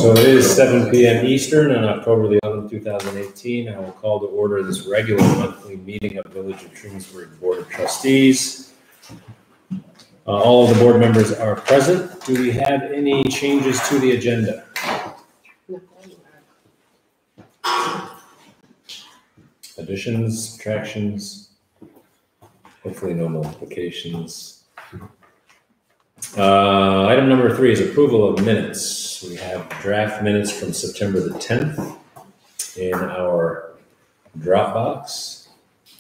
So it is 7 p.m. Eastern on October the 11th, 2018. I will call to order this regular monthly meeting of Village of Trustees Board of Trustees. All of the board members are present. Do we have any changes to the agenda? Additions, subtractions, hopefully no modifications. Item number 3 is approval of minutes. We have draft minutes from September the 10th in our Dropbox.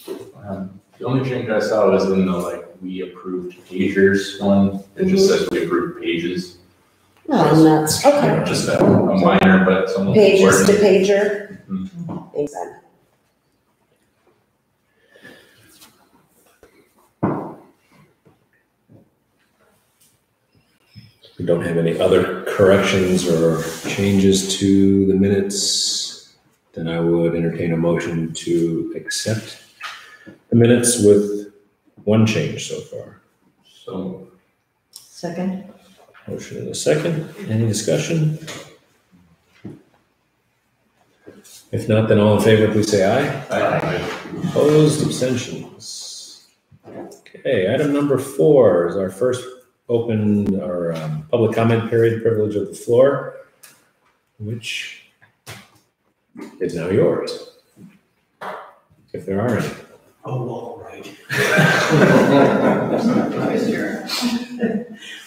The only change I saw was in the we approved pagers one. It just says we approved pages. Oh, and that's okay. Just a minor, but somewhat pages important. to pager. Mm-hmm. Exactly. We don't have any other corrections or changes to the minutes. Then I would entertain a motion to accept the minutes with one change so far. So, Second. Motion in a second. Any discussion? If not, then all in favor, please say aye. Aye. Opposed, abstentions. Okay, item number 4 is our first open or public comment period, privilege of the floor, which is now yours, if there are any. Oh, all right.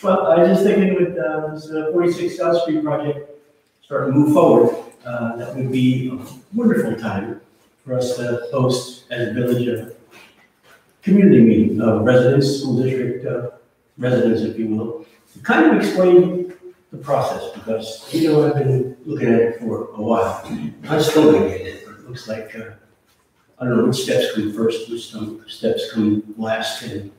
Well, I was just thinking with this 46 South Street project starting to move forward, that would be a wonderful time for us to host as a village a community meeting of residents, school district residents, if you will, to kind of explain the process, because I've been looking at it for a while. I'm still looking at it, but it looks like I don't know which steps come first, which steps come last, and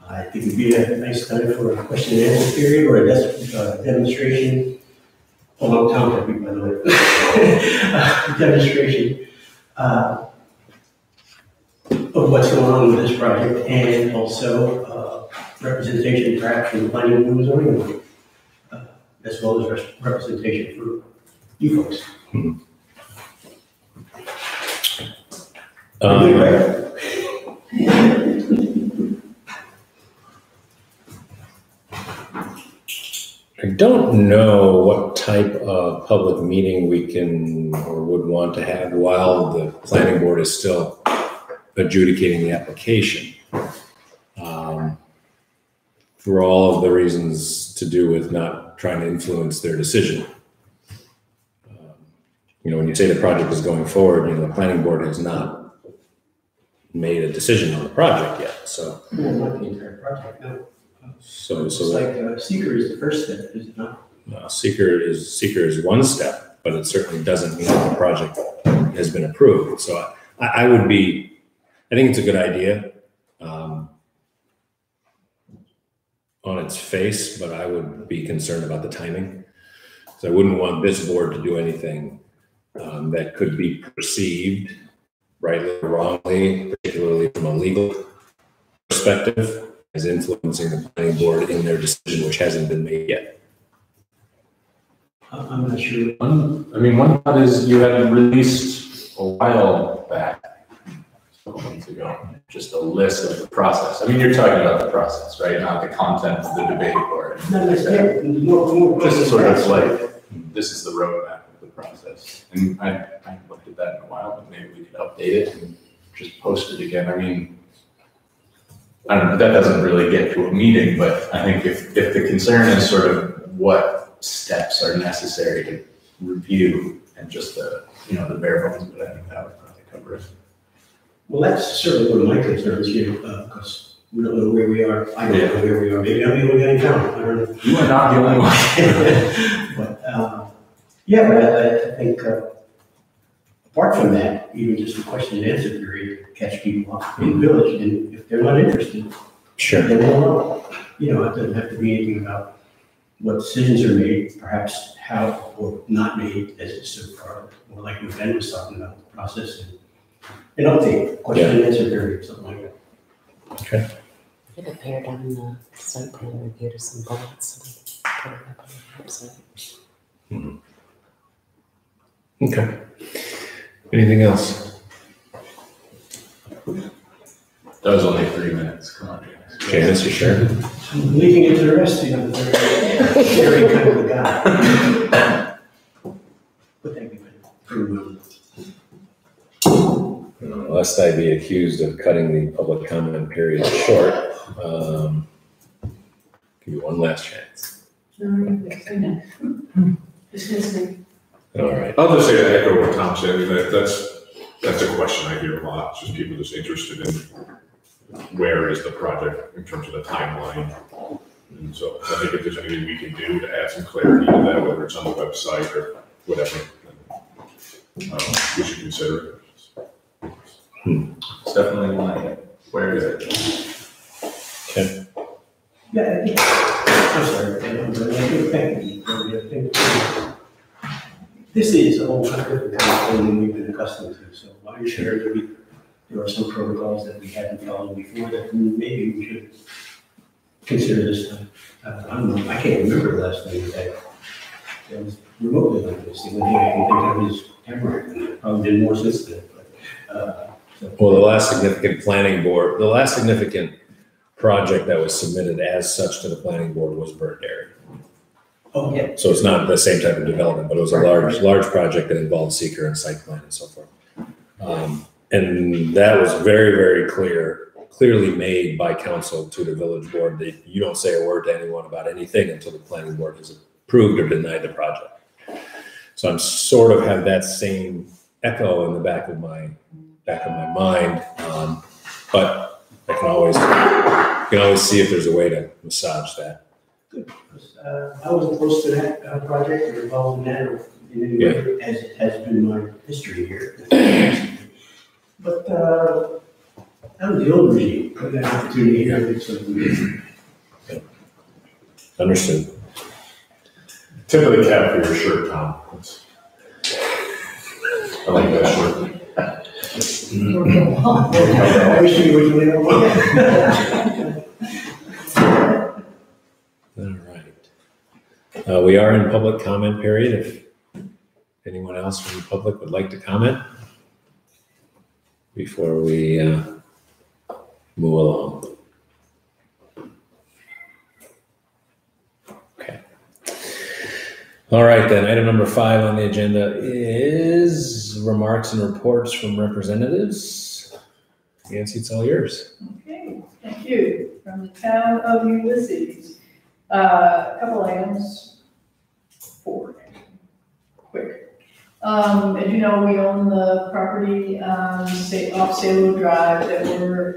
I think it'd be a nice time for a question and answer period or a demonstration. Hold on, Tom, by the way. Demonstration of what's going on with this project, and also representation perhaps from the planning and zoning board, as well as representation for you folks. Mm-hmm. I don't know what type of public meeting we can or would want to have while the planning board is still adjudicating the application. For all of the reasons to do with not trying to influence their decision. When you say the project is going forward, the planning board has not made a decision on the project yet, so. No, not the entire project, no. So It's like seeker is the first step, is it not? Seeker is one step, but it certainly doesn't mean that the project has been approved. So I think it's a good idea on its face, but I would be concerned about the timing. So I wouldn't want this board to do anything that could be perceived rightly or wrongly, particularly from a legal perspective, as influencing the planning board in their decision, which hasn't been made yet. I'm not sure. One thought is you had released a while back, a couple months ago, just a list of the process. You're talking about the process, right? Not the content of the debate or Not necessarily. More just sort of this is the roadmap of the process. And I haven't looked at that in a while, but maybe we could update it and just post it again. I don't know, that doesn't really get to a meeting, but I think if the concern is sort of what steps are necessary to review and just the bare bones, but I think that would probably cover it. Well, that's certainly one of my concerns here, because we don't know where we are. I don't know where we are. Maybe I'm the only guy in town. I don't know. You are not the only one. But I think apart from that, even just a question and answer period, catch people up in the village, and if they're not interested, Sure. then they'll know. It doesn't have to be anything about what decisions are made, perhaps how or not made, as it's so far, more like what Ben was talking about, the process, and an update, question and answer period, something like that. Okay. I could pare down the site plan review to some bullets and put it up on the website. Okay. Anything else? That was only 3 minutes, come on, Janice. Janice, you sure? I'm leaving it to the rest of you. Very kind of a guy. But thank you for Lest I be accused of cutting the public comment period short, give you one last chance. All right. I'll just say to echo what Tom said, I mean, that's a question I hear a lot, it's just people just interested in where is the project in terms of the timeline. And so I think if there's anything we can do to add some clarity to that, whether it's on the website or whatever, we should consider it. It's definitely like, where is it? Okay. Yeah, I'm sorry, thank you. This is a whole different kind of thing than we've been accustomed to, so while you're sharing, there are some protocols that we hadn't followed before that maybe we should consider this time. I don't know, I can't remember the last time that was remotely like this. The only thing I can think of is ever, probably did more since then. Well, the last significant project that was submitted as such to the planning board was Burnt Dairy. Oh, yeah. So it's not the same type of development, but it was a large project that involved seeker and site plan and so forth. And that was very, very clearly made by council to the village board that you don't say a word to anyone about anything until the planning board has approved or denied the project. So I'm sort of have that same echo in the back of my mind, but I can always see if there's a way to massage that. Good. I wasn't close to that project or involved in that or in any way, as it has been my history here. But that was the old regime. I got an opportunity here. I think so. Understood. Tip of the cap for your shirt, Tom. I like that shirt. I wish you would leave it. All right. We are in public comment period. If anyone else from the public would like to comment before we move along. Okay. All right, then. Item number 5 on the agenda is remarks and reports from representatives. Nancy, it's all yours. Okay, thank you. From the town of Ulysses. A couple items, 4, quick. As you know, we own the property off Salo Drive that we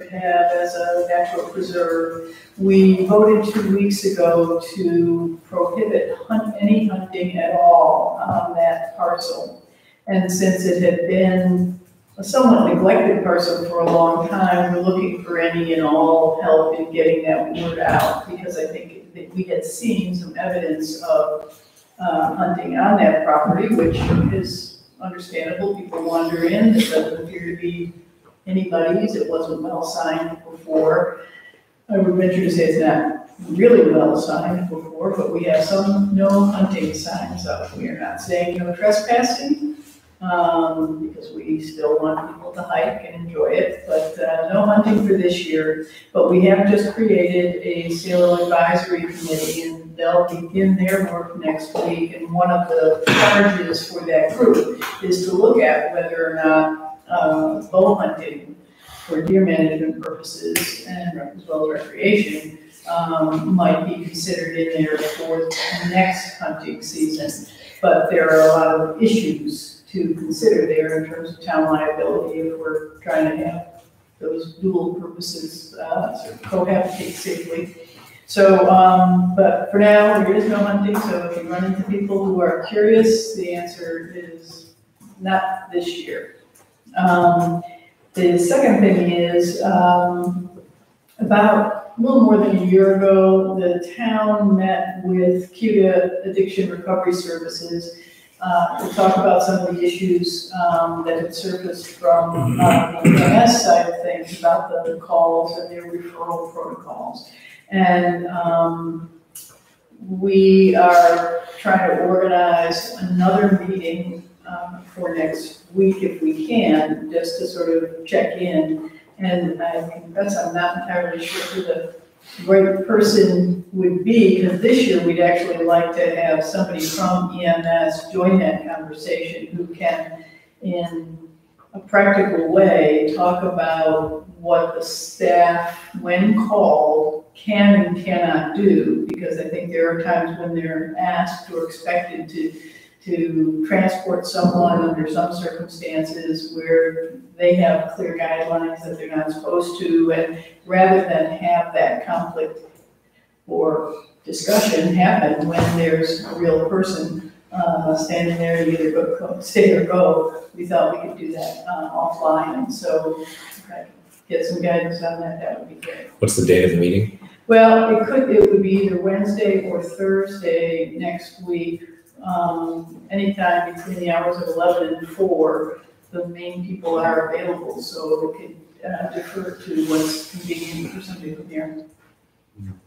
have as a natural preserve. We voted 2 weeks ago to prohibit any hunting at all on that parcel. And since it had been a somewhat neglected parcel for a long time, we're looking for any and all help in getting that word out, because I think that we had seen some evidence of hunting on that property, which is understandable. People wander in. It doesn't appear to be anybody's. It wasn't well signed before. I would venture to say it's not really well signed before, but we have some no hunting signs up. We are not saying no trespassing, because we still want people to hike and enjoy it, but no hunting for this year. But we have just created a Salo Advisory Committee, and they'll begin their work next week. And one of the charges for that group is to look at whether or not bow hunting for deer management purposes and as well as recreation might be considered in there for the next hunting season. But there are a lot of issues to consider there in terms of town liability if we're trying to have those dual purposes sort of cohabitate safely. So, but for now, there is no hunting, so if you run into people who are curious, the answer is not this year. The second thing is, about a little more than a year ago, the town met with CUDA Addiction Recovery Services to talk about some of the issues that had surfaced from the EMS side of things about the calls and their referral protocols. And we are trying to organize another meeting for next week if we can, just to sort of check in. And I confess I'm not entirely sure who the right person would be, because this year we'd actually like to have somebody from EMS join that conversation who can, in a practical way, talk about what the staff, when called, can and cannot do, because I think there are times when they're asked or expected to transport someone under some circumstances where they have clear guidelines that they're not supposed to, and rather than have that conflict or discussion happen when there's a real person standing there to either stay or go, we thought we could do that offline. And so if I could get some guidance on that, that would be great. What's the date of the meeting? Well, it would be either Wednesday or Thursday next week, anytime between the hours of 11 and 4. The main people are available, so we could defer to what's convenient for somebody from here.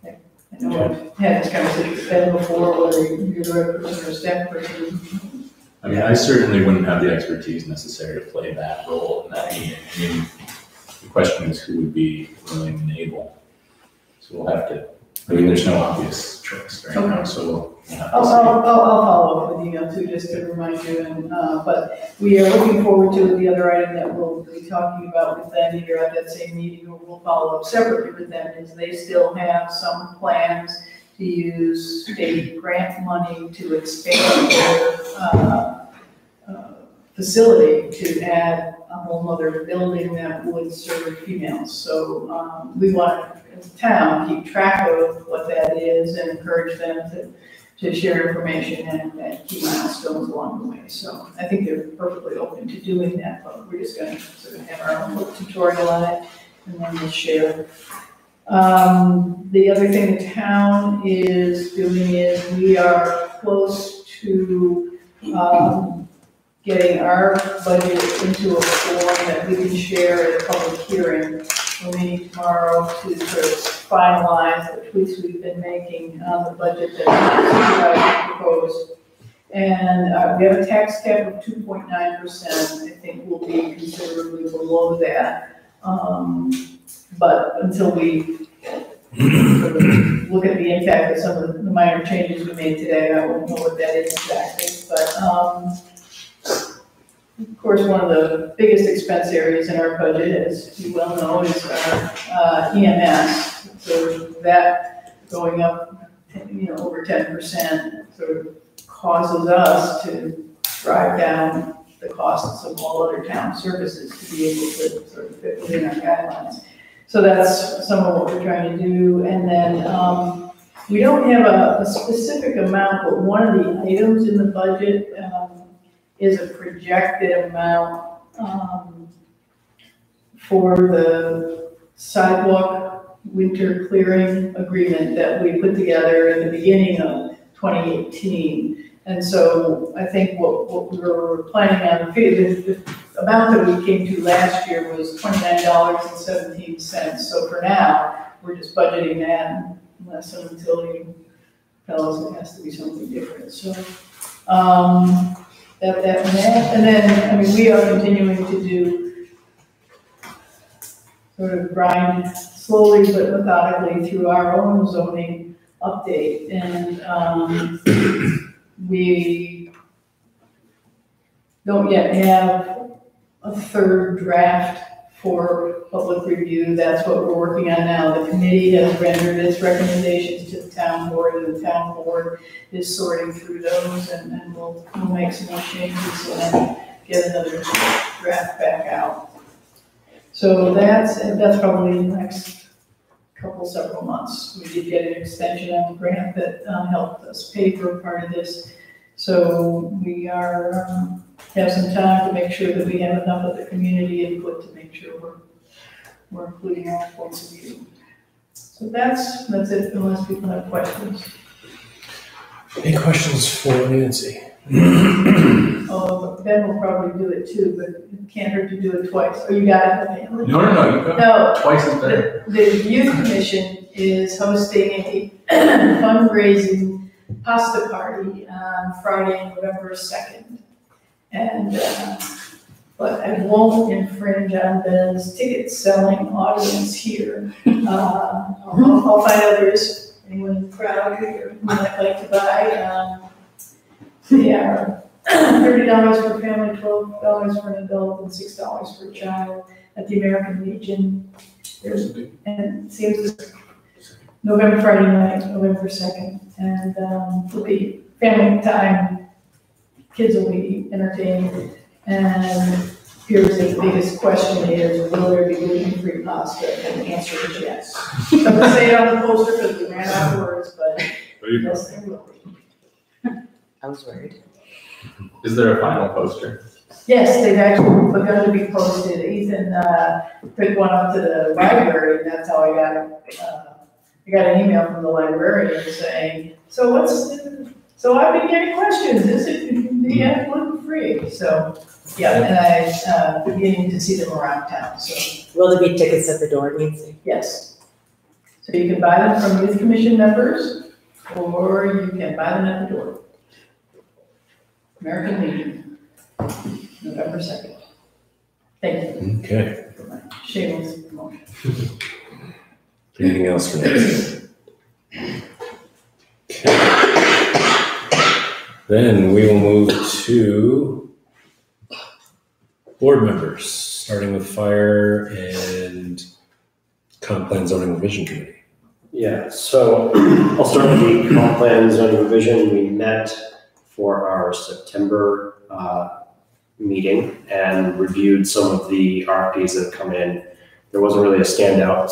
I know I've had this conversation with Ben before, whether you're the right person or a staff person. I mean, I certainly wouldn't have the expertise necessary to play that role in that meeting. I mean, the question is who would be willing and able. So we'll have to, I mean, there's no obvious choice right now, so we'll have to I'll see. follow up with email too, just to remind you, and, but we are looking forward to the other item that we'll be talking about with them, either at that same meeting or we'll follow up separately with them, is they still have some plans to use state grant money to expand their, facility to add a whole other building that would serve females. So, we want to, as a town, keep track of what that is and encourage them to share information and key milestones along the way. So I think they're perfectly open to doing that, but we're just going to sort of have our own little tutorial on it and then we'll share. The other thing the town is doing is we are close to getting our budget into a form that we can share at a public hearing. We'll meet tomorrow to sort of finalize the tweaks we've been making on the budget that the supervisor proposed. And we have a tax cap of 2.9%. I think we'll be considerably below that. But until we sort of look at the impact of some of the minor changes we made today, I won't know what that is exactly. But of course, one of the biggest expense areas in our budget, as you well know, is our EMS. So that going up, over 10% sort of causes us to drive down the costs of all other town services to be able to sort of fit within our guidelines. So that's some of what we're trying to do. And then we don't have a specific amount, but one of the items in the budget is a projected amount for the sidewalk winter clearing agreement that we put together in the beginning of 2018. And so I think what we were planning on, the amount that we came to last year was $29.17. So for now, we're just budgeting that unless and until you tell us it has to be something different. So and then, I mean, we are continuing to do sort of grind slowly but methodically through our own zoning update. And we don't yet have a third draft for public review. That's what we're working on now. The committee has rendered its recommendations to the town board, and the town board is sorting through those, and we'll make some more changes and then get another draft back out. So that's probably the next several months. We did get an extension on the grant that helped us pay for part of this. So we are have some time to make sure that we have enough of the community input to make sure we're including our points of view. So that's it, unless people have questions. Any questions for Nancy? Oh, Ben will probably do it too, but it can't hurt to do it twice. Oh, you got it? No, you go. No. Twice is better. The Youth Commission is hosting a fundraising pasta party on Friday, November 2nd. And, but I won't infringe on Ben's ticket selling audience here. I'll find others, anyone in the crowd who might like to buy. They are $30 for a family, $12 for an adult, and $6 for a child at the American Legion. And it seems November, Friday night, November 2nd. And it'll be family time. Kids will be entertained. And here's the biggest question is, will there be gluten-free pasta? And the answer is yes. I'm going to say it on the poster because we ran out of words, but yes, there will be. I was worried. Is there a final poster? Yes, they've actually begun to be posted. Ethan took one up to the library, and that's how I got an email from the librarian saying, so I've been getting questions, is it gluten-free? So, yeah, and I'm beginning to see them around town, so, Will there be tickets at the door, Nancy? yes. So you can buy them from youth commission members, or you can buy them at the door. American Legion, November 2nd. Thank you Okay. for my shameless promotion. Anything else for next? Okay. Then we will move to board members, starting with fire and comp plan zoning revision committee. Yeah, so I'll start with the comp plan zoning revision. We met for our September meeting and reviewed some of the RFPs that have come in. There wasn't really a standout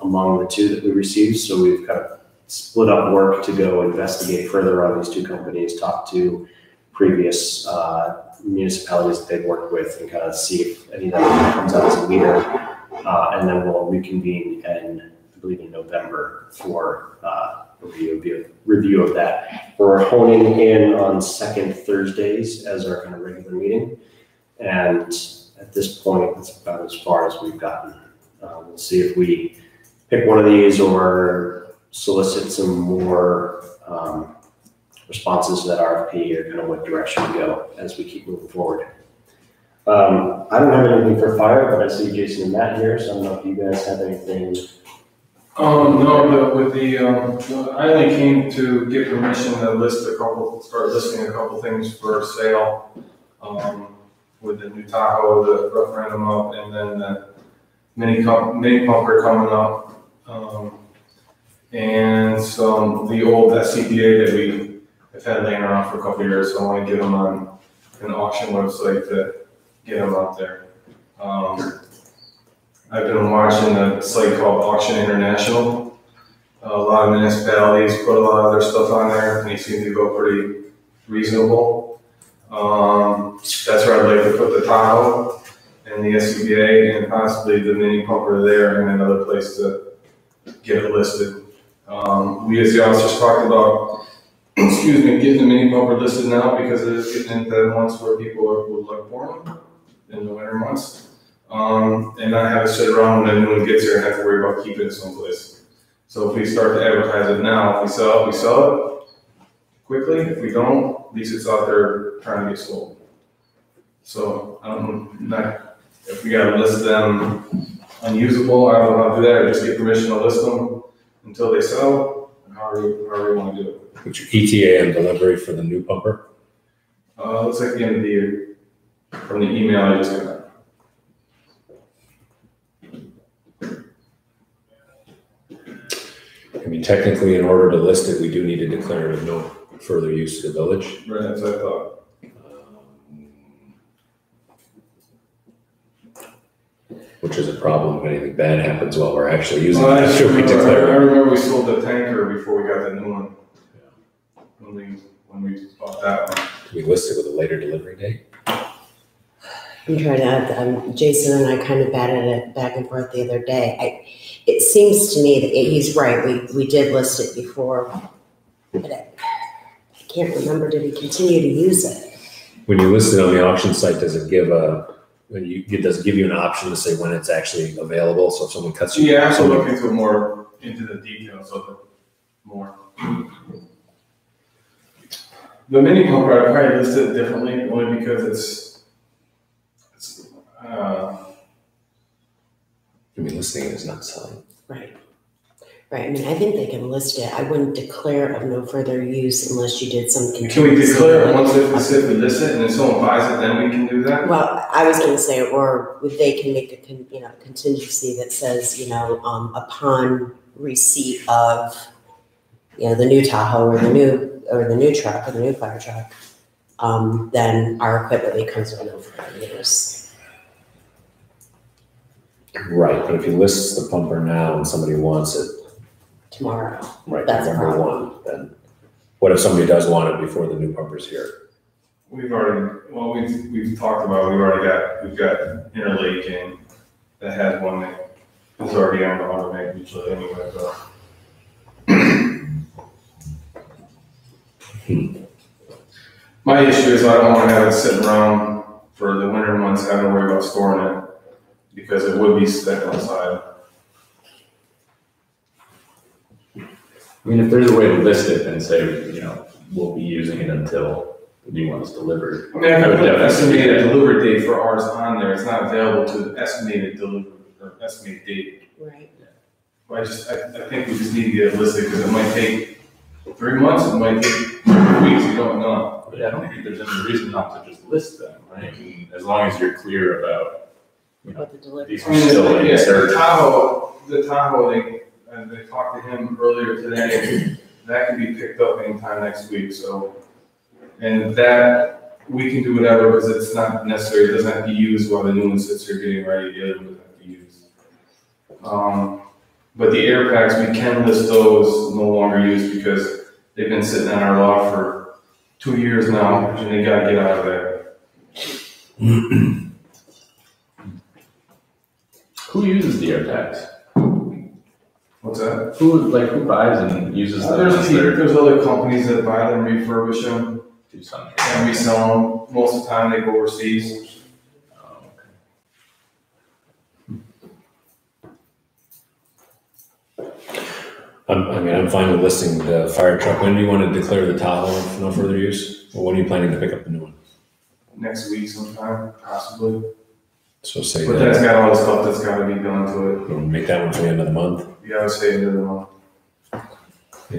among the two that we received, so we've kind of split up work to go investigate further on these two companies, talk to previous municipalities that they've worked with, and kind of see if any of that comes out as a leader. And then we'll reconvene in, I believe, in November for review of that. We're honing in on second Thursdays as our kind of regular meeting. And at this point, that's about as far as we've gotten. We'll see if we pick one of these or solicit some more responses to that RFP, or kind of what direction to go as we keep moving forward. I don't have anything for fire, but I see Jason and Matt here, so I don't know if you guys have anything. No, I only came to get permission to start listing a couple things for sale. With the new Tahoe, the referendum up, and then the mini pumper coming up. And the old SCBA that we have had laying around for a couple of years, so I want to get them on an auction website to get them out there. I've been watching a site called Auction International. A lot of municipalities put a lot of their stuff on there, and they seem to go pretty reasonable. That's where I'd like to put the Tahoe and the SCBA and possibly the mini pumper there, and another place to get it listed. We as the officers talked about, getting the mini pumper listed now because it is getting into the months where people would look for them in the winter months. And not have to sit around when a new one gets here and have to worry about keeping it someplace. So if we start to advertise it now, if we sell it, we sell it quickly. If we don't, at least it's out there trying to get sold. So if we gotta list them unusable, I don't know how to do that, or just get permission to list them until they sell, however you want to do it. What's your ETA and delivery for the new pumper? Looks like the end of the year from the email I just got. I mean, technically, in order to list it, we do need to declare it of no further use to the village. Right, that's what I thought. Which is a problem if anything bad happens while we're actually using Well, it. I Should we declare it? remember we sold the tanker before we got the new one. When we bought that one. Do we list it with a later delivery date? I'm trying to, Jason and I kind of batted it back and forth the other day. It seems to me that he's right. We did list it before, but I can't remember, did we continue to use it? When you list it on the auction site, does it give you an option to say when it's actually available? So if someone cuts you. Yeah, I have to look into the details of it more. The mini pumper, I probably list it differently, only because I mean, listing it is not selling. Right. Right, I mean, I think they can list it. I wouldn't declare of no further use unless you did some contingency. can we declare it once if we list it and then someone buys it, then we can do that? Well, I was gonna say, or they can make a contingency that says, upon receipt of, the new Tahoe or the new truck or the new fire truck, then our equipment becomes of no further use. Right, but if he lists the pumper now and somebody wants it, Tomorrow. right, That's a November problem. 1, then what if somebody does want it before the new pumper's here? We've talked about, we've got Interlake that has one that is already on the automatic usually anyway, but. My issue is I don't wanna have it sitting around for the winter months, having to worry about storing it, because it would be stuck outside. I mean, if there's a way to list it and say, we'll be using it until the new one's delivered. I mean, I could put an estimated delivery date for ours on there, it's not available to estimated delivery, or estimated date. Right. I think we just need to get it listed, because it might take 3 months, it might take 3 weeks, you don't know. But I don't think there's any reason not to just list them, right? I mean, as long as you're clear about, What the delivery. these are still in service. The Tahoe, they talked to him earlier today, that can be picked up anytime next week, so. And that, we can do whatever, because it's not necessary, it doesn't have to be used while the new one sits here getting ready, the other one doesn't have to use. But the air packs, we can list those no longer used, because they've been sitting on our lot for 2 years now, and they gotta get out of there. Who uses the air tags? What's that? Who buys and uses them? There's other companies that buy them, refurbish them, Do something. and resell them. Most of the time they go overseas. Oh, I'm fine with listing the fire truck. When do you want to declare the Tahoe of no further use? Or when are you planning to pick up the new one? Next week sometime, possibly. So say But that's got all the stuff that's gotta be done to it. we'll make that one for the end of the month. You gotta say end of the month. Yeah,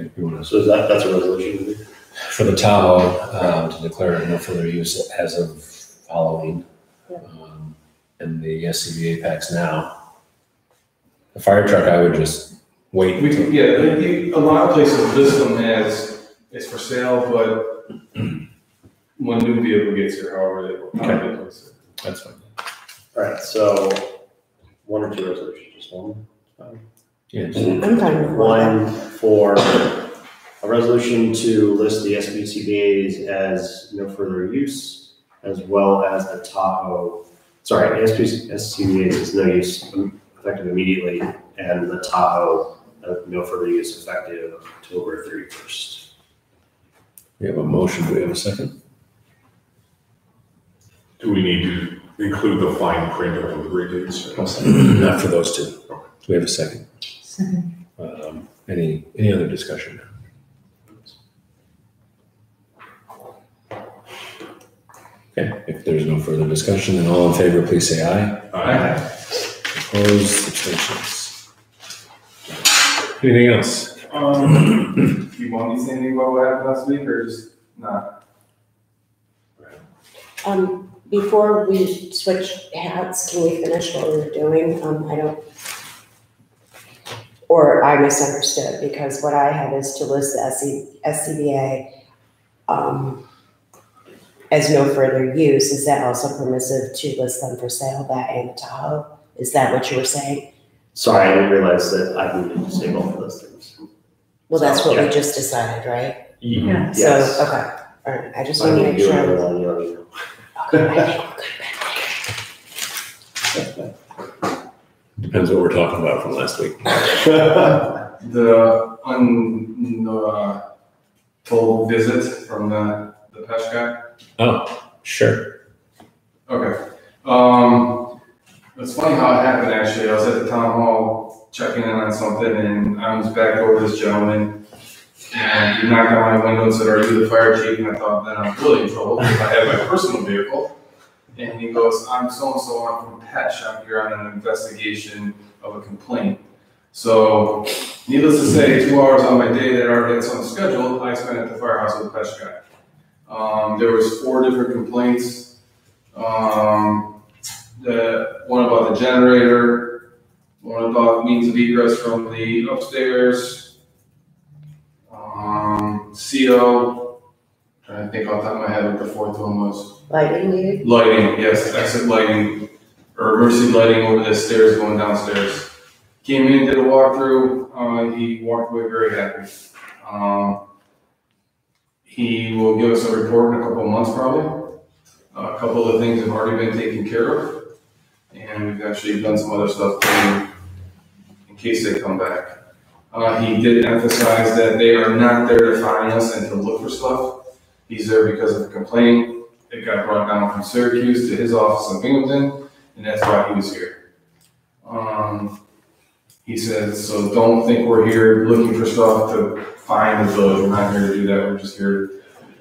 if you want to. So that's a resolution. For the Tahoe, to declare no further use as of Halloween. And the SCBA packs now. The fire truck, I would just wait. We can, a lot of places list them as it's for sale, but when new vehicle gets here, however they will probably place it. That's fine. All right, so 1 or 2 resolutions, just one. Yeah, just- I'm fine with One for a resolution to list the SBCBA's as no further use, as well as the Tahoe, SCBA's is no use effective immediately, and the Tahoe, no further use effective October 31st. we have a motion. Do we have a second? Do we need to include the fine print of delivery dates? Not for those two. Do we have a second? Second. Any other discussion? Okay, if there's no further discussion, then all in favor, please say aye. Aye. Opposed, abstentions. Anything else? Do you want me to say anything about what happened last week, or just not? Before we switch hats, can we finish what we were doing? Or I misunderstood, because what I had is to list the SCBA as no further use. Is that also permissive to list them for sale, that and the Tahoe? Is that what you were saying? Sorry, I didn't realize that I needed to say both of those things. Well, that's what Yeah. we just decided, right? Yeah. Yes. So, okay, all right, I just I want to need make to do sure. another one, you already know. Okay, I think we're good. Depends what we're talking about from last week. The toll visit from the Pesh guy? Oh, sure. Okay. It's funny how it happened, actually. I was at the town hall checking in on something, and I was back over this gentleman, And he knocked on my window and said, "Are you the fire chief?" And I thought, then I'm really in trouble because I had my personal vehicle. And he goes, "I'm so-and-so, I'm from Patch, I'm here on an investigation of a complaint." So, needless to say, 2 hours on my day that I already had something scheduled, I spent at the firehouse with the Patch guy. There was 4 different complaints. The one about the generator, one about means of egress from the upstairs, CO, trying to think off the top of my head what the 4th one was. Lighting needed? Lighting, yes, exit lighting, or emergency lighting over the stairs going downstairs. Came in, did a walkthrough, he walked away very happy. He will give us a report in a couple of months probably. A couple of things have already been taken care of, and we've actually done some other stuff in case they come back. He did emphasize that they are not there to find us and to look for stuff. He's there because of a complaint. It got brought down from Syracuse to his office in Binghamton, and that's why he was here. He says, so don't think we're here looking for stuff to find the village. We're not here to do that. We're just here,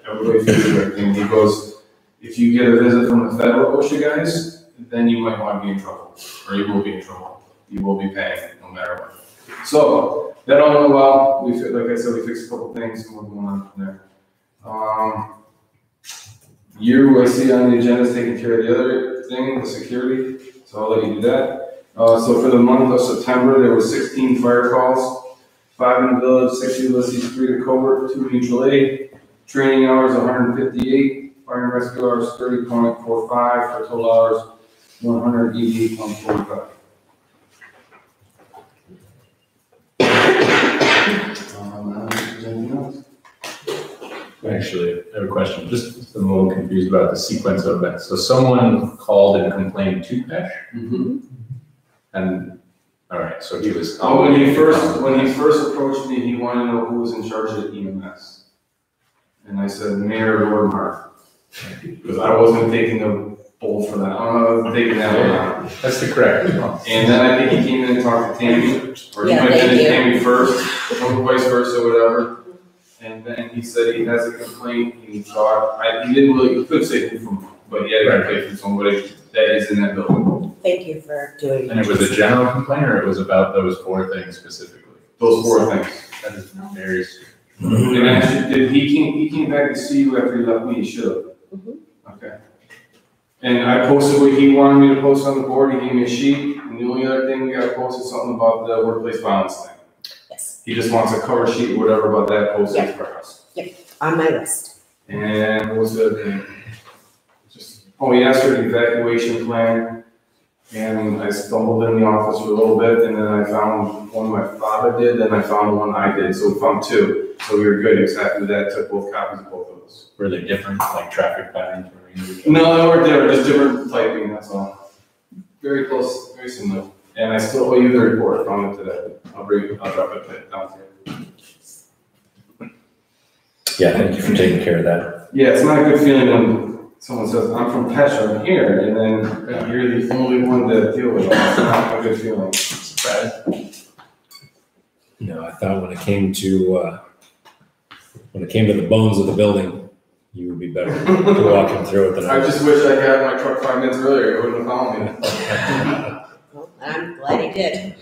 everybody figures everything. He goes, if you get a visit from the federal OSHA guys, then you might want to be in trouble, or you will be in trouble. You will be paying no matter what. So, that all went well. Like I said, we fixed a couple things and we're going on from there. You, I see on the agenda, is taking care of the other thing, the security. So I'll let you do that. So for the month of September, there were 16 fire calls, 5 in the village, 6 Ulysses, 3 to covert, 2 mutual aid. Training hours 158, fire and rescue hours 30.45, for total hours 188.45. Actually, I have a question. Just I'm a little confused about the sequence of events. So someone called and complained to Pesh? Mm-hmm. And, all right, so he was. Oh, when he first approached me, he wanted to know who was in charge of EMS. And I said, Mayor Lordmark, because I wasn't taking the bull for that. I wasn't taking that one. That's the correct response. And then I think he came in and talked to Tammy, or he might have been Tammy first, or vice versa, whatever. And then he said he has a complaint. He thought, he didn't really, he could say who from, but he had a complaint from somebody that is in that building. Thank you for doing that. And it was a general complaint, or it was about those 4 things specifically? Those 4 things. That is very. And actually, he came back to see you after he left me? He should have. Mm-hmm. Okay. And I posted what he wanted me to post on the board. He gave me a sheet. And the only other thing we got to post is something about the workplace violence thing. Yes. He just wants a cover sheet or whatever about that posted for us. Yep, on my list. And what was the other thing? He asked for an evacuation plan. And I stumbled in the office for a little bit, and then I found one my father did, and I found one I did. So we found 2. So we were good exactly with that. Took both copies of both of those. Were they different, like traffic patterns? No, they weren't different, just different typing, that's all. Very close, very similar. And I still owe you the report, I found it today. I'll drop it down here. Yeah, thank you for taking care of that. Yeah, it's not a good feeling when someone says, I'm from Petra, I'm here, and then you're the only one to deal with it. It's not a good feeling. Surprise. No, I thought when it came to the bones of the building, you would be better to walk him through it than I I was. just wish I had my truck 5 minutes earlier, it wouldn't have found me. Well, I'm glad he did.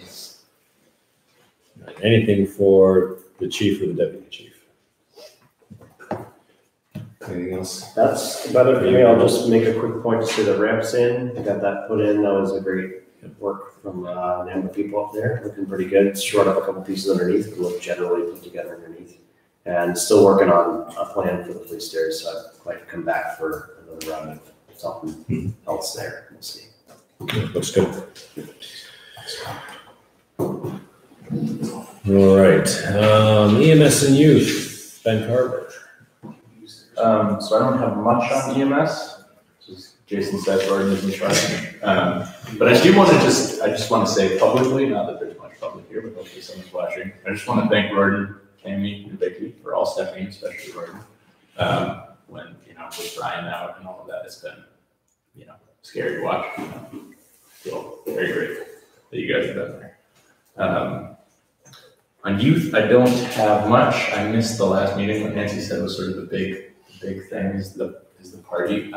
Anything for the chief or the deputy chief? Anything else? That's about it for me. I'll just make a quick point to say the ramps in. I got that put in. That was a great work from a number of people up there. Looking pretty good. Short up a couple pieces underneath. It looked generally put together underneath. And still working on a plan for the police stairs. So I'd like to come back for another round of something else there. We'll see. Looks good. All right. EMS and youth, Ben Carver. So I don't have much on EMS. As Jason said, Gordon is in charge. But I just want to say publicly, not that there's much public here, but hopefully someone's watching. I just want to thank Gordon, Tammy, and Vicky for all stepping in, especially Gordon. When, with Brian out and all of that, it's been, scary to watch. I feel very grateful that you guys have been there. On youth, I don't have much. I missed the last meeting. What Nancy said was sort of the big thing is the party.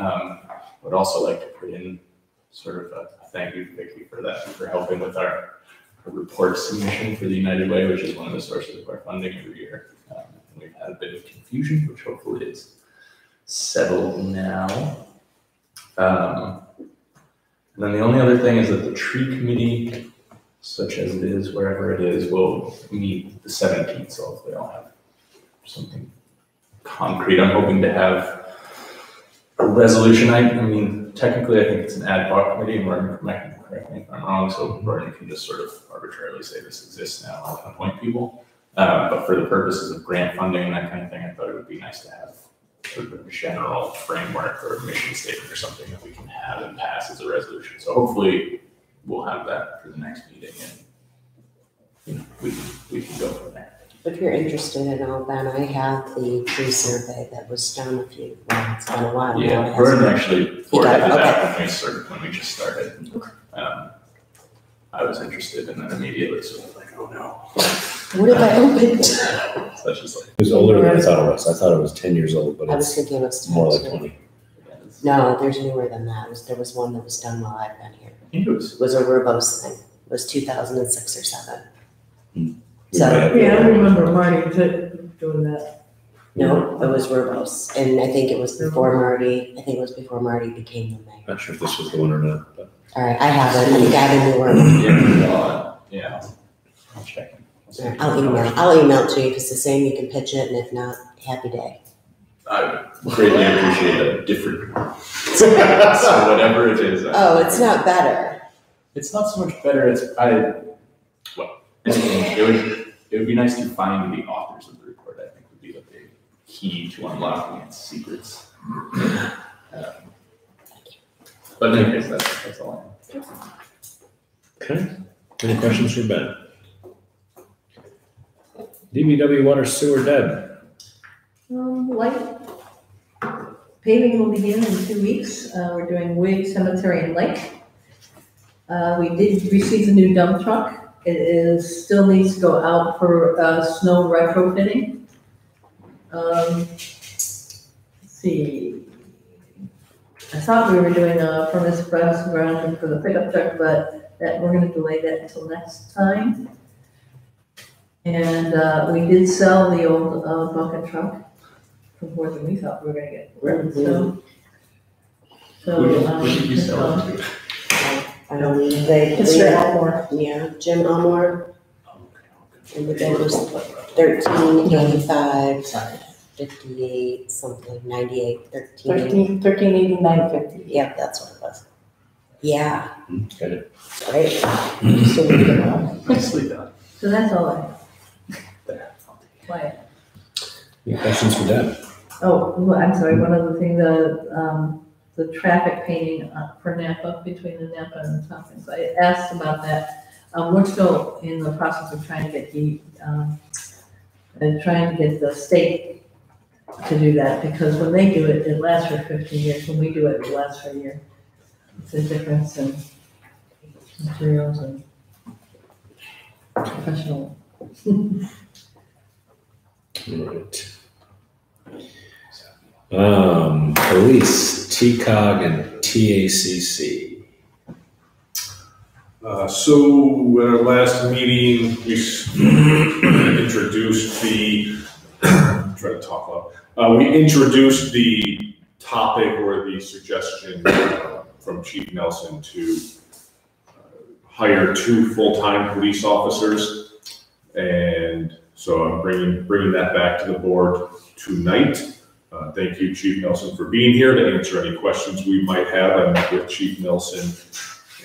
Would also like to put in sort of a thank you to Vicki for that, for helping with our report submission for the United Way, which is one of the sources of our funding every year. We've had a bit of confusion, which hopefully is settled now. And then the only other thing is that the tree committee, such as it is, wherever it is, will meet the 17th, so hopefully I'll have something concrete. I'm hoping to have a resolution. I mean, technically I think it's an ad hoc committee, and Vernon, correct me if I'm wrong, so Vernon can just sort of arbitrarily say this exists now and appoint people. But for the purposes of grant funding and that kind of thing, I thought it would be nice to have sort of a general framework or a mission statement or something that we can have and pass as a resolution. So hopefully we'll have that for the next meeting, and we can go from there. If you're interested in all that, I have the tree survey that was done it's been a while now. Yeah, Vernon actually forwarded that when we just started. I was interested, and then immediately sort of like, oh no. What have I opened? So it's just like, It was older than I thought it was. I thought it was 10 years old, but I was it's thinking it was more like 20. No, there's newer than that. There was one that was done while I've been here. I think it was. It was a verbose thing. It was 2006 or 7. So, Yeah, I remember Marty doing that. No, it was verbose, and I think it was before Marty. I think it was before Marty became the mayor. not sure if this was the one or not, but All right, I have it. I think I have a newer one. Yeah, I'll check it. All right, I'll email it to you. If it's the same, you can pitch it, and if not, happy day. I would greatly appreciate a different. So whatever it is. Oh, it's not better. It's not so much better. It would be nice to find the authors of the report. I think would be the big key to unlocking its secrets. But anyways, that's all I have. okay. Any questions for Ben? DBW water sewer dead. Light paving will begin in 2 weeks. We're doing Wig Cemetery and Lake. We did receive the new dump truck. It still needs to go out for snow retrofitting. Let's see. I thought we were doing a furnace brass ground for the pickup truck, but we're going to delay that until next time. And we did sell the old bucket truck for more than we thought we were going to get. Who did you sell it to? Mr. Elmore. Yeah, Jim Elmore. And the bid was $13.85, 58 something, 98, 13. $13.89.50. Yeah, that's what it was. Yeah, Okay. right. So we can, Nicely done. so that's all I have. There. Quiet. Any questions for Deb? Oh, well, I'm sorry, one other thing, the traffic painting for Napa, between the Napa and the Tompkins. I asked about that. We're still in the process of trying to get the state to do that, because when they do it, it lasts for 15 years. When we do it, it lasts for a year. It's a difference in materials and professional. Right. Police, TCOG and TACC. So at our last meeting, we introduced try to talk loud. We introduced the topic or the suggestion from Chief Nelson to hire 2 full-time police officers. And so I'm bringing that back to the board tonight. Thank you, Chief Nelson, for being here to answer any questions we might have. I met with Chief Nelson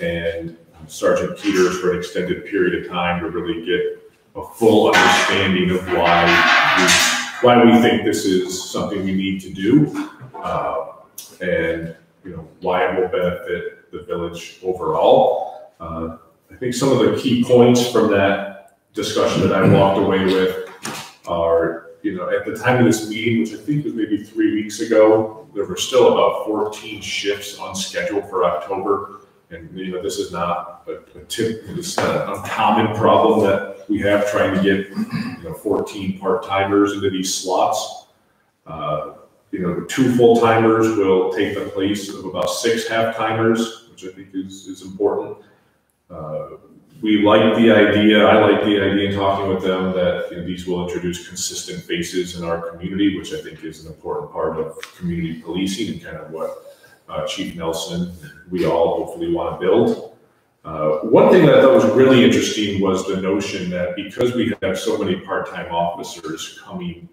and Sergeant Peters for an extended period of time to really get a full understanding of why we think this is something we need to do, and why it will benefit the village overall. I think some of the key points from that discussion that I walked away with are, at the time of this meeting, which I think was maybe 3 weeks ago, there were still about 14 shifts on schedule for October. And this is not it's not an uncommon problem that we have trying to get 14 part-timers into these slots. 2 full-timers will take the place of about 6 half-timers, which I think is important. We like the idea, I like the idea in talking with them that these will introduce consistent faces in our community, which I think is an important part of community policing and kind of what Chief Nelson, we all hopefully want to build. One thing that I thought was really interesting was the notion that because we have so many part-time officers coming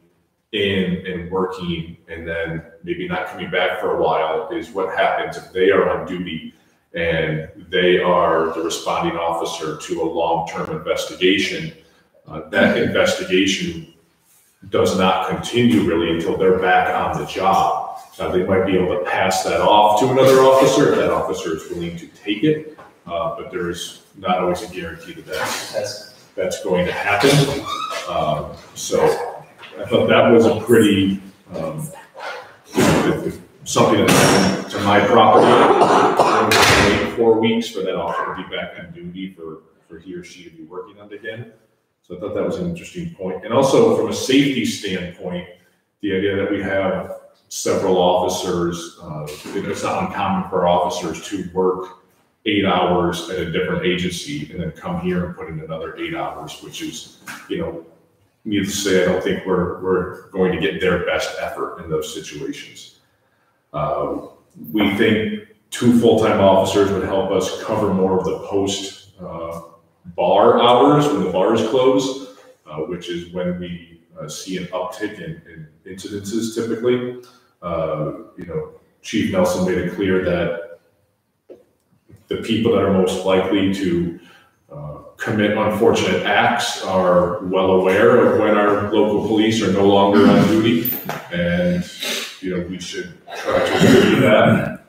in and working and then maybe not coming back for a while, is what happens if they are on duty and they are the responding officer to a long-term investigation. That investigation does not continue really until they're back on the job. They might be able to pass that off to another officer if that officer is willing to take it, but there is not always a guarantee that that's going to happen. So I thought that was a pretty, something that happened to my property. I was going to wait 4 weeks for that officer to be back on duty for he or she to be working on it again. So I thought that was an interesting point. And also from a safety standpoint, the idea that we have several officers, it's not uncommon for officers to work 8 hours at a different agency and then come here and put in another 8 hours, which is, needless to say, I don't think we're going to get their best effort in those situations. We think 2 full-time officers would help us cover more of the post bar hours when the bars close, which is when we see an uptick in incidences typically. Chief Nelson made it clear that the people that are most likely to commit unfortunate acts are well aware of when our local police are no longer on duty, and we should try to do that.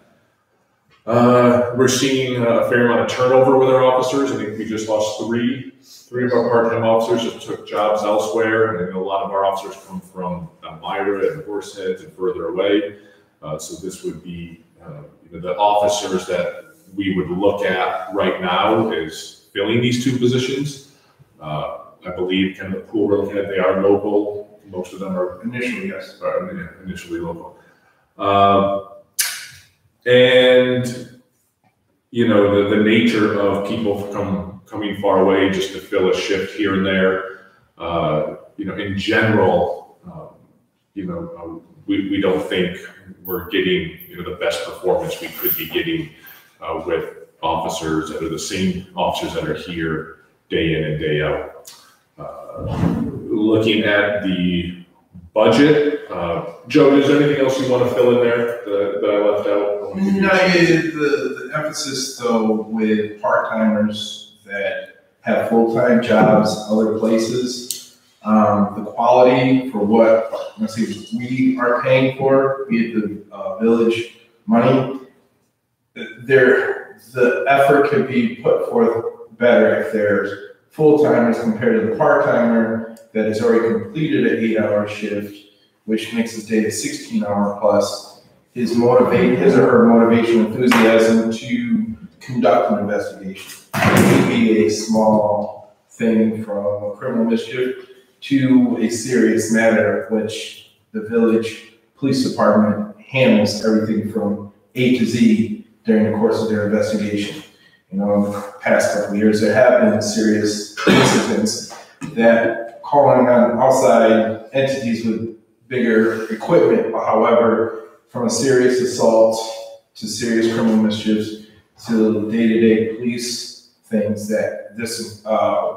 We're seeing a fair amount of turnover with our officers. I think we just lost three of our part-time officers that took jobs elsewhere, and a lot of our officers come from Elmira and Horseheads and further away. So this would be the officers that we would look at right now is filling these 2 positions. I believe kind of the pool we're looking at, they are local. Most of them are initially, yes, initially local. And the nature of people coming far away just to fill a shift here and there. In general, we don't think we're getting the best performance we could be getting with officers that are the same officers that are here day in and day out. Looking at the budget, Joe, is there anything else you want to fill in there that I left out? No, the emphasis though with part-timers that have full-time jobs other places, the quality for what we are paying for, be it the village money, the effort could be put forth better if there's full-timers compared to the part-timer that has already completed an 8-hour shift, which makes his day a 16-hour plus. His or her motivation, enthusiasm to conduct an investigation. It could be a small thing from a criminal mischief to a serious matter, which the village police department handles everything from A to Z during the course of their investigation. In the past couple of years, there have been serious incidents that calling on outside entities with bigger equipment. However, from a serious assault to serious criminal mischiefs to day-to-day police things that this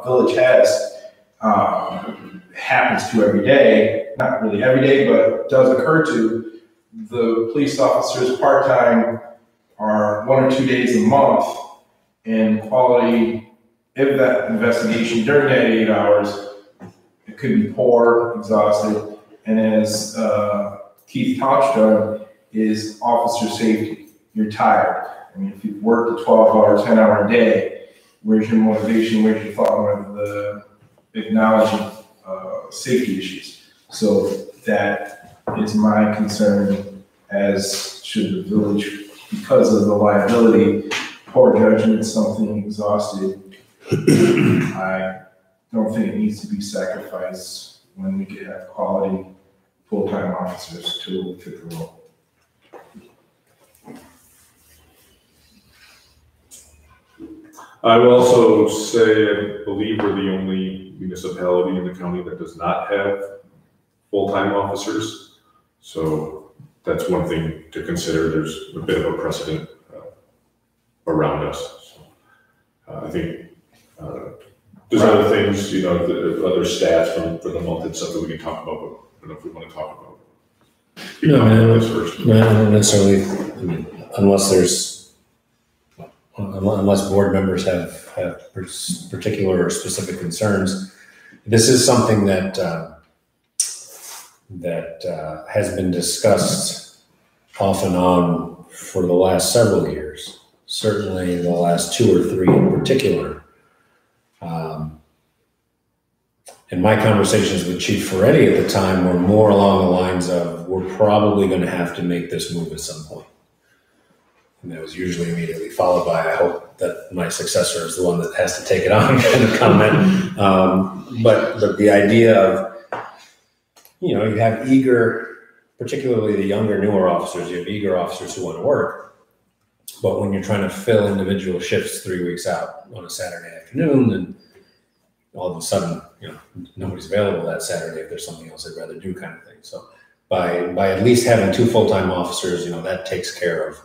village has happens to every day. Not really every day, but does occur to. The police officers part-time are 1 or 2 days a month, and quality of that investigation during that 8 hours, it could be poor, exhausted, and as Keith touched on, is officer safety. You're tired. I mean, if you've worked a 12-hour, 10-hour day, where's your motivation, where's your thought with the acknowledging safety issues? So that is my concern, as should the village, because of the liability, poor judgment, something exhausted. I don't think it needs to be sacrificed when we can have quality full-time officers to fit the role. I will also say, I believe we're the only municipality in the county that does not have full-time officers. So that's one thing to consider. There's a bit of a precedent around us. So, I think there's other things, you know, the other stats for the month and stuff that we can talk about, but I don't know if we want to talk about. No, this first. No, I don't necessarily, I mean, unless board members have particular or specific concerns. This is something that has been discussed off and on for the last several years, certainly the last 2 or 3 in particular. And my conversations with Chief Ferretti at the time were more along the lines of, we're probably going to have to make this move at some point. And that was usually immediately followed by, I hope that my successor is the one that has to take it on kind of comment. But the idea of, you know, you have eager, particularly the younger, newer officers, you have eager officers who want to work. But when you're trying to fill individual shifts 3 weeks out on a Saturday afternoon, then all of a sudden, you know, nobody's available that Saturday if there's something else they'd rather do, kind of thing. So by at least having 2 full-time officers, you know, that takes care of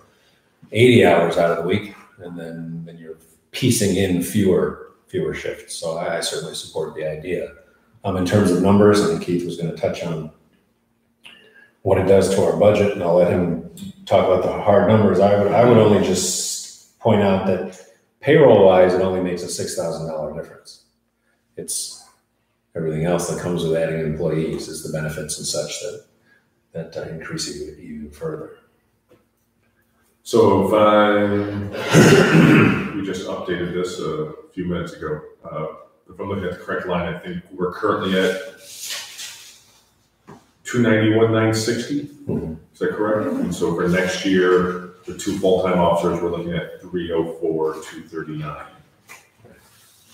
80 hours out of the week, and then you're piecing in fewer shifts. So I certainly support the idea. In terms of numbers, I think Keith was going to touch on what it does to our budget, and I'll let him talk about the hard numbers. I would only just point out that payroll-wise, it only makes a $6,000 difference. It's everything else that comes with adding employees is the benefits and such that increase it even further. So we just updated this a few minutes ago. If I'm looking at the correct line, I think we're currently at 291,960. Mm-hmm. Is that correct? And so for next year, the 2 full-time officers, we're looking at 304,239.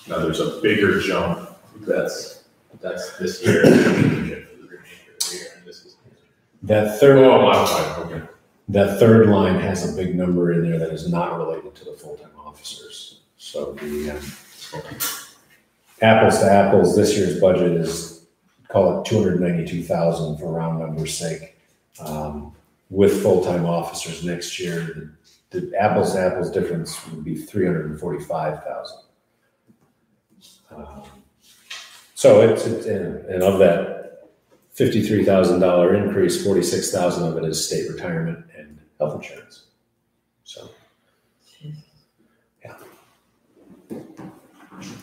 Now there's a bigger jump. That's this year. That third. Oh, modified. Okay. That third line has a big number in there that is not related to the full-time officers. So the apples to apples, this year's budget is, call it 292,000 for round numbers sake. With full-time officers next year, the apples to apples difference would be 345,000. So it's and of that $53,000 increase, 46,000 of it is state retirement and health insurance. So, yeah.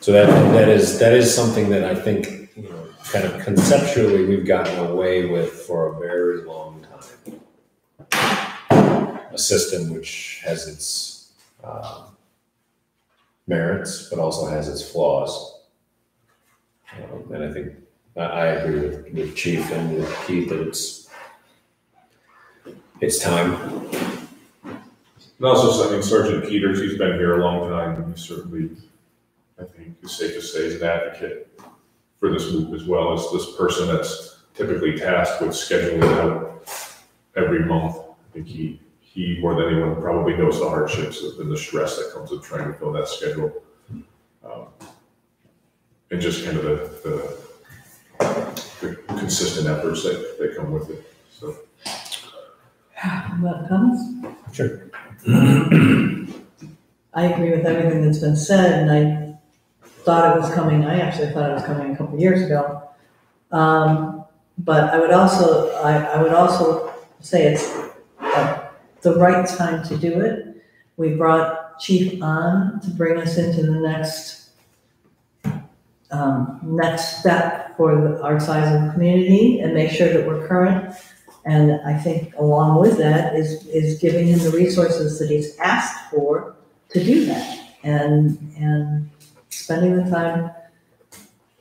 So that is something that I think, you know, kind of conceptually we've gotten away with for a very long time. A system which has its merits, but also has its flaws. And I think I agree with Chief and with Keith that it's time. And also, I think Sergeant Peters, he's been here a long time. He certainly, I think it's safe to say, is an advocate for this move as well as this person that's typically tasked with scheduling out every month. I think he more than anyone probably knows the hardships and the stress that comes with trying to fill that schedule. And just kind of the consistent efforts that come with it. So, What comments? Sure. I agree with everything that's been said, and I thought it was coming. I actually thought it was coming a couple of years ago. But I would also say it's the right time to do it. We brought Chief on to bring us into the next step for our size of community and make sure that we're current. And I think along with that is giving him the resources that he's asked for to do that, and spending the time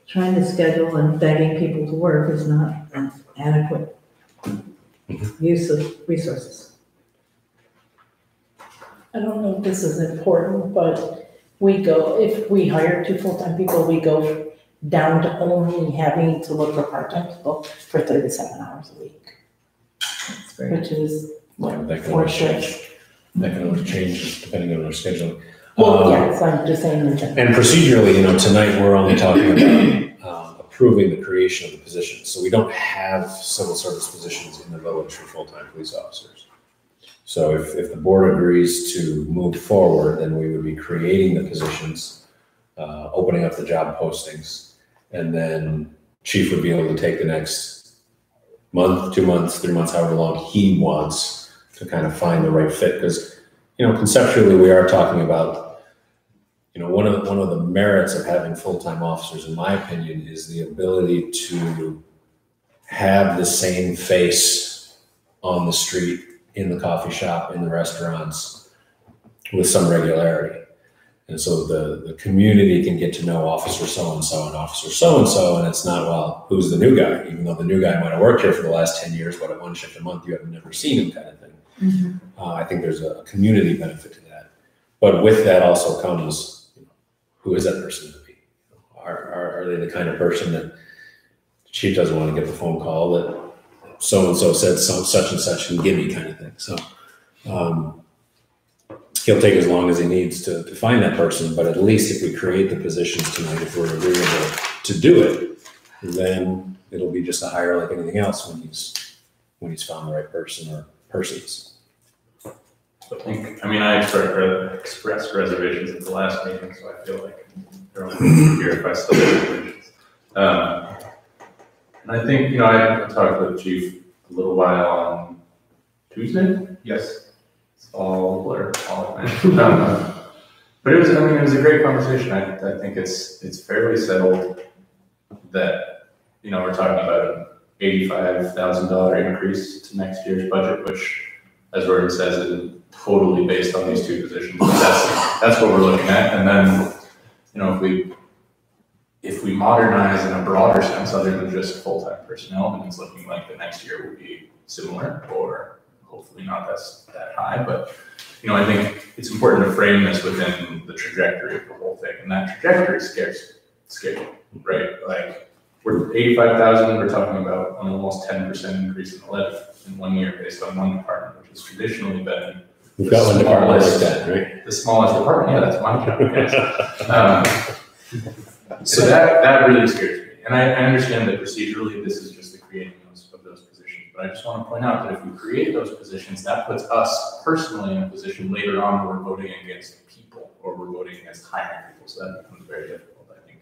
trying to schedule and begging people to work is not an adequate use of resources. I don't know if this is important, but if we hire 2 full-time people, we go down to only having to look for part-time people for 37 hours a week, which is what, that can 4 always change. shifts. That can always change depending on our scheduling. Well, yeah, so I'm just saying. in general. And procedurally, tonight we're only talking about approving the creation of the positions. So we don't have civil service positions in the village for full-time police officers. So if the board agrees to move forward, then we would be creating the positions, opening up the job postings, and then chief would be able to take the next month, 2 months, 3 months, however long he wants to kind of find the right fit. Because, conceptually we are talking about, one of the merits of having full-time officers, in my opinion, is the ability to have the same face on the street, in the coffee shop, in the restaurants, with some regularity. And so the community can get to know officer so-and-so and officer so-and-so, and it's not, well, who's the new guy? Even though the new guy might have worked here for the last 10 years, but at 1 shift a month, you have never seen him, kind of thing. Mm-hmm. I think there's a community benefit to that. But with that also comes, who is that person to be? Are they the kind of person that chief doesn't want to get the phone call that so-and-so said such and such and gimme kind of thing. So he'll take as long as he needs to find that person, but at least if we create the positions tonight, if we're agreeable to do it, then it'll be just a hire like anything else when he's found the right person or persons. I expressed reservations at the last meeting, so I feel like they're only here if I still have reservations. And I think, I talked with the chief a little while on Tuesday. Yes. It's all blur, all but it was a great conversation. I think it's fairly settled that, we're talking about an $85,000 increase to next year's budget, which, as Gordon says, is totally based on these 2 positions. That's what we're looking at. And then, if we modernize in a broader sense, other than just full-time personnel, then it's looking like the next year will be similar, or hopefully not that high. But, I think it's important to frame this within the trajectory of the whole thing. And that trajectory scares me, right? Like, we're 85,000, we're talking about an almost 10% increase in the levy in 1 year based on one department, which has traditionally been We've got one department like that, right? the smallest department. Yeah, that's my job, guys. So that really scares me. And I understand that procedurally this is just the creating of those positions. But I just want to point out that if we create those positions, that puts us personally in a position later on where we're voting against people or we're voting against hiring people. So that becomes very difficult. I think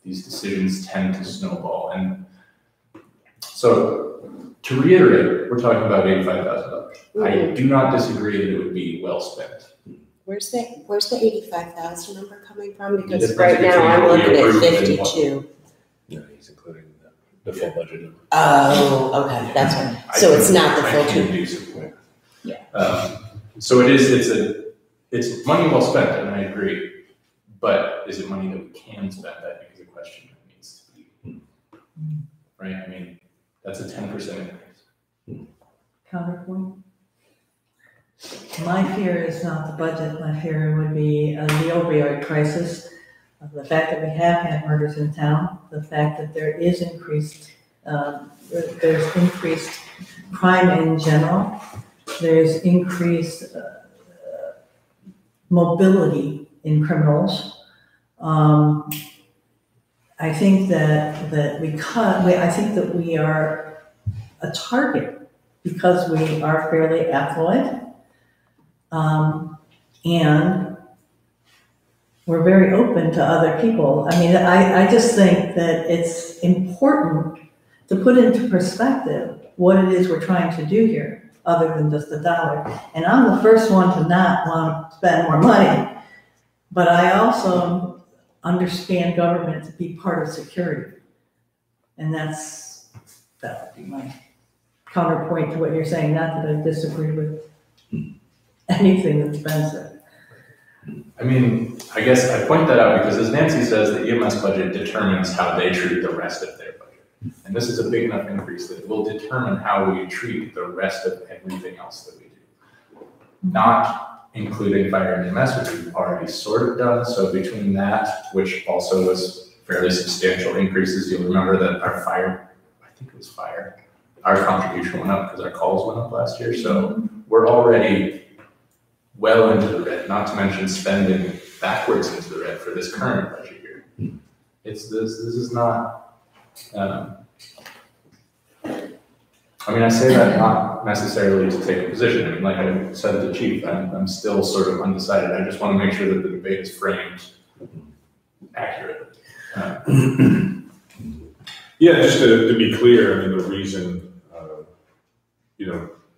these decisions tend to snowball. And so to reiterate, we're talking about $85,000. I do not disagree that it would be well spent. Where's the 85,000 number coming from? The Because difference right now I'm between what we looking at approved and what- 52. No, he's including the full budget number. Oh, okay, that's right. So it's not the full I can 2. do something. Yeah. So it's money well spent, and I agree. But is it money that we can spend? I think is a question that needs to be. Right? That's a 10% increase. Counterpoint? My fear is not the budget. My fear would be the opioid crisis, the fact that we have had murders in town, the fact that there is there's increased crime in general, there's increased mobility in criminals. I think that we are a target because we are fairly affluent. And we're very open to other people. I just think that it's important to put into perspective what it is we're trying to do here, other than just $1. And I'm the first one to not want to spend more money, but I also understand government to be part of security. And that would be my counterpoint to what you're saying, not that I disagree with anything that's been said. I guess I point that out because, as Nancy says, the EMS budget determines how they treat the rest of their budget. And this is a big enough increase that it will determine how we treat the rest of everything else that we do. Not including fire and EMS, which we've already sort of done. So between that, which also was fairly substantial increases. You'll remember that our fire, I think it was fire, our contribution went up because our calls went up last year. So we're already well into the red, not to mention spending backwards into the red for this current budget year. This is not, I mean, I say that not necessarily to take a position. I mean, like I said to the chief, I'm still sort of undecided. I just want to make sure that the debate is framed accurately. Yeah, just to be clear, I mean, the reason,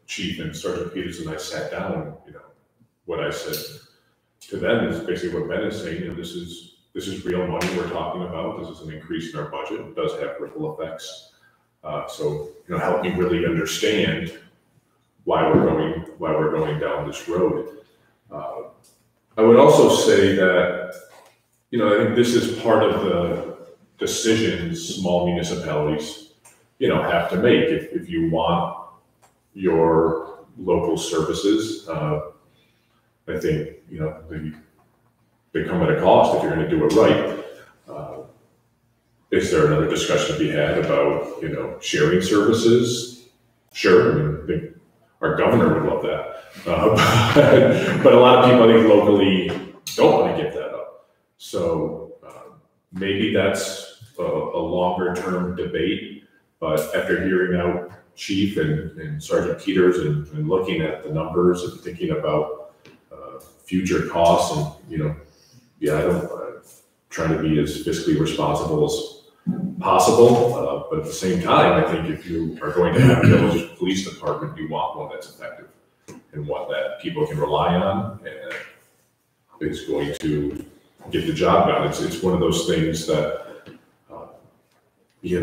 Chief and Sergeant Peters and I sat down, what I said to them is basically what Ben is saying. This is real money we're talking about. This is an increase in our budget. It does have ripple effects. So help me really understand why we're going down this road. I would also say that I think this is part of the decisions small municipalities have to make if you want your local services. I think they come at a cost if you're going to do it right. Is there another discussion to be had about, sharing services? Sure, I think our governor would love that. But a lot of people, I think, locally don't want to give that up. So maybe that's a longer term debate. But after hearing out Chief and Sergeant Peters and looking at the numbers and thinking about future costs and, I'm trying to be as fiscally responsible as possible, but at the same time, I think if you are going to have a village police department, you want one that's effective and one that people can rely on and is going to get the job done. It's one of those things that you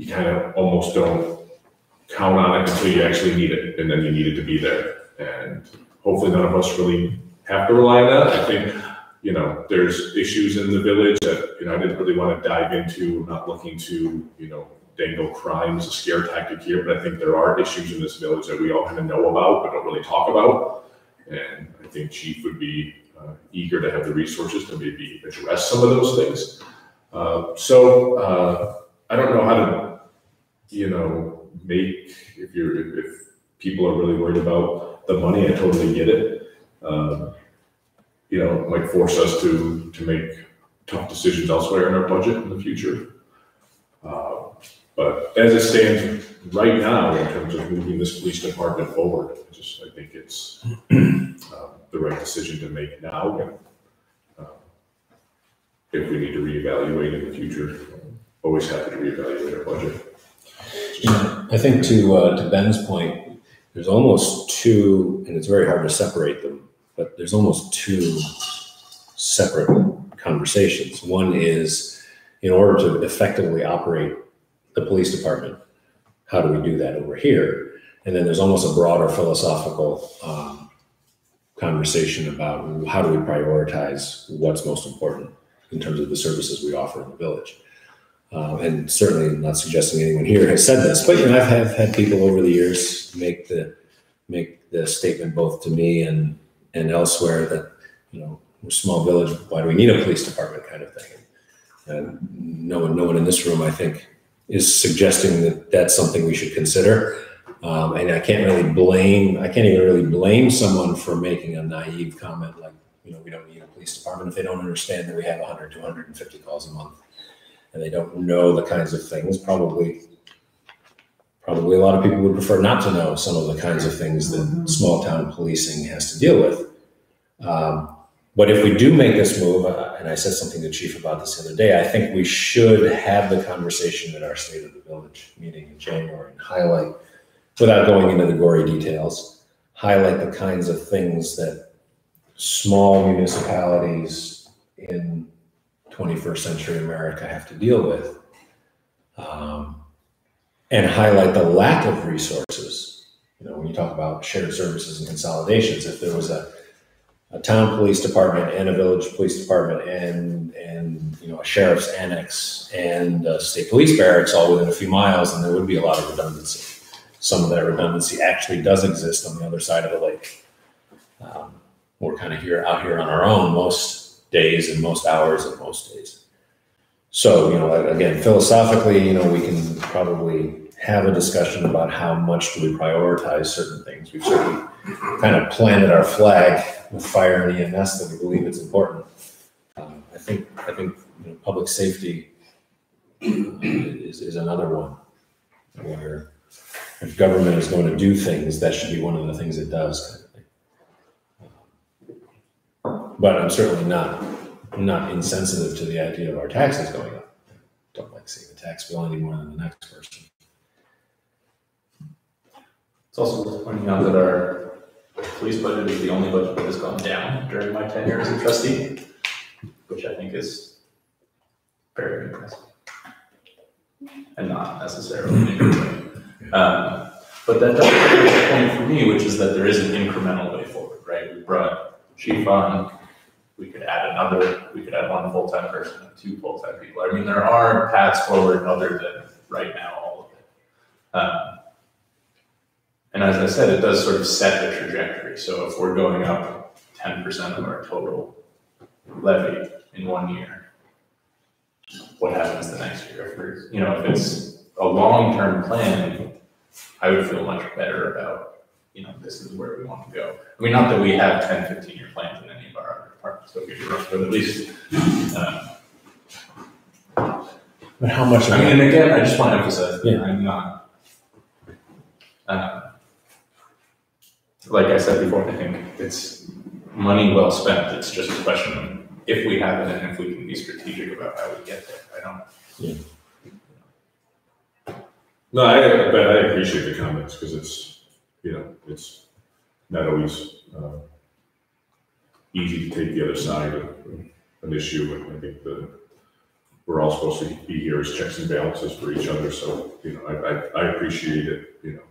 kind of almost don't count on it until you actually need it, and then you need it to be there. And hopefully, none of us really have to rely on that. I think there's issues in the village that, I didn't really want to dive into. I'm not looking to, dangle crime as a scare tactic here, but I think there are issues in this village that we all kind of know about, but don't really talk about. And I think Chief would be eager to have the resources to maybe address some of those things. So I don't know how to, make, if people are really worried about the money, I totally get it. It might force us to make tough decisions elsewhere in our budget in the future. But as it stands right now, in terms of moving this police department forward, I think it's the right decision to make now. And if we need to reevaluate in the future, always happy to reevaluate our budget. I think to Ben's point, there's almost two, and it's very hard to separate them, but there's almost two separate conversations. One is, in order to effectively operate the police department, how do we do that over here? And then there's almost a broader philosophical conversation about how do we prioritize what's most important in terms of the services we offer in the village. And certainly not suggesting anyone here has said this, but I've had people over the years make the statement both to me and elsewhere that we're a small village, why do we need a police department kind of thing? And no one in this room, I think, is suggesting that that's something we should consider. And I can't even really blame someone for making a naive comment like, we don't need a police department if they don't understand that we have 100 to 150 calls a month. And they don't know the kinds of things. Probably a lot of people would prefer not to know some of the kinds of things that small town policing has to deal with. But if we do make this move, and I said something to Chief about this the other day, I think we should have the conversation at our State of the Village meeting in January and highlight, without going into the gory details, highlight the kinds of things that small municipalities in 21st century America have to deal with, and highlight the lack of resources. When you talk about shared services and consolidations, if there was a town police department and a village police department and a sheriff's annex and a state police barracks all within a few miles, and there would be a lot of redundancy. Some of that redundancy actually does exist on the other side of the lake. We're kind of out here on our own most days and most hours and most days. So, again, philosophically, we can probably have a discussion about how much do we prioritize certain things. We've certainly kind of planted our flag with fire and EMS that we believe it's important. I think public safety is another one where if government is going to do things, that should be one of the things it does. But I'm certainly not insensitive to the idea of our taxes going up. I don't like seeing the tax bill any more than the next person. It's also worth pointing out that our police budget is the only budget that has gone down during my tenure as a trustee, which I think is very impressive. And not necessarily in a good way. But that does bring up a point for me, which is that there is an incremental way forward, right? We brought chief on, we could add one full-time person and 2 full-time people. I mean, there are paths forward other than right now all of it. And as I said, it does sort of set the trajectory. So if we're going up 10% of our total levy in 1 year, what happens the next year? If it's a long-term plan, I would feel much better about, this is where we want to go. I mean, not that we have 10, 15-year plans in any of our other departments, but at least. But how much? I mean, and again, I just want to emphasize that I'm not. Like I said before, I think it's money well spent. It's just a question of if we have it and if we can be strategic about how we get there. I don't. Yeah. No, I appreciate the comments because it's not always easy to take the other side of an issue, and I think we're all supposed to be here as checks and balances for each other. So I appreciate it.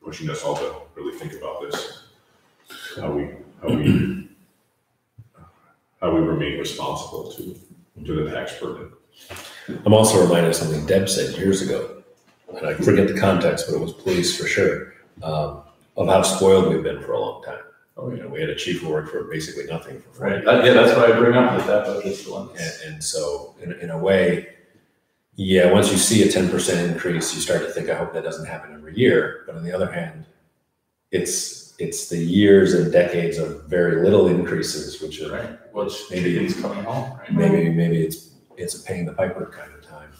Pushing us all to really think about this, how we remain responsible to the tax burden. I'm also reminded of something Deb said years ago, and I forget the context, but it was police for sure, of how spoiled we've been for a long time. We had a chief who worked for basically nothing for 40 years. Yeah, that's why I bring up that budget's the one. And so, in a way, once you see a 10% increase, you start to think, I hope that doesn't happen every year. But on the other hand, it's the years and decades of very little increases, which maybe it's coming home. Right? Maybe it's a paying the piper kind of time.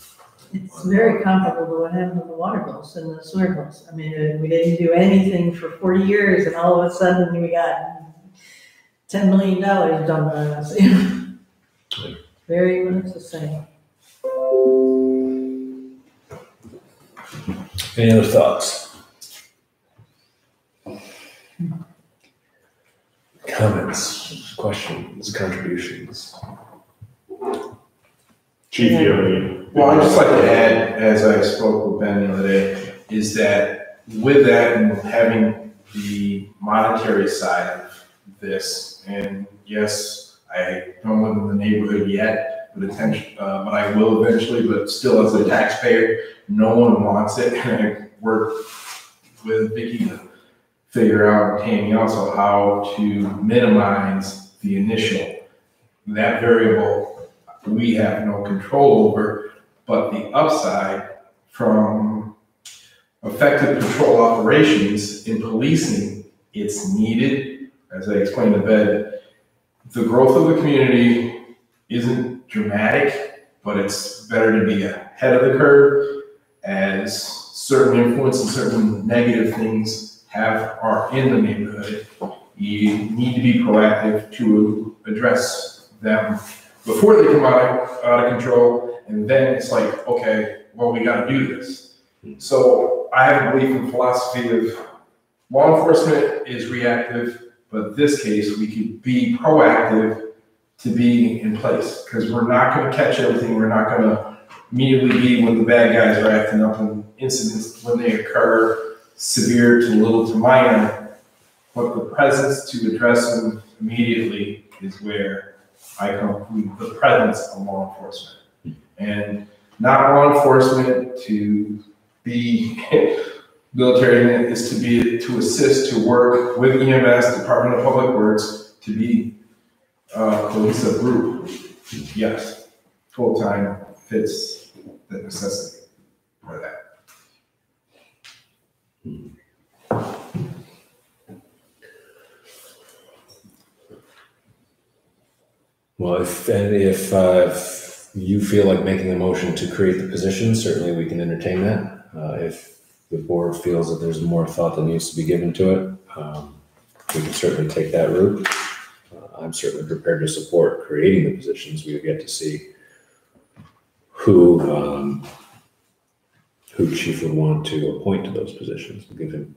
It's very comparable to what happened with the water bills and the sewer bills. I mean, we didn't do anything for 40 years, and all of a sudden we got $10 million dumped on us. Very much the same. Any other thoughts? Comments, questions, contributions? Chief, you have any? Well, I'd just like to add, as I spoke with Ben the other day, is that with that and having the monetary side of this, and yes, I don't live in the neighborhood yet, but I will eventually, but still as a taxpayer, no one wants it. And I work with Vicki to figure out, Tammy also, how to minimize the initial. That variable we have no control over, but the upside from effective patrol operations in policing, it's needed. As I explained to Ben, the growth of the community isn't dramatic, but it's better to be ahead of the curve, as certain influence and certain negative things are in the neighborhood. You need to be proactive to address them before they come out of control. And then it's like, okay, well, we got to do this. So I have a belief in philosophy of law enforcement is reactive, but in this case, we could be proactive to be in place, because we're not going to catch everything. We're not going to immediately be when the bad guys are acting up in incidents when they occur, severe to little to minor. But the presence to address them immediately is where I conclude the presence of law enforcement. And not law enforcement to be military, is to assist, to work with EMS, Department of Public Works, to be a cohesive group. Yes. full-time fits the necessity for that. Well, if you feel like making a motion to create the position, certainly we can entertain that. If the board feels that there's more thought that needs to be given to it, we can certainly take that route. I'm certainly prepared to support creating the positions. We'll get to see who chief would want to appoint to those positions.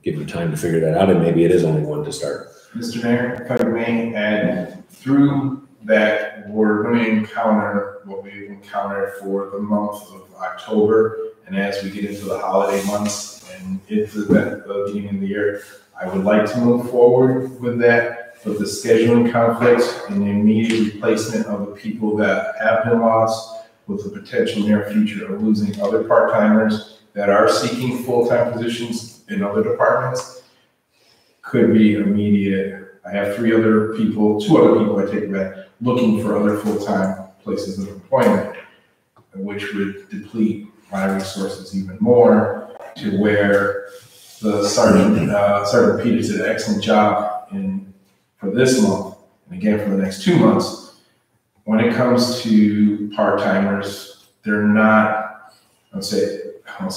Give him time to figure that out, and maybe it is only one to start. Mr. Mayor, if I may add, through that, we're going to encounter what we've encountered for the month of October, and as we get into the holiday months and into the beginning of the year, I would like to move forward with that, but the scheduling conflicts and the immediate replacement of the people that have been lost with the potential near future of losing other part-timers that are seeking full-time positions in other departments could be immediate. I have two other people I take back, looking for other full-time places of employment, which would deplete my resources even more, to where the Sergeant Peters did an excellent job for this month, and again for the next 2 months. When it comes to part-timers, they're not, I don't say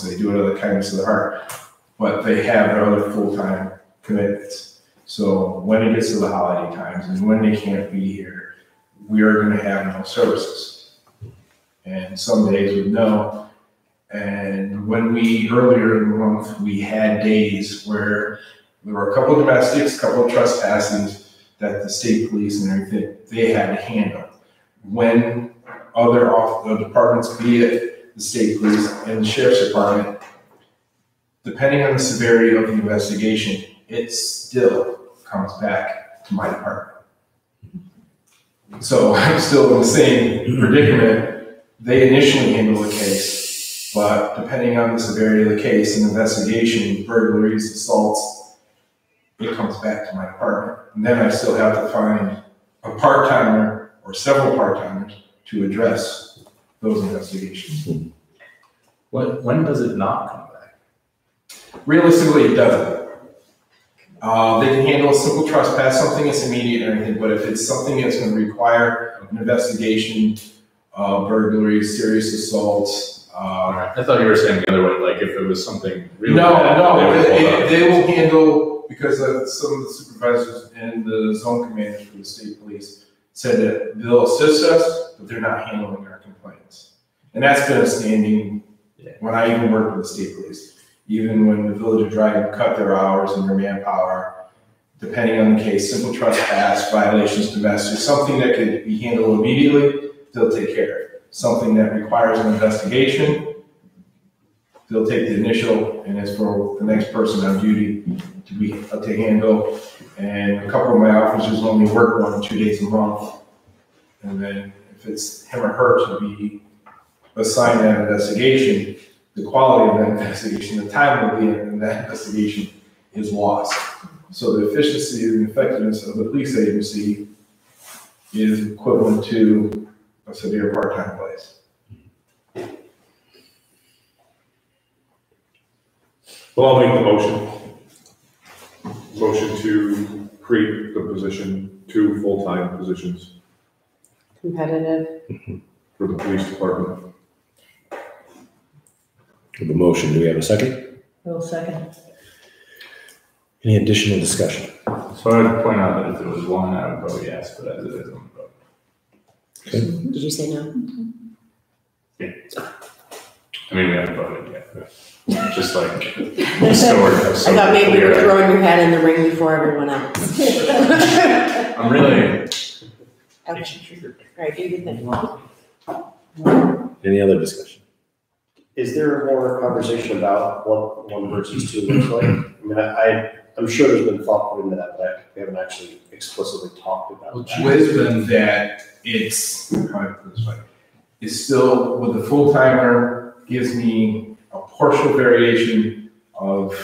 they do it out of the kindness of their heart, but they have their other full-time commitments. So when it gets to the holiday times and when they can't be here, we are going to have no services. And some days with no. And when earlier in the month, we had days where there were a couple of domestics, a couple of trespassings that the state police and everything, they had to handle. When other departments, be it the state police and the sheriff's department, depending on the severity of the investigation, it still comes back to my department. So I'm still in the same predicament. They initially handle the case, but depending on the severity of the case and investigation, burglaries, assaults, it comes back to my department. And then I still have to find a part-timer or several part-timers to address those investigations. When does it not come back? Realistically, it doesn't. They can handle a simple trespass, something that's immediate or anything, but if it's something that's going to require an investigation, burglary, serious assaults. I thought you were saying the other way, like if it was something really No, bad, they will handle, because some of the supervisors and the zone commanders for the state police said that they'll assist us, but they're not handling our complaints. And that's been a standing, when I even worked with the state police. Even when the Village of Dryden cut their hours and their manpower, depending on the case, simple trespass, violations, domestic, something that could be handled immediately, they'll take care of it. Something that requires an investigation, they'll take the initial, and it's for the next person on duty to handle. And a couple of my officers only work 1 or 2 days a month. And then if it's him or her to be assigned that investigation, the quality of that investigation, the time of that investigation is lost. So the efficiency and effectiveness of the police agency is equivalent to a severe part-time place. Well, I'll make the motion. Motion to create the position, 2 full-time positions Competitive. for the police department. For the motion, do we have a second? Real second. Any additional discussion? So I would point out that if it was one, I would probably yes, but as it is, I'm vote. Okay. Did you say no? I mean, we haven't voted yet. Just like restored. I thought maybe you were throwing your hat in the ring before everyone else. I'm really. Okay. All right, do your thing. Any other discussion? Is there more conversation about what 1 versus 2 looks like? I mean, I'm sure there's been thought put into that, but we haven't actually explicitly talked about Well, that. has been that it's, how do I put it this way? It's still, with the full-timer, gives me a partial variation of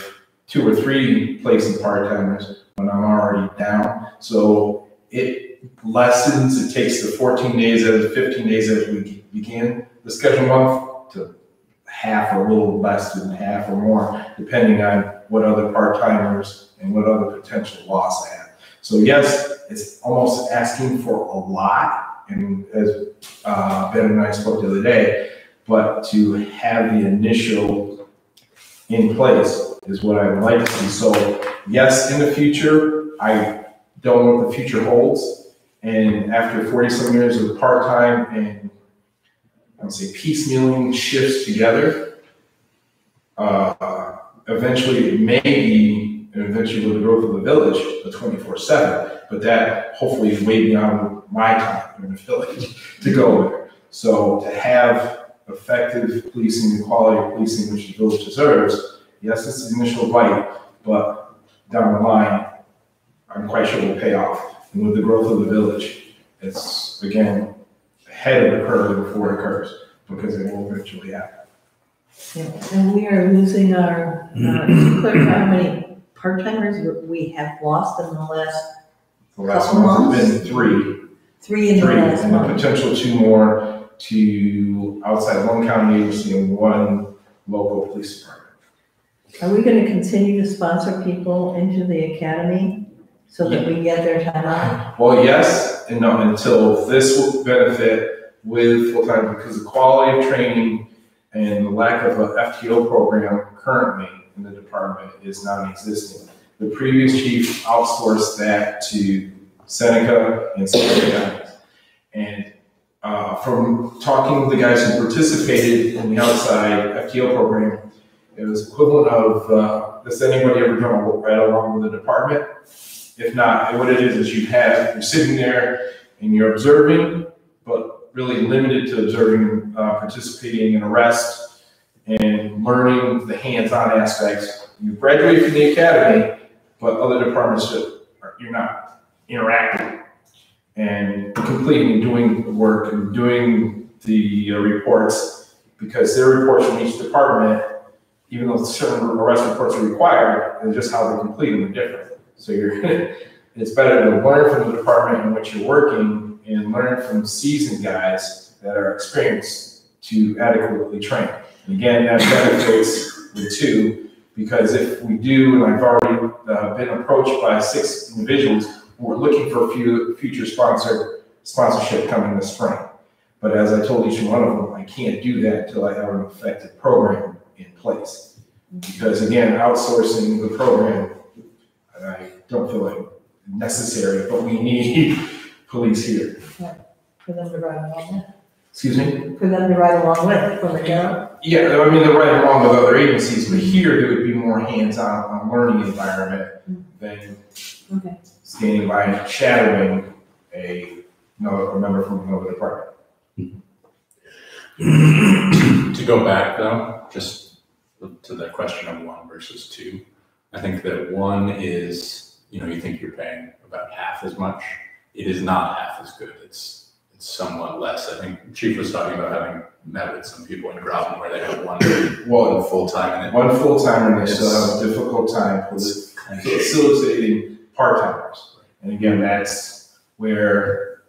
2 or 3 placing part-timers when I'm already down. So it lessens, it takes the 14 days out of the 15 days as we began the schedule month to half or a little less than half or more, depending on what other part-timers and what other potential loss I have. So yes, it's almost asking for a lot, and as Ben and I spoke the other day, but to have the initial in place is what I would like to see. So yes, in the future, I don't know what the future holds. And after 40 some years of part-time and I would say piecemealing shifts together, eventually it may be, and eventually with the growth of the village, a 24/7, but that hopefully is way beyond my time in the village to go there. So to have effective policing and quality policing, which the village deserves, yes, it's the initial bite, but down the line, I'm quite sure will pay off. And with the growth of the village, it's, again, ahead of the curve before it occurs, because it will eventually happen. Yeah, and we are losing our, clarify how many part-timers we have lost in the last The last couple month has months? been three, Three in the last and the month. potential two more to outside one county agency and one local police department. Are we gonna continue to sponsor people into the academy so that we get their time off? Well, yes and no, until this will benefit with full-time, because the quality of training and the lack of an FTO program currently in the department is non-existent. The previous chief outsourced that to Seneca and Seneca counties. And from talking to the guys who participated in the outside FTO program, it was equivalent of, does anybody ever done a ride along with the department? If not, what it is you're sitting there and you're observing, but really limited to observing, participating in arrest and learning the hands-on aspects. You graduate from the academy, but other departments, you're not interacting and completing and doing the work and doing the reports, because their reports from each department, even though certain arrest reports are required, and just how they complete them are different. So it's better to learn from the department in which you're working and learn from seasoned guys that are experienced to adequately train. And again, that benefits the two, because if we do, and I've already been approached by 6 individuals who are looking for future sponsorship coming this spring. But as I told each one of them, I can't do that until I have an effective program in place. Because again, outsourcing the program, I don't feel like necessary, but we need police here. Yeah, for them to ride along with. Excuse me? For them to ride along with from the go. Yeah, I mean, they're right along with other agencies, but here there would be more hands-on learning environment than standing by and shadowing a member from another department. To go back though, just to the question of 1 versus 2, I think that 1 is, you think you're paying about half as much. It is not half as good. It's somewhat less. I think Chief was talking about having met with some people in Groton where they have one full-time. And one full-time, and they still have a difficult time facilitating part-timers. And again, that's where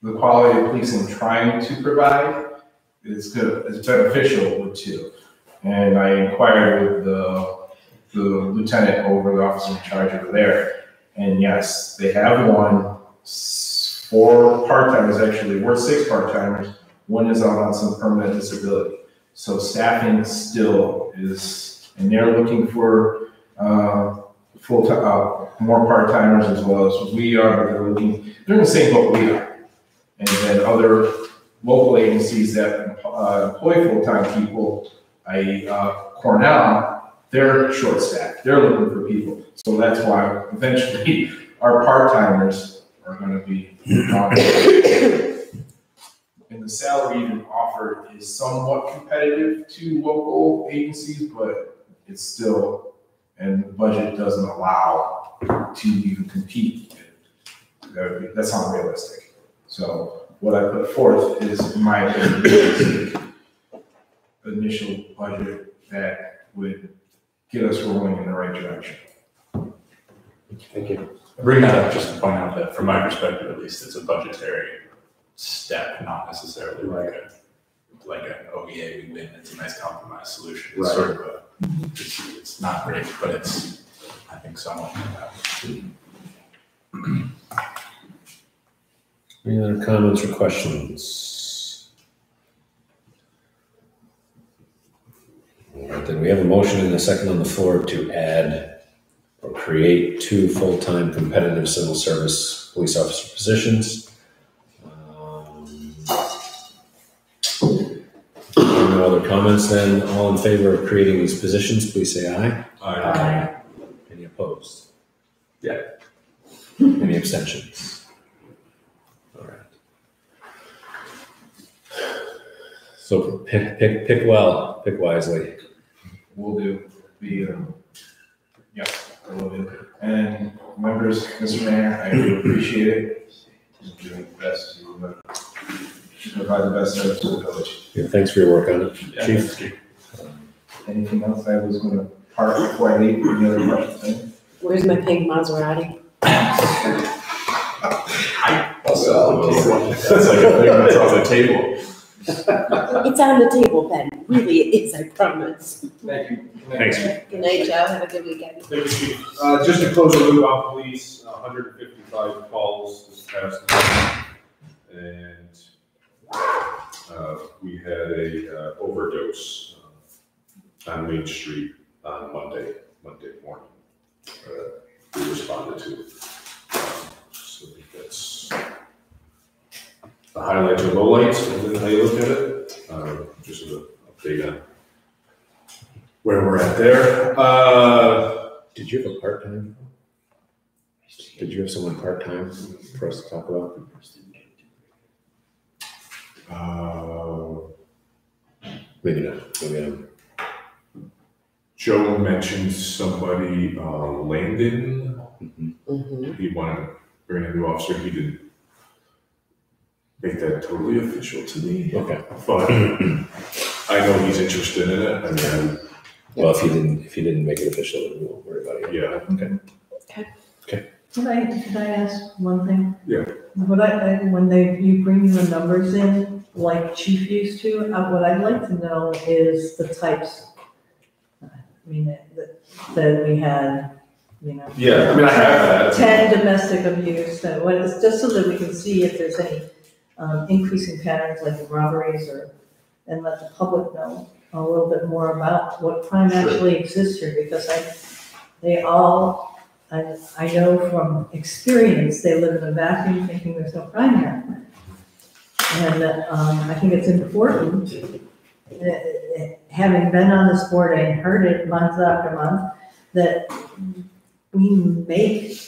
the quality of policing trying to provide is good, is beneficial with 2. And I inquired with the lieutenant over the officer in charge over there. And yes, they have 1, 4 part-timers actually, we're 6 part-timers. 1 is out on some permanent disability. So staffing still is, and they're looking for full-time, more part-timers as well as we are, but they're in the same boat we are. And then other local agencies that employ full-time people, Cornell, they're short-staffed. They're looking for people. So that's why eventually our part-timers are going to be gone. And the salary even offered is somewhat competitive to local agencies, but it's still, and the budget doesn't allow to even compete. That's not realistic. So what I put forth is, in my opinion, realistic initial budget that would get us rolling in the right direction. Thank you. I bring that up just to point out that from my perspective, at least, it's a budgetary step, not necessarily like an OEA, we win, it's a nice compromise solution. It's Right. sort of it's not great, but it's, I think, somewhat. Any other comments or questions? All right, then we have a motion and a second on the floor to add or create 2 full-time competitive civil service police officer positions. No other comments then? All in favor of creating these positions, please say aye. Aye. Any opposed? Yeah. Any abstentions? All right. So pick well, pick wisely. Will do. I will do. And members, Mr. Mayor, I do appreciate it. You're doing the best to provide the best service to the village. Yeah, thanks for your work on it, Yeah, Chief. thank you. Anything else I was going to park before I leave? Any other questions? Where's my pink Maserati? That's like a thing that's on the table. It's on the table, Ben. Really, it is, I promise. Thank you. Thanks. Good night, Joe. Have a good weekend. Thank you, Chief. Just to close the loop on police, 155 calls this past month. And we had a overdose on Main Street on Monday morning. We responded to. So I think that's the highlights or lowlights, depending on how you look at it. Just an update on where we're at there. Did you have a part-time? Did you have someone part-time for us to talk about? Maybe not. Maybe not. Joe mentioned somebody, Landon. Mm-hmm. He wanted to bring a new officer. He didn't make that totally official to me. Okay. But I know he's interested in it. I mean, Well, if you didn't make it official, then we won't worry about it. yeah. Could I ask one thing? Yeah. When you bring the numbers in, like Chief used to, what I'd like to know is the types. I mean, that we had, Yeah, I mean, I have that. 10 domestic abuse, just so that we can see if there's any increasing patterns like robberies and let the public know a little bit more about what crime actually exists here, because I know from experience, they live in a vacuum thinking there's no crime here. And I think it's important, having been on this board and heard it month after month, that we make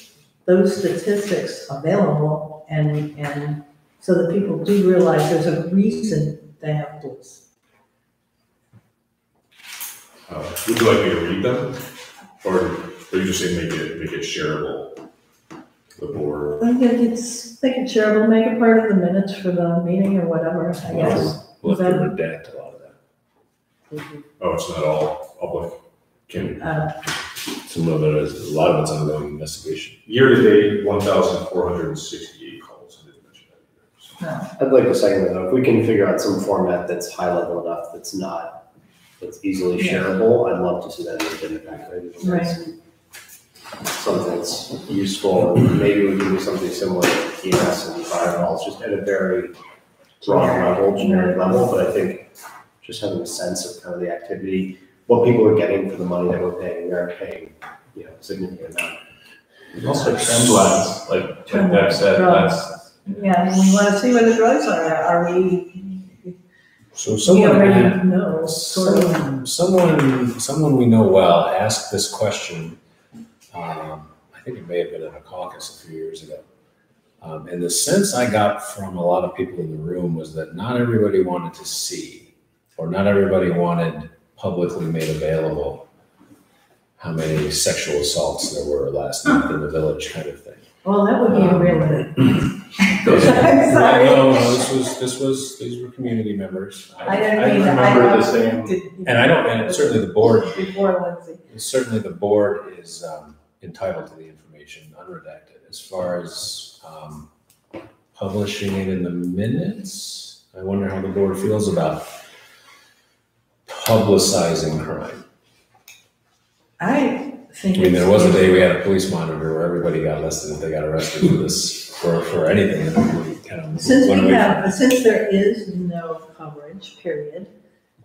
those statistics available and so that people do realize there's a reason they have police. Would you like me to read them? Or you just say make it shareable? The board. I think it's, make it shareable, make it part of the minutes for the meeting or whatever, I guess. We'll have to redact a lot of that. Oh, it's not all public. Some of it is, a lot of it's ongoing investigation. Year to date, 1,468 calls. I didn't mention that either. I'd like to second that, if we can figure out some format that's high level enough, that's easily shareable, I'd love to see that in the agenda pack. Right. Something that's useful, maybe we can do something similar to EMS and firewalls, just at a very broad level, generic level, but I think just having a sense of kind of the activity, what people are getting for the money that we're paying, they're paying, a significant amount. Also trend lines, like Deb said, that's. Yeah, and we want to see where the drugs are we, So we someone, already know, sort of. someone we know well asked this question. I think it may have been at a caucus a few years ago. And the sense I got from a lot of people in the room was that not everybody wanted to see, or not everybody wanted publicly made available how many sexual assaults there were last month in the village, kind of thing. Well, that would be a real hit. I'm sorry. No, these were community members. I didn't mean that. remember the same. And certainly the board, Before Lindsay. certainly the board is entitled to the information information, unredacted. As far as publishing it in the minutes, I wonder how the board feels about publicizing crime. I think. I mean, there was a day we had a police monitor where everybody got listed if they got arrested for this, for anything. And we kind of Since there is no coverage, period,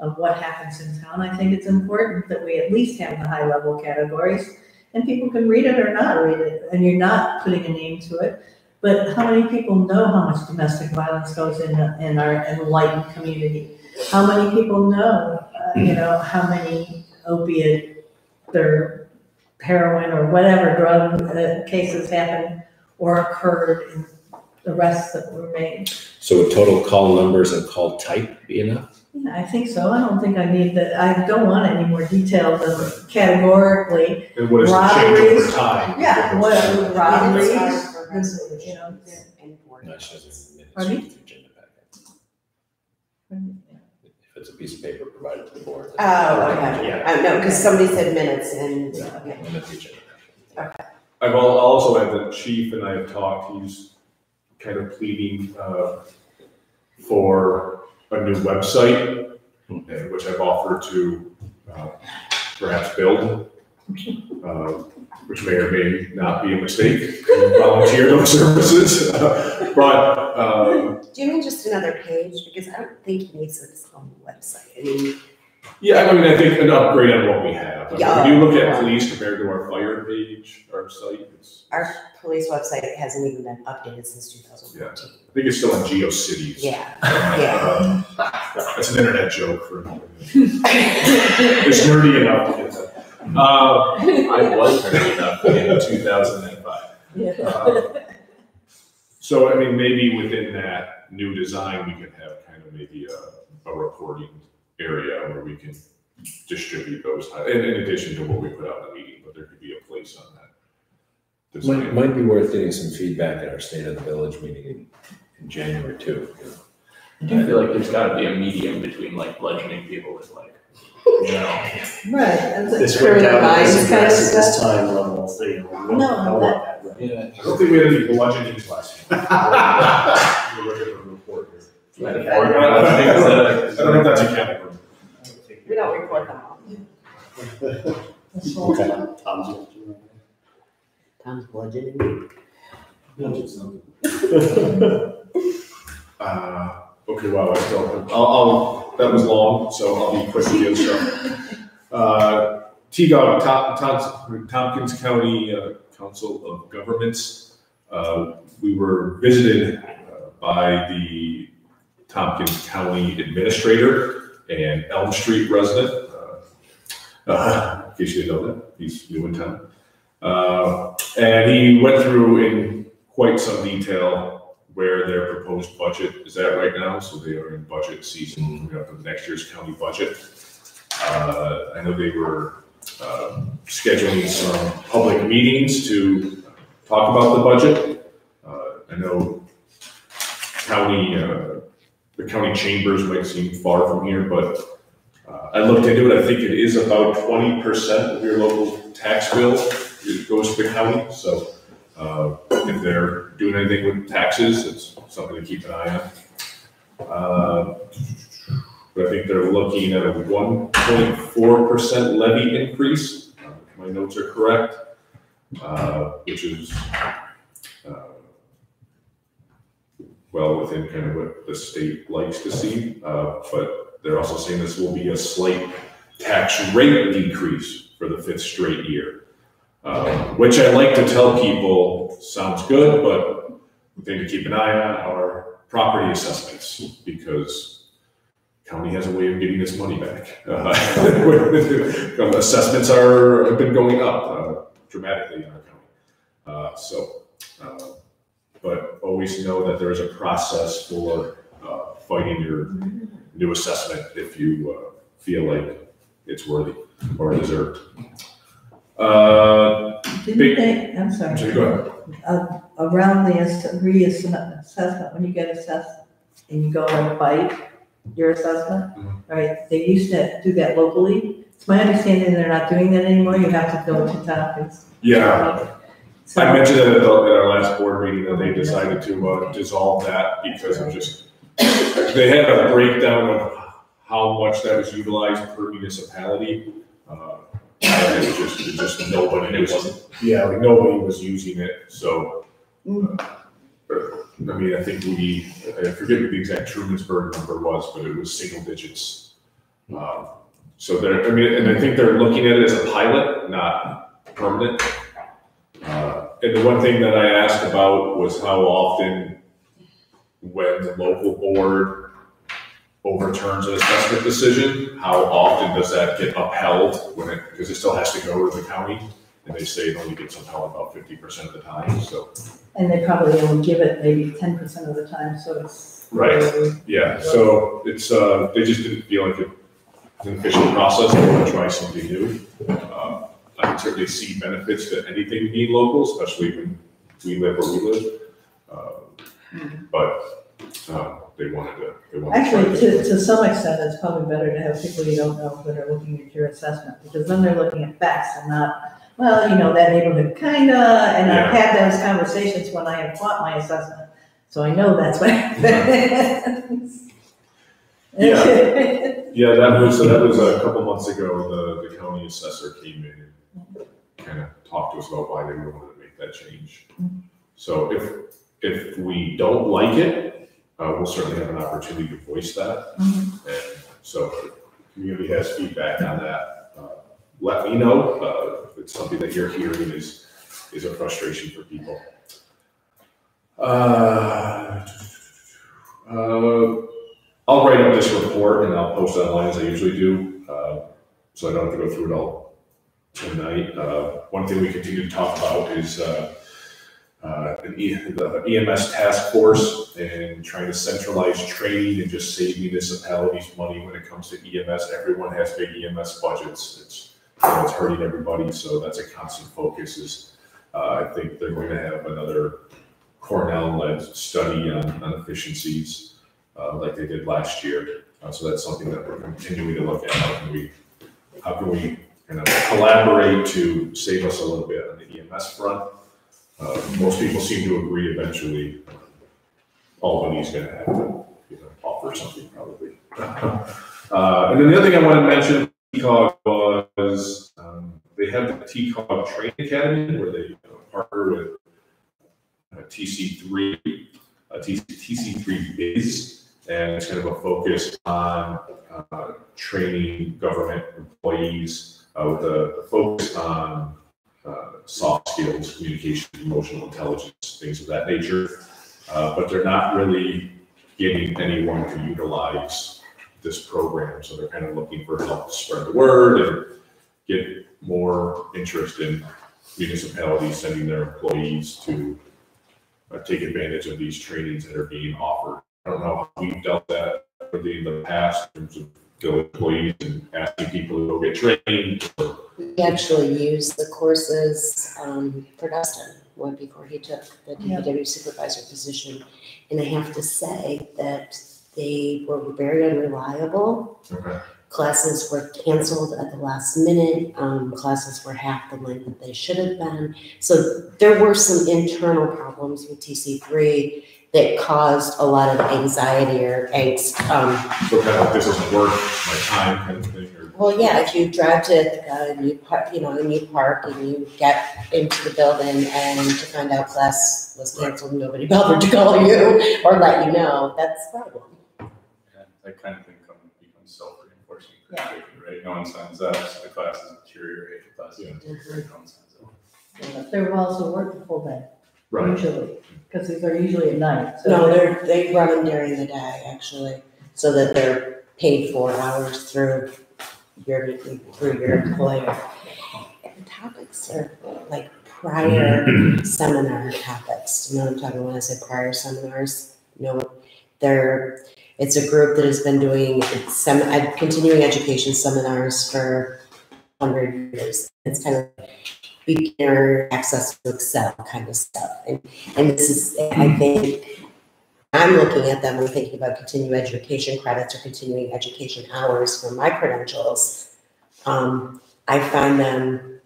of what happens in town, I think it's important that we at least have the high level categories and people can read it or not read it, and you're not putting a name to it. But how many people know how much domestic violence goes in our enlightened community? How many people know, how many opiate or heroin or whatever drug cases happened or occurred in arrests that were made? So would total call numbers and call type be enough? Yeah, I think so. I don't think I need that. I don't want any more details than categorically. And what is the change over time? Yeah, what robberies, No, she doesn't. Pardon me? Agenda packet. If it's a piece of paper provided to the board. Oh, okay. Yeah. No, because somebody said minutes and. And that's the agenda. I'll also add that Chief and I have talked, he's kind of pleading for a new website, which I've offered to perhaps build, which may or may not be a mistake, volunteer those services. But Do you mean just another page? Because I don't think he needs its own website. I mean. yeah, I think an upgrade on what we have. Yeah. When you look at police compared to our fire page, our site, Our police website hasn't even been updated since 2014. I think it's still on GeoCities. Yeah. That's an internet joke for it's nerdy enough to get that. I was nerdy enough in 2005. Yeah. So, maybe within that new design, we can have kind of maybe a reporting area where we can distribute those, in addition to what we put out in the meeting, but there could be a place on that design. Might be worth getting some feedback at our State of the Village meeting in January too. I feel like there's gotta be a medium between like bludgeoning people with like, Right. This went down this aggressive this time level thing. No, that. Yeah, I don't think we had any bludgeonings last year. You look at the report here. I don't know if that's a category. We don't report them all. Tom's bludgeoning. Okay, wow, that was long, so I'll be quick to get stuff. TGOG, Tompkins County Council of Governments. We were visited by the Tompkins County Administrator and Elm Street resident. In case you didn't know that, he's new in town. And he went through in quite some detail where their proposed budget is at right now. So they are in budget season for the next year's county budget. I know they were scheduling some public meetings to talk about the budget. I know the county chambers might seem far from here, but I looked into it. I think it is about 20% of your local tax bill goes to the county. So if they're doing anything with taxes, it's something to keep an eye on. But I think they're looking at a 1.4% levy increase, if my notes are correct, which is well within kind of what the state likes to see. But they're also saying this will be a slight tax rate decrease for the 5th straight year, which I like to tell people sounds good, but the thing to keep an eye on are property assessments, because county has a way of getting this money back. Assessments have been going up dramatically in our county. But always know that there is a process for fighting your new assessment if you feel like it's worthy or deserved. I'm sorry. Go ahead. Around the reassessment, when you get assessed and you go and fight your assessment, right? They used to do that locally. It's my understanding they're not doing that anymore. You have to go to Tompkins. Yeah. So, I mentioned it at our last board meeting that they decided to dissolve that because of just, they had a breakdown of how much that was utilized per municipality. And it just nobody was, yeah, like nobody was using it, so. I mean, I think I forget what the exact Trumansburg number was, but it was single digits. So they're, I mean, and I think they're looking at it as a pilot, not permanent. And the one thing that I asked about was how often, when the local board overturns an assessment decision, how often does that get upheld because it still has to go to the county? And they say it only gets upheld about 50% of the time, so. and they probably only give it maybe 10% of the time, so it's. Right, yeah, so it's, they just didn't feel like it was an efficient process, they want to try something new. I can certainly see benefits to anything being local, especially when we live where we live. But they wanted to try Actually, this. to some extent, it's probably better to have people you don't know that are looking at your assessment, because then they're looking at facts and not, well, you know, that neighborhood kinda, and I've had those conversations when I have fought my assessment, so I know that's what happens. Yeah, that was a couple months ago, the county assessor came in and kind of talked to us about why they wanted to make that change. So if we don't like it, we'll certainly have an opportunity to voice that. And so if the community has feedback on that, let me know. If it's something that you're hearing is a frustration for people. I'll write up this report and I'll post it online as I usually do, so I don't have to go through it all tonight. One thing we continue to talk about is the EMS task force and trying to centralize training and just save municipalities money when it comes to EMS. Everyone has big EMS budgets. It's hurting everybody, so that's a constant focus. I think they're going to have another Cornell-led study on efficiencies. Like they did last year. So that's something that we're continuing to look at. How can we kind of collaborate to save us a little bit on the EMS front? Most people seem to agree eventually Albany's going to have to offer something probably. And then the other thing I wanted to mention, TCOG was they have the TCOG Training Academy where they partner with TC3, TC3 Biz. And it's kind of a focus on training government employees with a focus on soft skills, communication, emotional intelligence, things of that nature. But they're not really getting anyone to utilize this program. So they're kind of looking for help to spread the word and get more interest in municipalities sending their employees to take advantage of these trainings that are being offered. I don't know how we've dealt that really in the past in terms of the employees and asking people to go get trained. We actually used the courses for Dustin before he took the DPW supervisor position. And I have to say that they were very unreliable. Okay. Classes were canceled at the last minute. Classes were half the length that they should have been. So there were some internal problems with TC3 that caused a lot of anxiety or angst. So kind of this isn't work, my time kind of thing? Or? Well, yeah, if you drive to New Park, New Park, and you get into the building and to find out class was canceled, and nobody bothered to call you or let you know, that's a problem. Yeah, that kind of thing becomes self-reinforcing, right? No one signs up, so the classes deteriorate. No one signs up. They will also work the full day, Right. usually, because these are usually at night. So No, they run them during the day, actually, so that they're paid 4 hours through your employer. And the topics are like prior seminar topics. You know what I'm talking about when I say prior seminars? It's a group that has been doing continuing education seminars for 100 years. It's kind of beginner access to Excel kind of stuff. And this is, I think, I'm looking at them and thinking about continuing education credits or continuing education hours for my credentials. I find them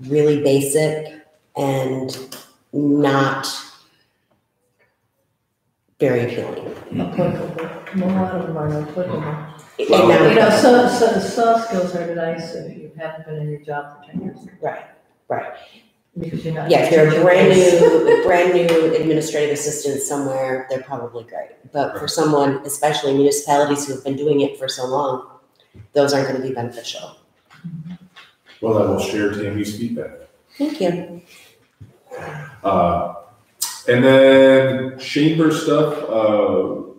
really basic and not very appealing. Applicable. A lot of them are not applicable. And now- You know, so the soft skills are nice if you haven't been in your job for 10 years. Right. Because you're not. Yeah, if you're a brand new administrative assistant somewhere, they're probably great. But for someone, especially municipalities who have been doing it for so long, those aren't going to be beneficial. Well, I will share Tammy's feedback. Thank you. And then chamber stuff,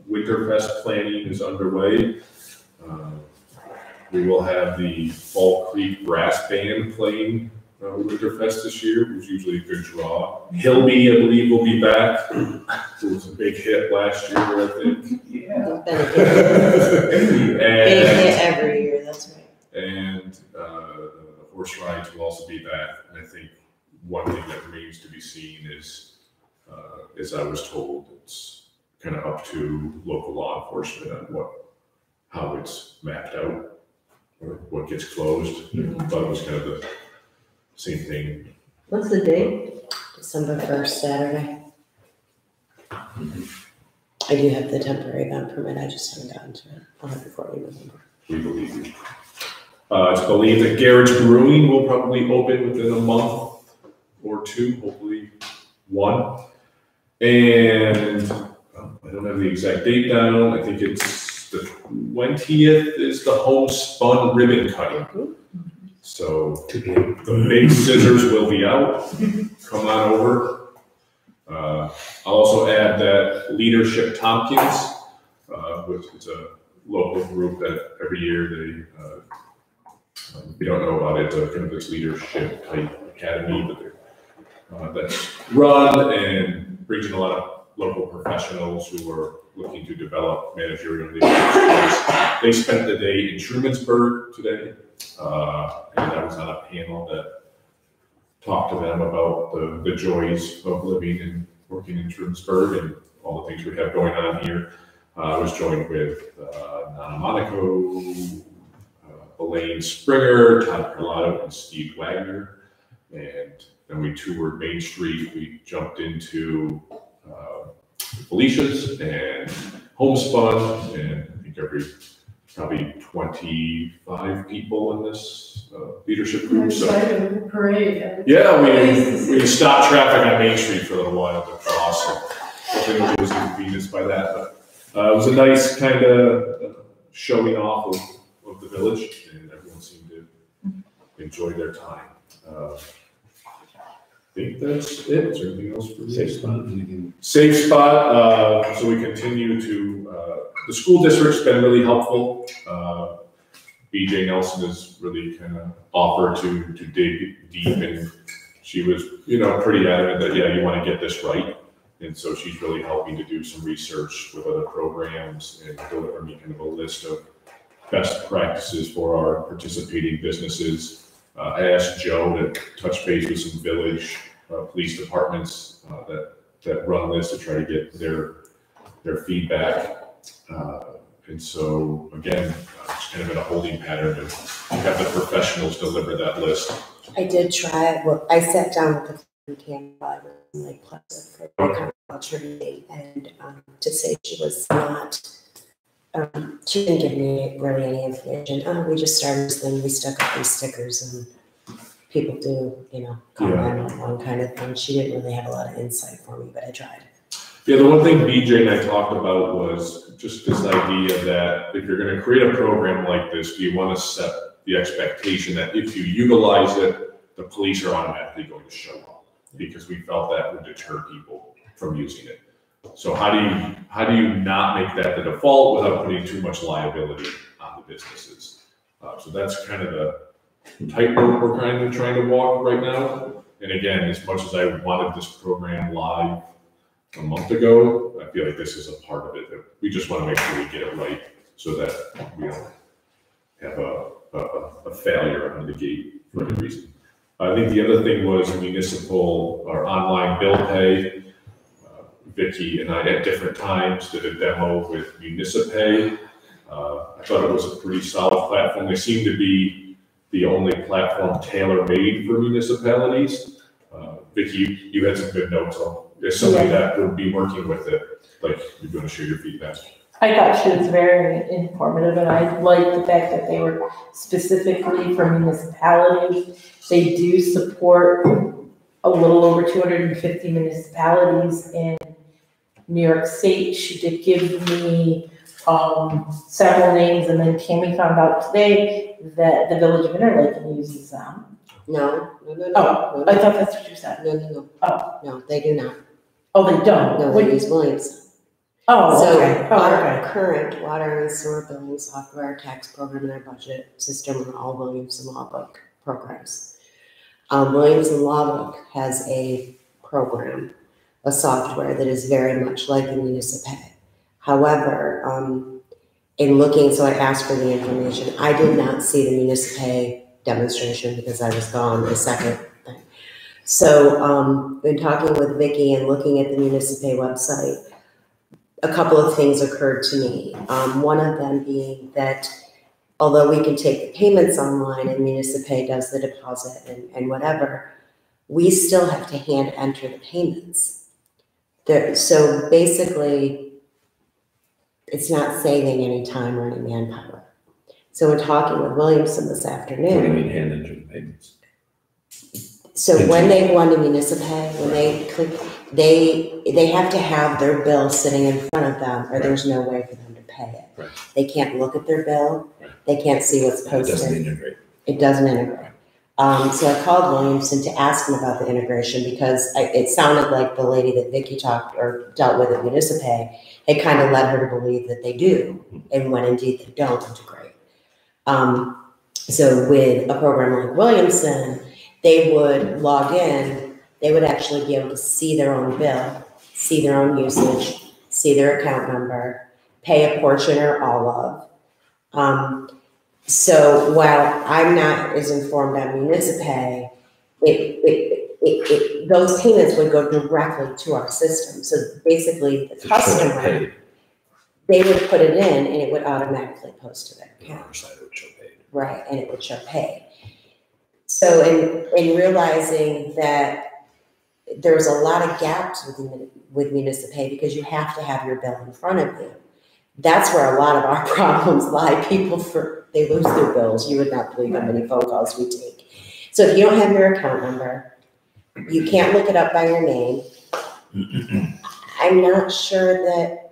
Winterfest planning is underway. We will have the Fall Creek Brass Band playing Winterfest this year, which is usually a good draw. Hilby, I believe, will be back. It was a big hit last year, I think. Yeah. Big hit every year, that's right. And the horse rides will also be back. And I think one thing that remains to be seen is, as I was told, it's kind of up to local law enforcement on how it's mapped out or what gets closed. I thought it was kind of the same thing. What's the date? December 1st, Saturday. I do have the temporary event permit, I just haven't gotten to it. I'll have it before you November. We believe you. It's believed that Garage Brewing will probably open within a month or two, hopefully one. And I don't have the exact date down. I think it's the 20th is the homespun ribbon cutting. So the big scissors will be out. Come on over. I'll also add that Leadership Tompkins, which is a local group that every year they, if you don't know about it, kind of this leadership type academy, but that's run and brings in a lot of local professionals who are looking to develop managerial leadership skills. They spent the day in Trumansburg today, and I was on a panel that talked to them about the joys of living and working in Trumansburg and all the things we have going on here. I was joined with Nana Monaco, Elaine Springer, Todd Carlotto, and Steve Wagner. And then we toured Main Street. We jumped into Felicia's and Homespun, and I think probably 25 people in this leadership group. So Parade. yeah, we stopped traffic on Main Street for a little while to cross. So hopefully nobody was inconvenienced by that, but it was a nice kind of showing off of the village, and everyone seemed to enjoy their time. I think that's it. Is there anything else for me? Safe spot. Safe spot. So we continue to, the school district's been really helpful. BJ Nelson has really kind of offered to dig deep, and she was, pretty adamant that, yeah, you want to get this right. And so she's really helping to do some research with other programs and deliver me kind of a list of best practices for our participating businesses. I asked Joe to touch base with some village police departments that run this to try to get their feedback. And so again, it's kind of in a holding pattern to have the professionals deliver that list. I did try it. Well, I sat down with the camera while I was in Lake Placid for a culture meeting, and to say she was not, she didn't give me really any information. We just started this thing, we stuck up these stickers, and people do, comment on one kind of thing. She didn't really have a lot of insight for me, but I tried. Yeah, the one thing BJ and I talked about was just this idea that if you're going to create a program like this, do you want to set the expectation that if you utilize it, the police are automatically going to show up? Because we felt that would deter people from using it. So how do you not make that the default without putting too much liability on the businesses? So that's kind of the tightrope we're kind of trying to walk right now. And again, as much as I wanted this program live a month ago, I feel like this is a part of it that we just want to make sure we get it right so that we don't have a failure on the gate for any reason. I think the other thing was municipal or online bill pay. Vicky and I at different times did a demo with Municipay. I thought it was a pretty solid platform. They seem to be the only platform tailor-made for municipalities. Vicky, you had some good notes on, as somebody that would be working with it, like, you're gonna share your feedback. I thought she was very informative, and I like the fact that they were specifically for municipalities. They do support a little over 250 municipalities in New York State. She did give me several names, and then Tammy found out today that the Village of Interlaken uses them. No. Oh, I thought that's what you said. No. Oh. No, they do not. Oh, they don't? No, they use Williams. Oh, So okay. Oh, our okay. current water and sewer billing software, tax program, and our budget system are all Williamson Law Book programs. Williamson Law Book has a program, a software that is very much like the Municipay. However, in looking, so I asked for the information. I did not see the Municipay demonstration because I was gone the second thing. So, been talking with Vicky and looking at the Municipay website. A couple of things occurred to me. One of them being that although we can take the payments online and Municipay does the deposit and whatever, we still have to hand enter the payments. So basically, it's not saving any time or any manpower. So in talking with Williamson this afternoon. What do you mean hand enter the payments? So when they go on to Municipay, when they click, they have to have their bill sitting in front of them, or there's no way for them to pay it. Right. They can't look at their bill. Right. They can't see what's It posted. doesn't integrate. It doesn't integrate. So I called Williamson to ask him about the integration because it sounded like the lady that Vicky talked or dealt with at Municipay had kind of led her to believe that they do, and when indeed they don't integrate. So with a program like Williamson, they would log in, they would actually be able to see their own bill, see their own usage, see their account number, pay a portion or all of. So while I'm not as informed on Municipay, those payments would go directly to our system. So basically the customer, they would put it in and it would automatically post to their account. Our side would show paid. Right, and it would show paid. So in realizing that there's a lot of gaps with Municipay because you have to have your bill in front of you. That's where a lot of our problems lie. People, they lose their bills. You would not believe how many phone calls we take. So if you don't have your account number, you can't look it up by your name. I'm not sure that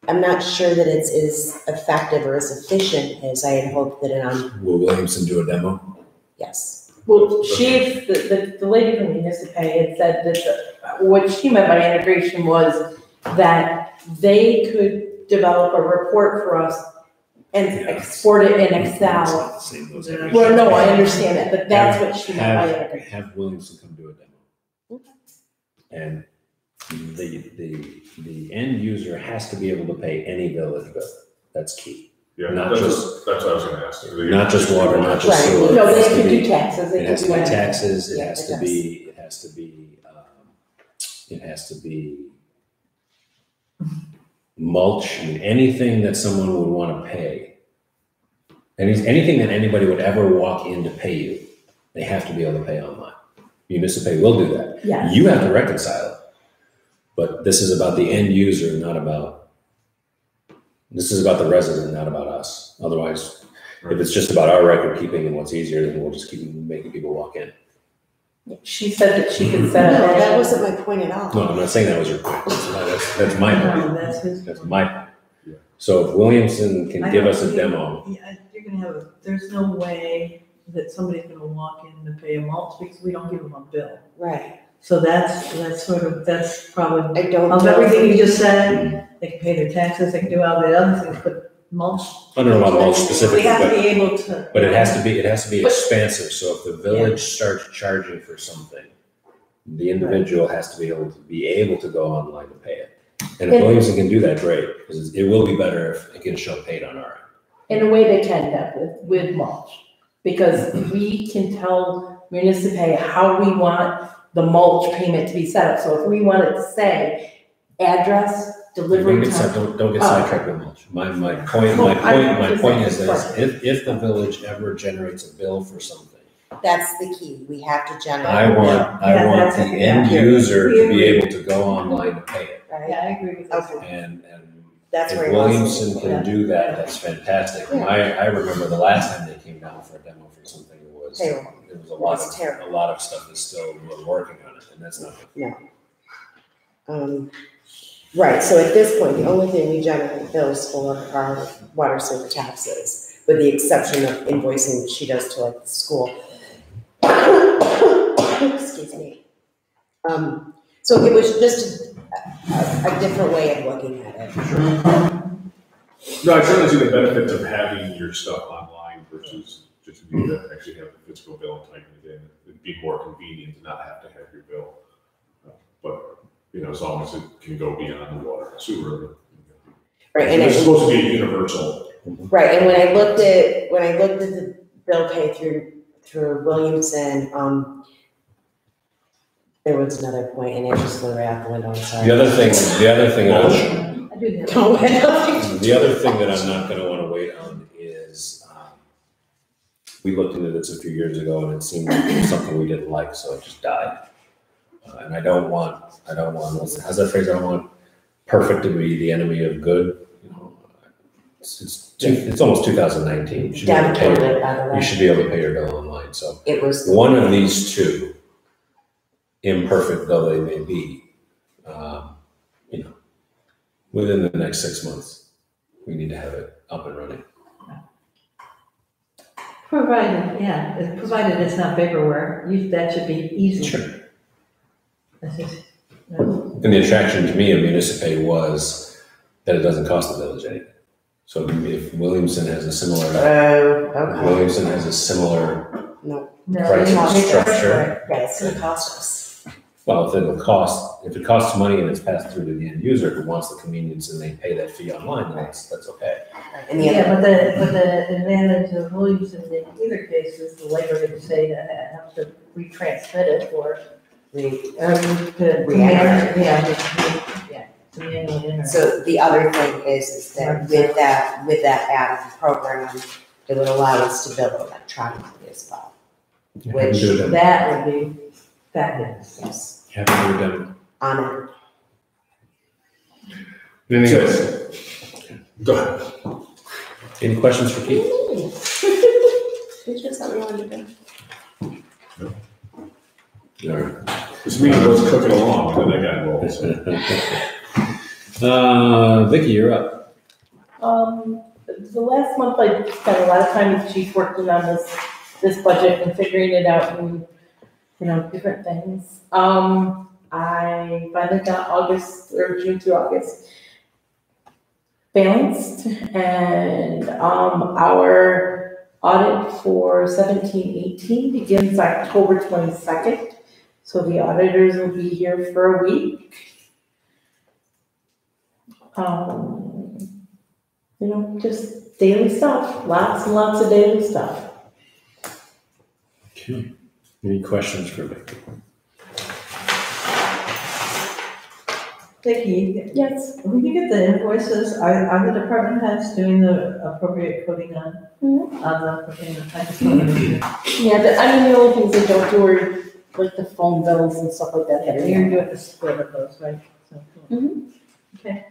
it's as effective or as efficient as I had hoped that it Will Williamson do a demo? Yes. Well, the lady from Municipay had said that what she meant by integration was that they could develop a report for us and export it in Excel. Well, no, I understand that, but that's what she meant by integration. Have Williamson come do a demo. And the end user has to be able to pay any village bill. That's key. Yeah, Not that's just- what I was gonna ask. Not just water, not just Right. sewer. No, It has they to could be- do taxes. It has to be anything. taxes, it Yeah, has it to does. be mulch, I mean, anything that someone would want to pay. Anything that anybody would ever walk in to pay you, they have to be able to pay online. Municipay will do that. Yeah. You have to reconcile it. But this is about the end user, this is about the resident, not about us. Otherwise, if it's just about our record keeping and what's easier, then we'll just keep making people walk in. She said that she could send No, it. that wasn't my point at all. No, I'm not saying that was your point. That's my No, point. that's his. That's my point. So if Williamson can give us a demo, Yeah, you're gonna have, there's no way that somebody's gonna walk in to pay a mulch because we don't give them a bill. Right. So that's probably, I don't of know. everything you just said, they can pay their taxes, they can do all the other things, but mulch. I don't know about mulch We specifically, have to but, be able to. but it has to be expansive. So if the village starts charging for something, the individual has to be able to go online and pay it. And if Williamson can do that, great, because it will be better if it can show paid on our end. In a way they can that with mulch, because we can tell Municipay how we want the mulch payment to be set up. So if we want it to say address, delivery time. Don't get sidetracked with mulch. My point is this, if the village ever generates a bill for something, That's the key. We have to generate. I want that's the it, end yeah. user We to be agree. able to go online and pay it. Right? Yeah, I agree with that. Okay, And that's if where he wants Williamson to. can do that, that's fantastic. Yeah. I remember the last time they came down for a demo for something, it was Terrible. a terrible. lot of stuff is still, we're working on it, and that's not good. Right, so at this point, the only thing we generate bills for are water sewer taxes, with the exception of invoicing that she does to like the school. Excuse me. So it was just a different way of looking at it. No, I certainly see the benefits of having your stuff online versus just being able to actually have the physical bill and typing it in. It'd be more convenient to not have to have your bill. But, you know, as long as it can go beyond the water and sewer. Right, and It's supposed to be universal. right, and when I looked at the bill pay through Williamson, there was another point, and it just flew right out the window. I'm sorry. The other thing, I do that. the other thing that I'm not gonna wanna wait on is, we looked into this a few years ago and it seemed like it was something we didn't like, so it just died. And I don't want, how's that phrase? I don't want perfect to be the enemy of good. You know, it's almost 2019. You should be able to pay your- you should be able to pay your bill online, so. It was. One of these two, imperfect though they may be, you know, within the next 6 months, we need to have it up and running. Provided it's not vaporware, that should be easy. Sure. That's just, And the attraction to me of Municipay was that it doesn't cost the village anything. So if Williamson has a similar, Okay. Williamson has a similar No, pricing structure, yeah, it's gonna cost us. well, if it costs money and it's passed through to the end user who wants the convenience and they pay that fee online, then that's okay. And the other, yeah, but the advantage of Williamson in either case is the labor to say to have to retransmit it or to Re-enter. to manually enter. so the other thing is that with that added program, it would allow us to bill electronically as well. Which- That would be fabulous. Yes, Happy to do them. on Anything else? Go ahead. Any questions for Keith? it. Did you something you wanted to do? All right. This meeting was cooking along, and then I got involved, so. Vicky, you're up. The last month I spent a lot of time with Chief working on this budget and figuring it out and, you know, different things. I finally got August or June through August balanced, and our audit for 17-18 begins October 22nd. So the auditors will be here for a week. You know, just daily stuff, lots and lots of daily stuff. Okay. Any questions for Vicky? Vicki, Yes. when you get the invoices, are the department heads doing the appropriate coding on the payment? I just want to. Yeah, the only things they don't do are like the phone bills and stuff like that. Yeah, you're doing the split of those, right? So, okay.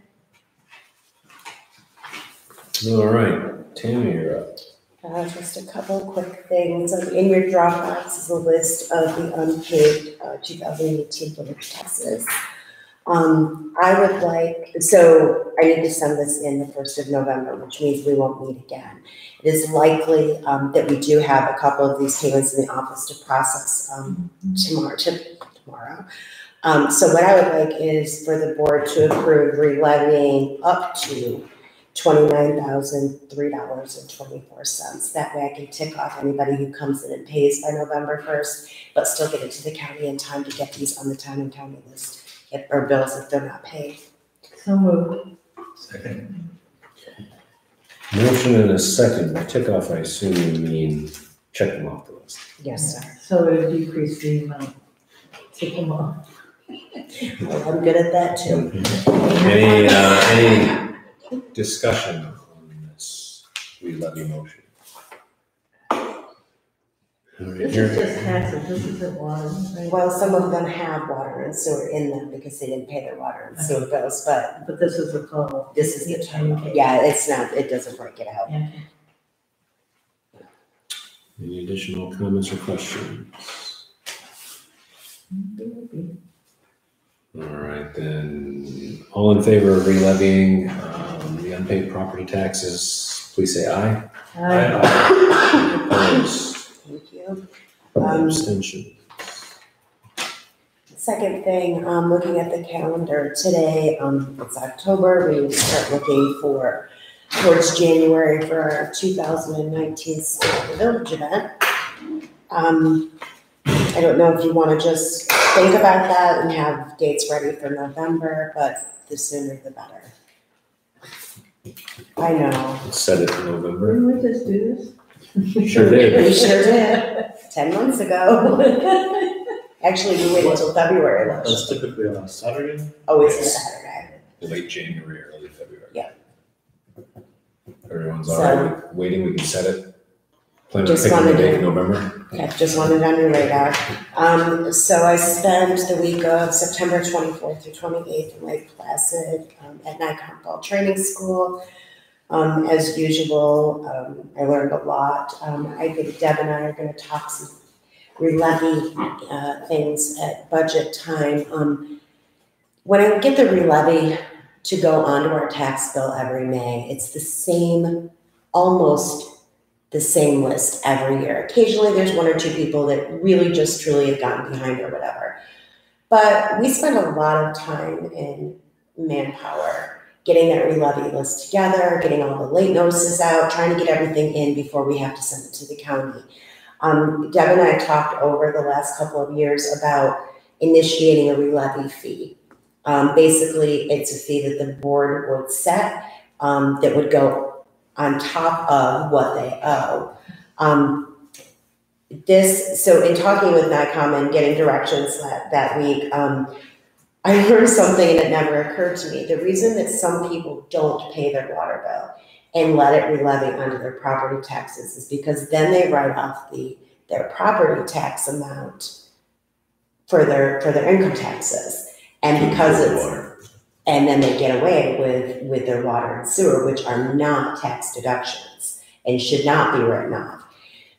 All right, Tammy, you're up. Just a couple of quick things. In your Dropbox is a list of the unpaid 2018 village taxes. I would like, so I need to send this in the 1st of November, which means we won't meet again. It is likely that we do have a couple of these payments in the office to process tomorrow. So what I would like is for the board to approve re-levying up to $29,003.24. That way I can tick off anybody who comes in and pays by November 1st, but still get it to the county in time to get these on the town and county list or bills if they're not paid. So moved. Second. Motion and a second. By tick off, I assume you mean check them off the list. Yes, sir. So it would decrease the amount. Take them off. Well, I'm good at that too. Any discussion on this re-levy motion? All right, This here- is just taxes, this isn't water, right? Well, some of them have water and sewer in them because they didn't pay their water and sewer bills, but But this is the total. this is the total. Okay. Yeah, it's not, it doesn't break it out. Yeah. Any additional comments or questions? All right, then, all in favor of re-levying the unpaid property taxes, please say aye. Any opposed? Thank you. Abstention. Second thing, looking at the calendar today, it's October, we start looking towards January for our 2019 State of the Village event. I don't know if you want to just think about that and have dates ready for November, but the sooner the better. I know. Let's set it in November. Didn't we just do this? Sure did. We sure did, 10 months ago. Actually, we waited until February last That's year. typically on a Saturday. Oh, it's a Yes. Saturday. Late January, early February. Yeah. Everyone's all right with waiting, we can set it. Plan on Just picking the wanted date to- in November. Okay, just wanted on your radar. So I spent the week of September 24th through 28th in Lake Placid at Nikon Fall Training School. As usual, I learned a lot. I think Deb and I are going to talk some re-levy things at budget time. When I get the re-levy to go onto our tax bill every May, it's the same, almost the same list every year. Occasionally there's one or two people that really just truly have gotten behind or whatever. But we spend a lot of time in manpower getting that re-levy list together, getting all the late notices out, trying to get everything in before we have to send it to the county. Deb and I talked over the last couple of years about initiating a re-levy fee. Basically, it's a fee that the board would set that would go on top of what they owe. So in talking with NICOM and getting directions that week, I learned something and it never occurred to me. The reason that some people don't pay their water bill and let it re-levy onto their property taxes is because then they write off their property tax amount for their income taxes. And because and then they get away with their water and sewer, which are not tax deductions and should not be written off.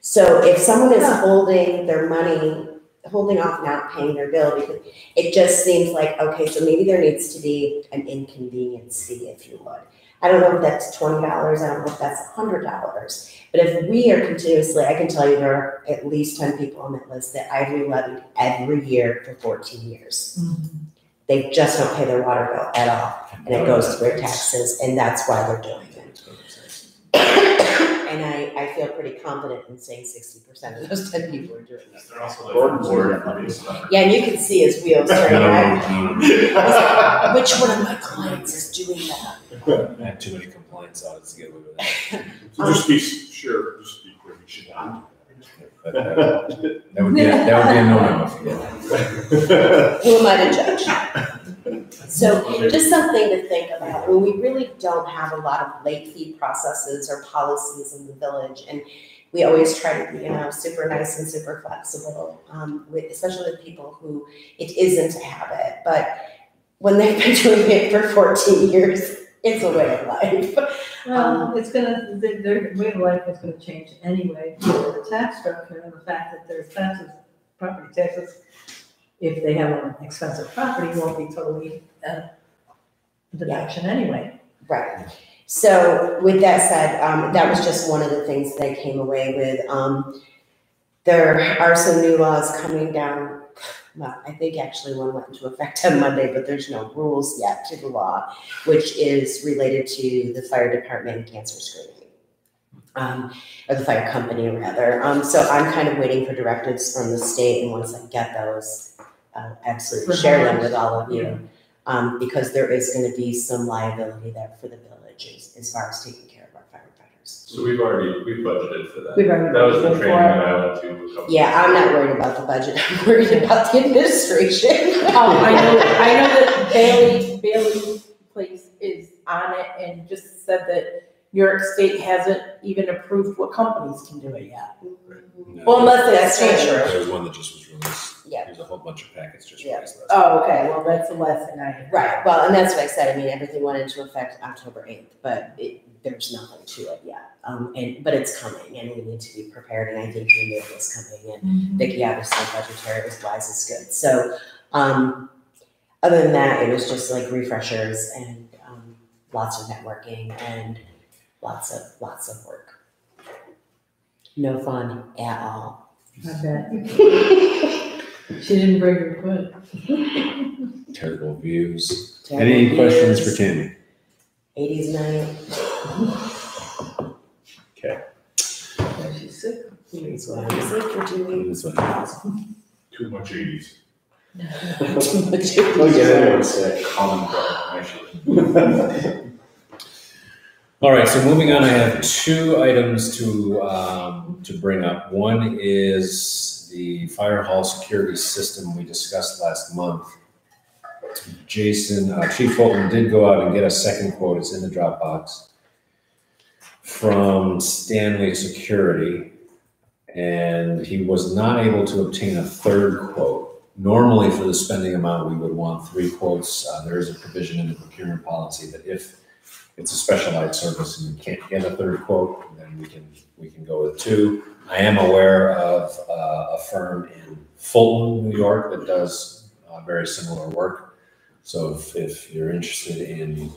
So if someone is holding their money, holding off not paying their bill, because it just seems like, okay, so maybe there needs to be an inconvenience fee, if you would. I don't know if that's $20, I don't know if that's $100. But if we are continuously, I can tell you there are at least 10 people on that list that I've re-levied every year for 14 years. Mm-hmm. They just don't pay their water bill at all, and it goes to their taxes, and that's why they're doing it. And I feel pretty confident in saying 60% of those 10 people are doing it. They're also board. Yeah, and you can see his wheels turning. I Which one of my clients is doing that? had too many compliance audits to get away with that. So just be sure, just be clear, we should not. But, that would be a no-no if you did that. Who am I to judge? So just something to think about. I mean, we really don't have a lot of late fee processes or policies in the village. And we always try to be, super nice and super flexible, especially with people who it isn't a habit. But when they've been doing it for 14 years, it's a way of life. It's gonna, their way of life is gonna change anyway, the tax structure and the fact that their taxes, property taxes, if they have an expensive property, won't be totally deduction anyway. Right. So with that said, that was just one of the things that I came away with. There are some new laws coming down. Well, I think actually one went into effect on Monday, but there's no rules yet to the law, which is related to the fire department and cancer screening, or the fire company rather. So I'm kind of waiting for directives from the state, and once I get those, I'll absolutely share them with all of you, because there is going to be some liability there for the village as far as taking care of our firefighters. So we budgeted for that. We've already That was the budgeted for training it. that I went to. a couple Yeah, I'm weeks not ago. worried about the budget. I'm worried about the administration. I know that Bailey Place is on it and just said that New York State hasn't even approved what companies can do it yet. No, Well, unless That's that's not changed. There's one that just was released. Yeah. There's a whole bunch of packets just Yeah. released. Oh, okay, well, that's the lesson I had. Right, well, and that's what I said, I mean, everything went into effect October 8th, but there's nothing to it yet. But it's coming, and we need to be prepared, and I think we knew it was coming, and Vicki obviously budgetary was wise is good. So, other than that, it was just like refreshers and lots of networking and lots of work. No fun at all. I bet. She didn't bring her foot. Terrible views. Terrible Any questions views. for Tammy? 80s night. Okay. She's sick. Here's what I'm sick for 2 weeks. This one. Too much 80s. Oh, yeah, everyone's sick. Common problem, actually. All right, so moving on, I have two items to bring up. One is the fire hall security system we discussed last month. Chief Fulton did go out and get a second quote. It's in the Dropbox from Stanley Security, and he was not able to obtain a third quote. Normally, for the spending amount, we would want 3 quotes. There is a provision in the procurement policy that if it's a specialized service and you can't get a third quote, then we can go with 2. I am aware of a firm in Fulton, New York that does very similar work. So if you're interested in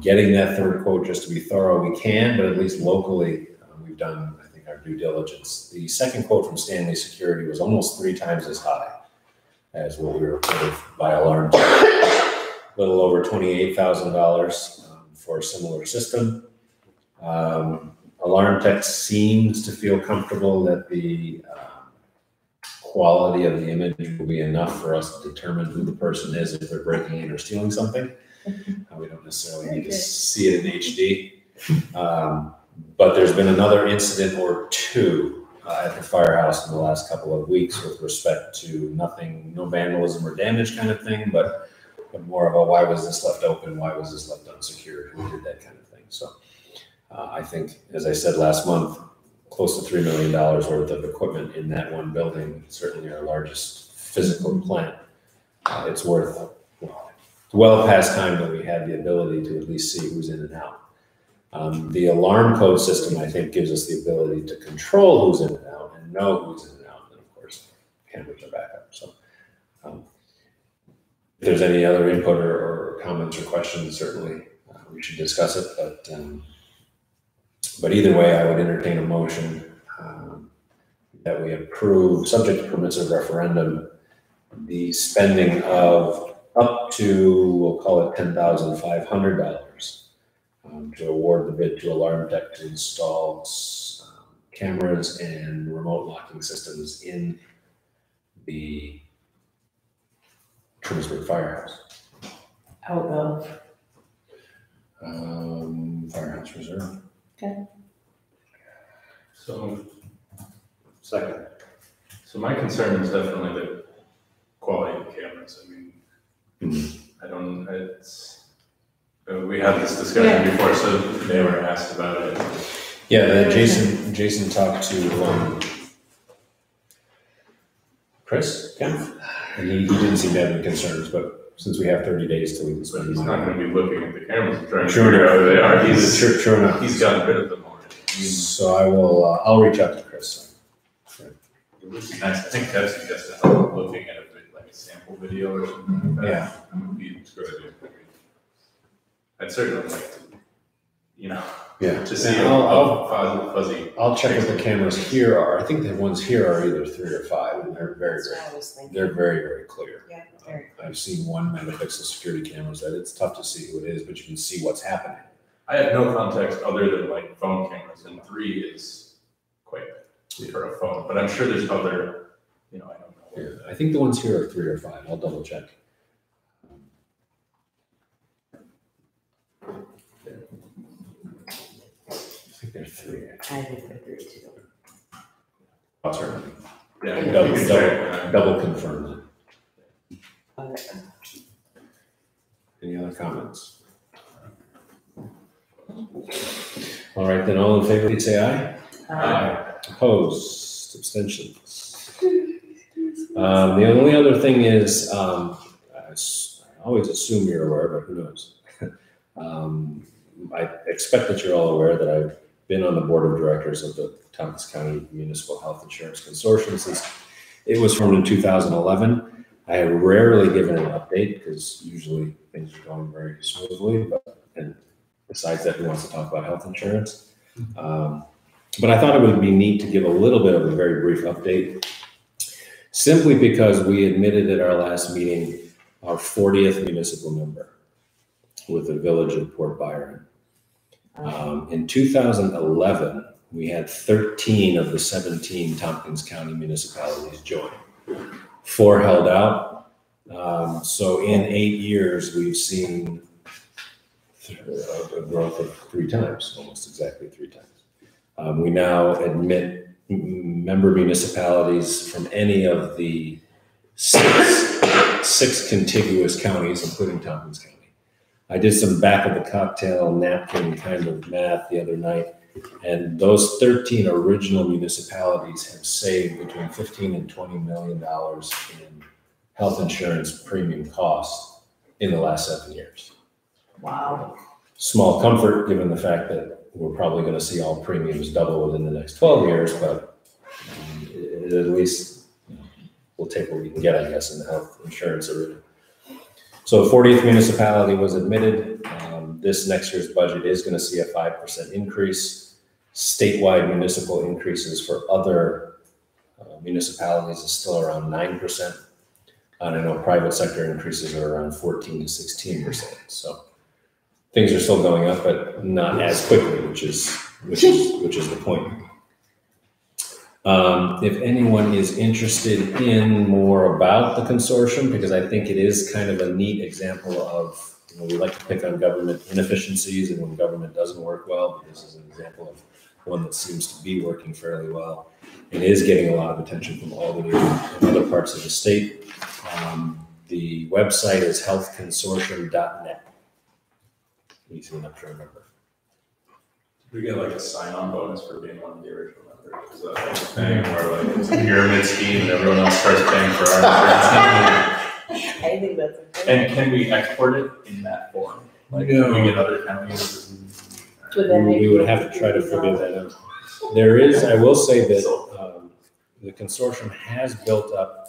getting that third quote, just to be thorough, we can, but at least locally, we've done, I think, our due diligence. The second quote from Stanley Security was almost 3 times as high as what we were quoted by Alarm Tech. A little over $28,000 for a similar system. Alarm Tech seems to feel comfortable that the quality of the image will be enough for us to determine who the person is if they're breaking in or stealing something. We don't necessarily need to see it in HD. But there's been another incident or 2 at the firehouse in the last couple of weeks with respect to no vandalism or damage kind of thing, but more of a why was this left open, why was this left unsecured, who did that kind of thing. So I think, as I said last month, close to $3 million worth of equipment in that one building, certainly our largest physical plant. It's worth well past time that we had the ability to at least see who's in and out. The alarm code system, I think, gives us the ability to control who's in and out and know who's in and out, and of course, cameras are backup. So if there's any other input or comments or questions, certainly we should discuss it. But either way, I would entertain a motion that we approve, subject to permissive referendum, the spending of up to, we'll call it $10,500 to award the bid to Alarm Tech to install cameras and remote locking systems in the Trustees Firehouse. Out of. Firehouse Reserve. So, Second. so my concern is definitely the quality of cameras. I mean, we had this discussion before, so they were asked about it. Yeah, Jason talked to Chris, and he didn't seem to have any concerns, but since we have 30 days till we can But spend he's the not money. gonna be looking at the cameras and trying to Sure figure out who they are. Sure enough. He's gotten rid of them already. So I'll reach out to Chris. It would be nice, I think Deb suggested looking at like a sample video or something like that. Yeah. It would be a good idea. I'd certainly like to, Yeah. to see I'll- how fuzzy. I'll check what the cameras here are. I think the ones here are either 3 or 5, and they're very, That's very, what I was thinking. they're very, very clear. Yeah, very I've seen 1 megapixel security cameras that it's tough to see who it is, but you can see what's happening. I have no context other than like phone cameras, and 3 is quite big for a phone, but I'm sure there's other, I don't know. Yeah, I think the ones here are 3 or 5. I'll double check. I think they're 3. I think they're 3 too. I'll certainly Yeah, double, you can check, double confirm that. Okay. Any other comments? All right, then all in favor, please say aye. Uh, Opposed, abstentions. The only other thing is, I always assume you're aware, but who knows? I expect that you're all aware that I've been on the board of directors of the Tompkins County Municipal Health Insurance Consortium since it was formed in 2011. I have rarely given an update because usually things are going very smoothly, and besides that, who wants to talk about health insurance? But I thought it would be neat to give a little bit of a very brief update, simply because we admitted at our last meeting our 40th municipal member with the village of Port Byron. In 2011, we had 13 of the 17 Tompkins County municipalities join. 4 held out. So in 8 years, we've seen a growth of 3 times, almost exactly 3 times. We now admit member municipalities from any of the six contiguous counties, including Tompkins County. I did some back of the cocktail napkin kind of math the other night, and those 13 original municipalities have saved between $15 and $20 million in health insurance premium costs in the last 7 years. wow. Small comfort, given the fact that we're probably going to see all premiums double within the next 12 years, but at least we'll take what we can get, I guess, in the health insurance arena. So 40th municipality was admitted. This next year's budget is going to see a 5% increase. Statewide municipal increases for other municipalities is still around 9%. And I know private sector increases are around 14 to 16%. So things are still going up, but not as quickly, which is the point. If anyone is interested in more about the consortium, because I think it is kind of a neat example of, we like to pick on government inefficiencies and when government doesn't work well, but this is an example of one that seems to be working fairly well and is getting a lot of attention from Albany and other parts of the state. The website is healthconsortium.net. Easy enough to remember. We get like a sign-on bonus for being one of the original members. Is that like a thing where like it's a pyramid scheme and everyone else starts paying for our insurance? I think that's a good. And can we export it in that form? Like, can we get other counties? Would that make We would have to try to figure that out. There is, I will say that the consortium has built up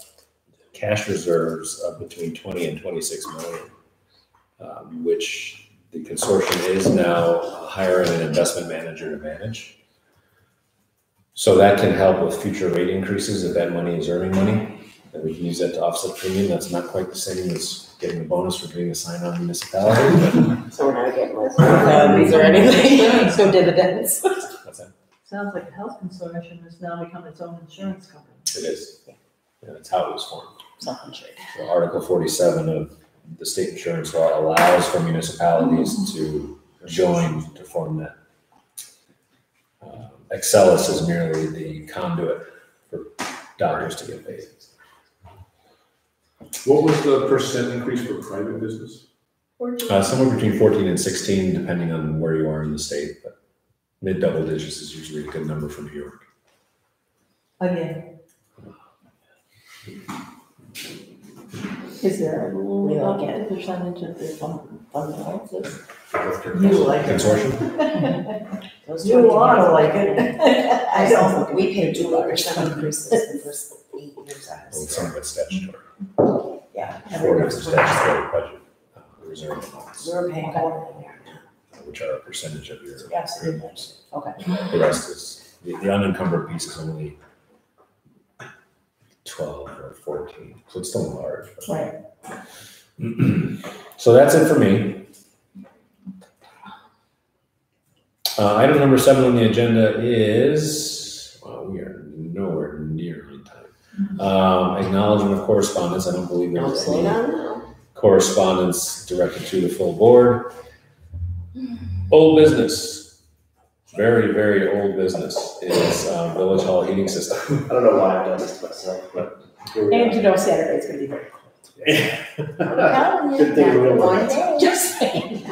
cash reserves of between 20 and 26 million, which the consortium is now hiring an investment manager to manage. So that can help with future rate increases if that money is earning money. And we can use that to offset premium. That's not quite the same as getting a bonus for being a sign-on municipality. But So we're not getting less funds or anything, no dividends. that's it. Sounds like the health consortium has now become its own insurance company. It is. Yeah, that's how it was formed. Self-insured. So Article 47 of the state insurance law allows for municipalities to join to form that. Excellus is merely the conduit for doctors to get paid. What was the percent increase for private business? Somewhere between 14 and 16, depending on where you are in the state, but mid double digits is usually a good number for New York. Again, Is there a rule We about like it. the percentage of the fund balances? you like it. Consortium? Those You ought to like it. I I don't. don't, we paid 2% increases the first 8 years I Well, was some of it's statutory. Yeah. 40 is a statutory budget reserve amounts, We're paying more than there which are a percentage of your now. Absolutely. premiums. Okay. The rest is, the unencumbered piece is only 12 or 14, so it's still large. but- Right. So that's it for me. Item number 7 on the agenda is, well, we are nowhere near on time. Acknowledgement of correspondence. I don't believe Don't there's slow any down now. correspondence directed to the full board. Old business, very, very old business is Village Hall heating system. I don't know why I've done this to myself, but here we And are. you know Saturday's gonna be very cold. Telling you, Good thing we don't one want day. Just saying.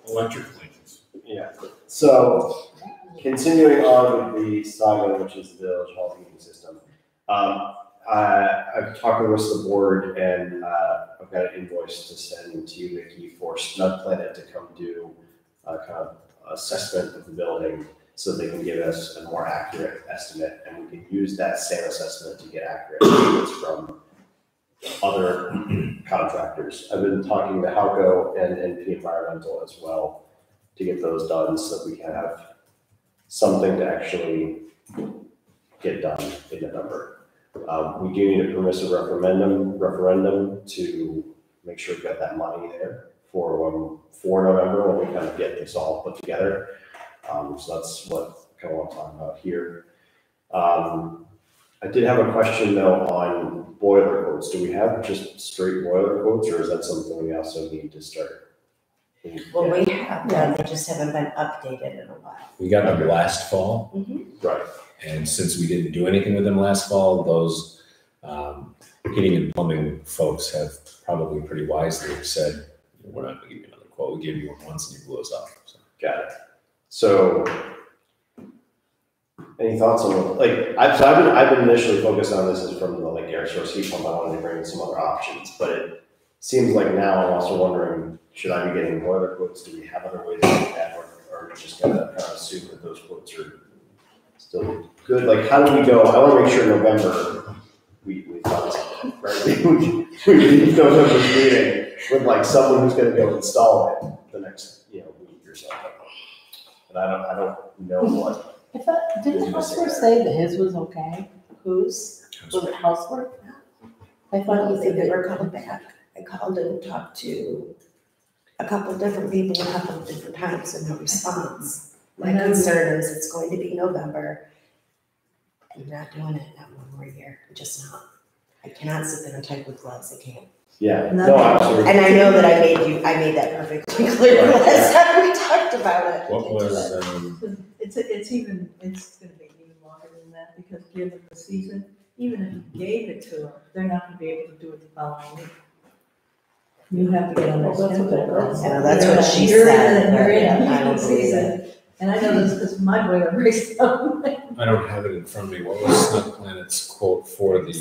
Electric blankets. Yeah, So, continuing on with the saga, which is the village hall heating system. I've talked to the rest of the board, and I've got an invoice to send to you, Nikki, for Snug Planet to come do a kind of assessment of the building so they can give us a more accurate estimate, and we can use that same assessment to get accurate estimates from other contractors. I've been talking to Halco and NP Environmental as well to get those done so that we can have something to actually get done in November. We do need a permissive referendum to make sure we've got that money there for November when we kind of get this all put together. So that's what I kind of want to talk about here. I did have a question though on boiler quotes. Do we have just straight boiler quotes, or is that something we also need to start? Well, we have them, they just haven't been updated in a while. We got them last fall. Right. And since we didn't do anything with them last fall, those heating and plumbing folks have probably pretty wisely said, we're not gonna give you another quote. We gave you one once and you blew us off. So. Got it. So, any thoughts on I've been initially focused on this as from the air source heat pump. I wanted to bring in some other options, but it seems like now I'm also wondering, should I be getting boiler quotes? Do we have other ways to do that, or are we just gonna kind of assume that those quotes are still good? Like, how do we go? I want to make sure November we found something, right? we leave November's meeting with like someone who's going to go install it the next week or so. And I don't know what. I thought, didn't Housework say that his was okay? Whose? Was it Housework? I thought he They said never come back. I called and talked to a couple different people a couple of different times and no response. My concern is it's going to be November. I'm not doing it not one more year. I'm just not. I cannot sit there and type with gloves. I can't. Yeah, no, absolutely. And I know that I made that perfectly clear last time we talked about it. What was, It's gonna be even longer than that, because given the season, even if you gave it to them, they're not gonna be able to do it the following week. You have to get on their Well, that's what schedule. that is. Yeah, that's what she You're said. You're in I heating don't believe season, and I know this because my boiler breaks down. I don't have it in front of me. What was Snug Planet's quote for the?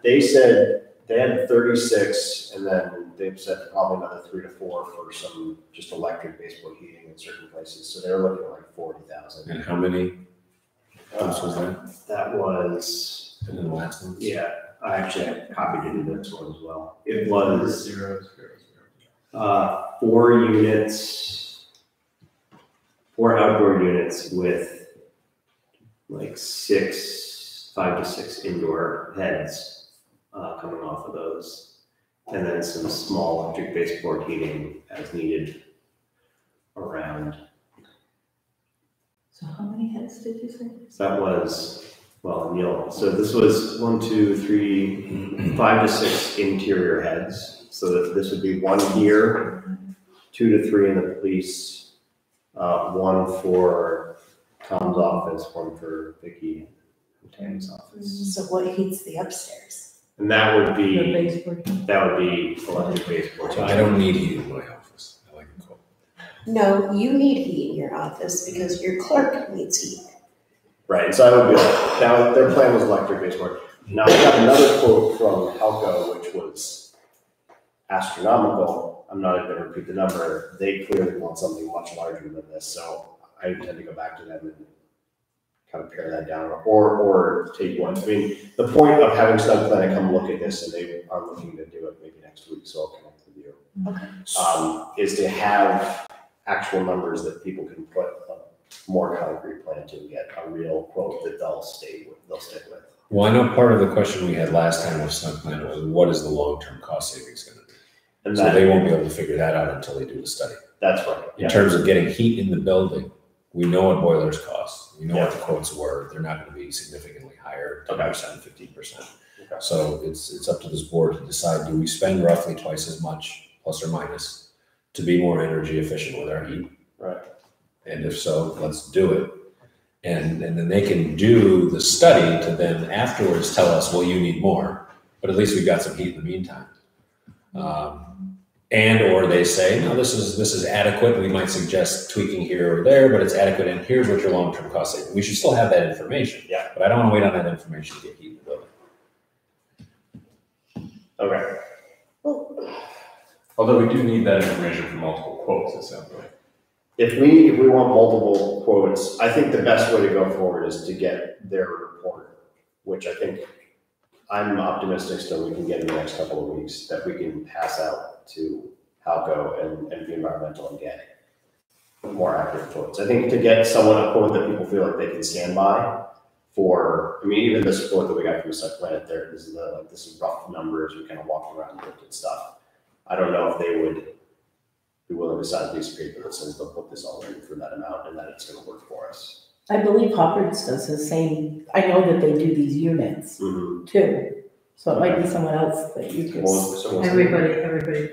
They said they had 36, and then they've said probably another 3 to 4 for some just electric baseboard heating in certain places. So they're looking at like 40,000. And how many? What was that? That was, And then the last one? yeah, I actually had copied it in this one as well. It was 4 units, 4 outdoor units with like 5 to 6 indoor heads coming off of those, and then some small electric baseboard heating as needed around. So how many heads did you say? So that was, so this was 1, 2, 3, 5 to 6 interior heads. So that this would be 1 here, 2 to 3 in the police, 1 for Tom's office, 1 for Vicky and Tammy's office. So what heats the upstairs? And that would The be baseboard. electric baseboard. So I don't need heat in my office. I like it cold. No, you need heat in your office because your clerk needs heat. Right, so I would be like, now their plan was electric baseboard. Now I got another quote from Halco, which was astronomical. I'm not even gonna repeat the number. They clearly want something much larger than this, so I intend to go back to them and kind of pare that down, or take one. I mean, the point of having Snug Planet come look at this, and they are looking to do it maybe next week, so I'll connect with you. Okay. Is to have actual numbers that people can put a more concrete plan to get a real quote that they'll stick with. Well, I know part of the question we had last time with Snug Planet was what is the long-term cost savings going to be? And So they won't be able to figure that out until they do the study. That's right. In terms of getting heat in the building, we know what boilers cost. We know what the quotes were. They're not going to be significantly higher, 10%, 15%. Okay. So it's up to this board to decide, do we spend roughly twice as much, plus or minus, to be more energy efficient with our heat? Right. And if so, let's do it. And then they can do the study to then afterwards tell us, well, you need more. But at least we've got some heat in the meantime. And or they say, no, this is adequate. We might suggest tweaking here or there, but it's adequate, and here's what your long-term cost savings. We should still have that information. Yeah. But I don't want to wait on that information to get heat in the building. Okay. Although we do need that information for multiple quotes, it sounds like. If we want multiple quotes, I think the best way to go forward is to get their report, which I think I'm optimistic still we can get in the next couple of weeks, that we can pass out to Halco and the environmental and get more accurate quotes. I think to get someone a quote that people feel like they can stand by for, I mean, even this quote that we got from Site Planet there, this is rough numbers, we kind of walked around and looked at stuff. I don't know if they would be willing to sign a piece of paper that says they'll put this all in for that amount and that it's gonna work for us. I believe Hubbard's does the same, I know that they do these units too. So it might be someone else that you could. Everybody.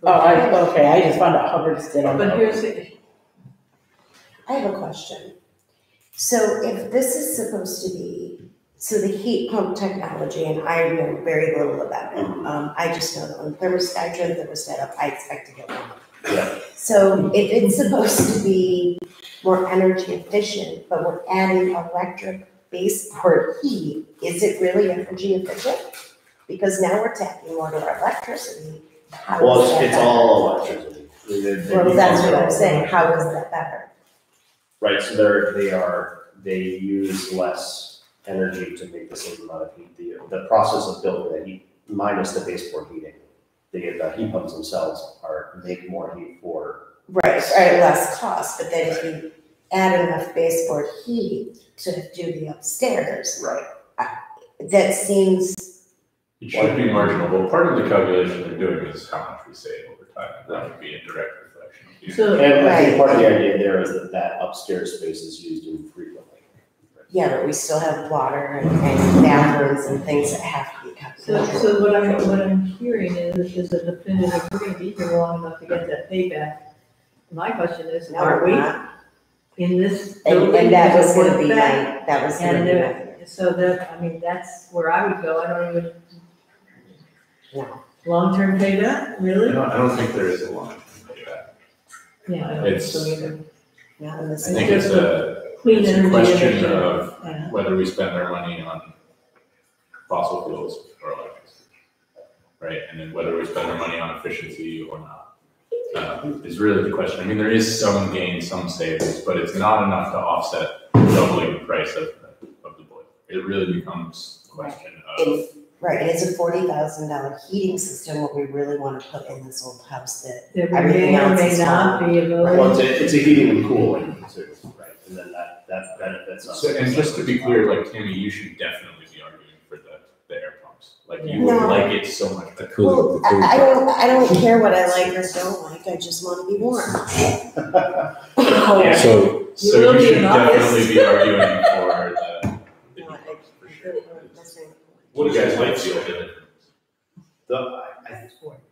Okay, I just found out Hubbard's did on But that. here's the, I have a question. So if this is supposed to be, so the heat pump technology, and I know very little about it. I just know that when thermostat turns the thermostat up, I expect to get warm. Yeah. So if it's supposed to be more energy efficient, but we're adding electric baseboard heat, is it really energy efficient? Because now we're tapping more to our electricity. How Well, is that it's better? all electricity. I mean, Well, that's what I'm saying. How is that better? Right, so they use less energy to make the same amount of heat. The process of building the heat, minus the baseboard heating, the heat pumps themselves make more heat for. Right, less cost, but then if you add enough baseboard heat to do the upstairs, Right. that seems, It should be marginal, but part of the calculation they're doing is how much we save over time, and that would be a direct reflection of the. so, And I think part of the idea there is that upstairs space is used infrequently. yeah, but we still have water and bathrooms and things that have to be calculated. so what I'm hearing is a definitive, we're gonna be here long enough to get that payback. My question is, No, are we're we not. in this? And that was gonna be back? that was gonna And be there, so that, I mean, that's where I would go, I don't even, no. long-term payback, really? I don't think there is a long-term payback. Yeah, I don't think It's- so either. Not in this. I think it's Clean it's a energy. question efficient. of Yeah. whether we spend our money on fossil fuels or electricity, right? And then whether we spend our money on efficiency or not, is really the question. I mean, there is some gain, some savings, but it's not enough to offset doubling the price of the boiler. It really becomes a question of, Right, and it's a $40,000 heating system, what we really wanna put in this old house that There everything may or else may is not fine. be a Well, village. it's a heating and cooling too, right? And then that benefits us. so, and just to be clear, like Tammy, you should definitely be arguing for the air pumps. Like you would No. like it so much better. Well, I don't care what I like or don't like, I just wanna be warm. Yeah. So, So will you be should in August. definitely be arguing for the No, heat pumps for sure. that's right. What do you guys like feel good?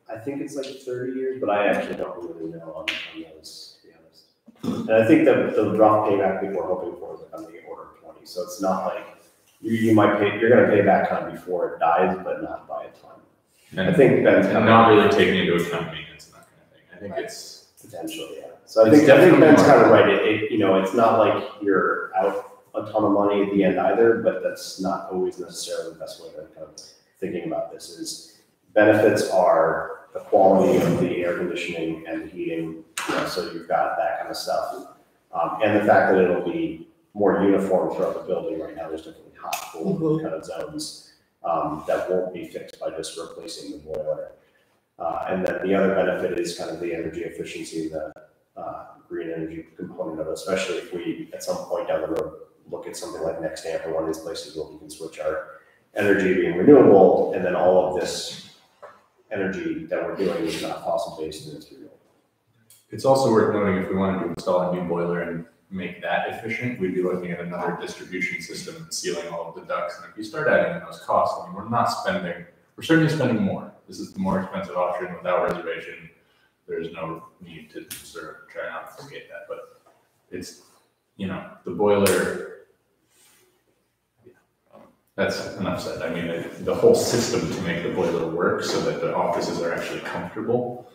I think it's like 30 years, but I actually don't really know on those, to be honest. And I think the rough payback people are hoping for is like on the order of 20. So it's not like you're gonna pay back kind of before it dies, but not by a ton. And I think that's and kind not of really taking into account maintenance and that kind of thing. I think it's potentially, yeah. So I It's think definitely Ben's more- kind of right. It's not like you're out a ton of money at the end either, but that's not always necessarily the best way to kind of thinking about this is benefits are the quality of the air conditioning and the heating, so you've got that kind of stuff. And the fact that it'll be more uniform throughout the building. Right now, there's definitely hot, cold kind of zones that won't be fixed by just replacing the boiler. And then the other benefit is kind of the energy efficiency, the green energy component of it, especially if we, at some point down the road, look at something like NextAmp or one of these places where we can switch our energy being renewable, and then all of this energy that we're doing is not fossil based and it's renewable. It's also worth noting if we wanted to install a new boiler and make that efficient, we'd be looking at another distribution system and sealing all of the ducts. And if you start adding in those costs, I mean, we're certainly spending more. This is the more expensive option without reservation. There's no need to sort of try not to forget that, but it's, the boiler, that's enough said. I mean, the whole system to make the boiler work so that the offices are actually comfortable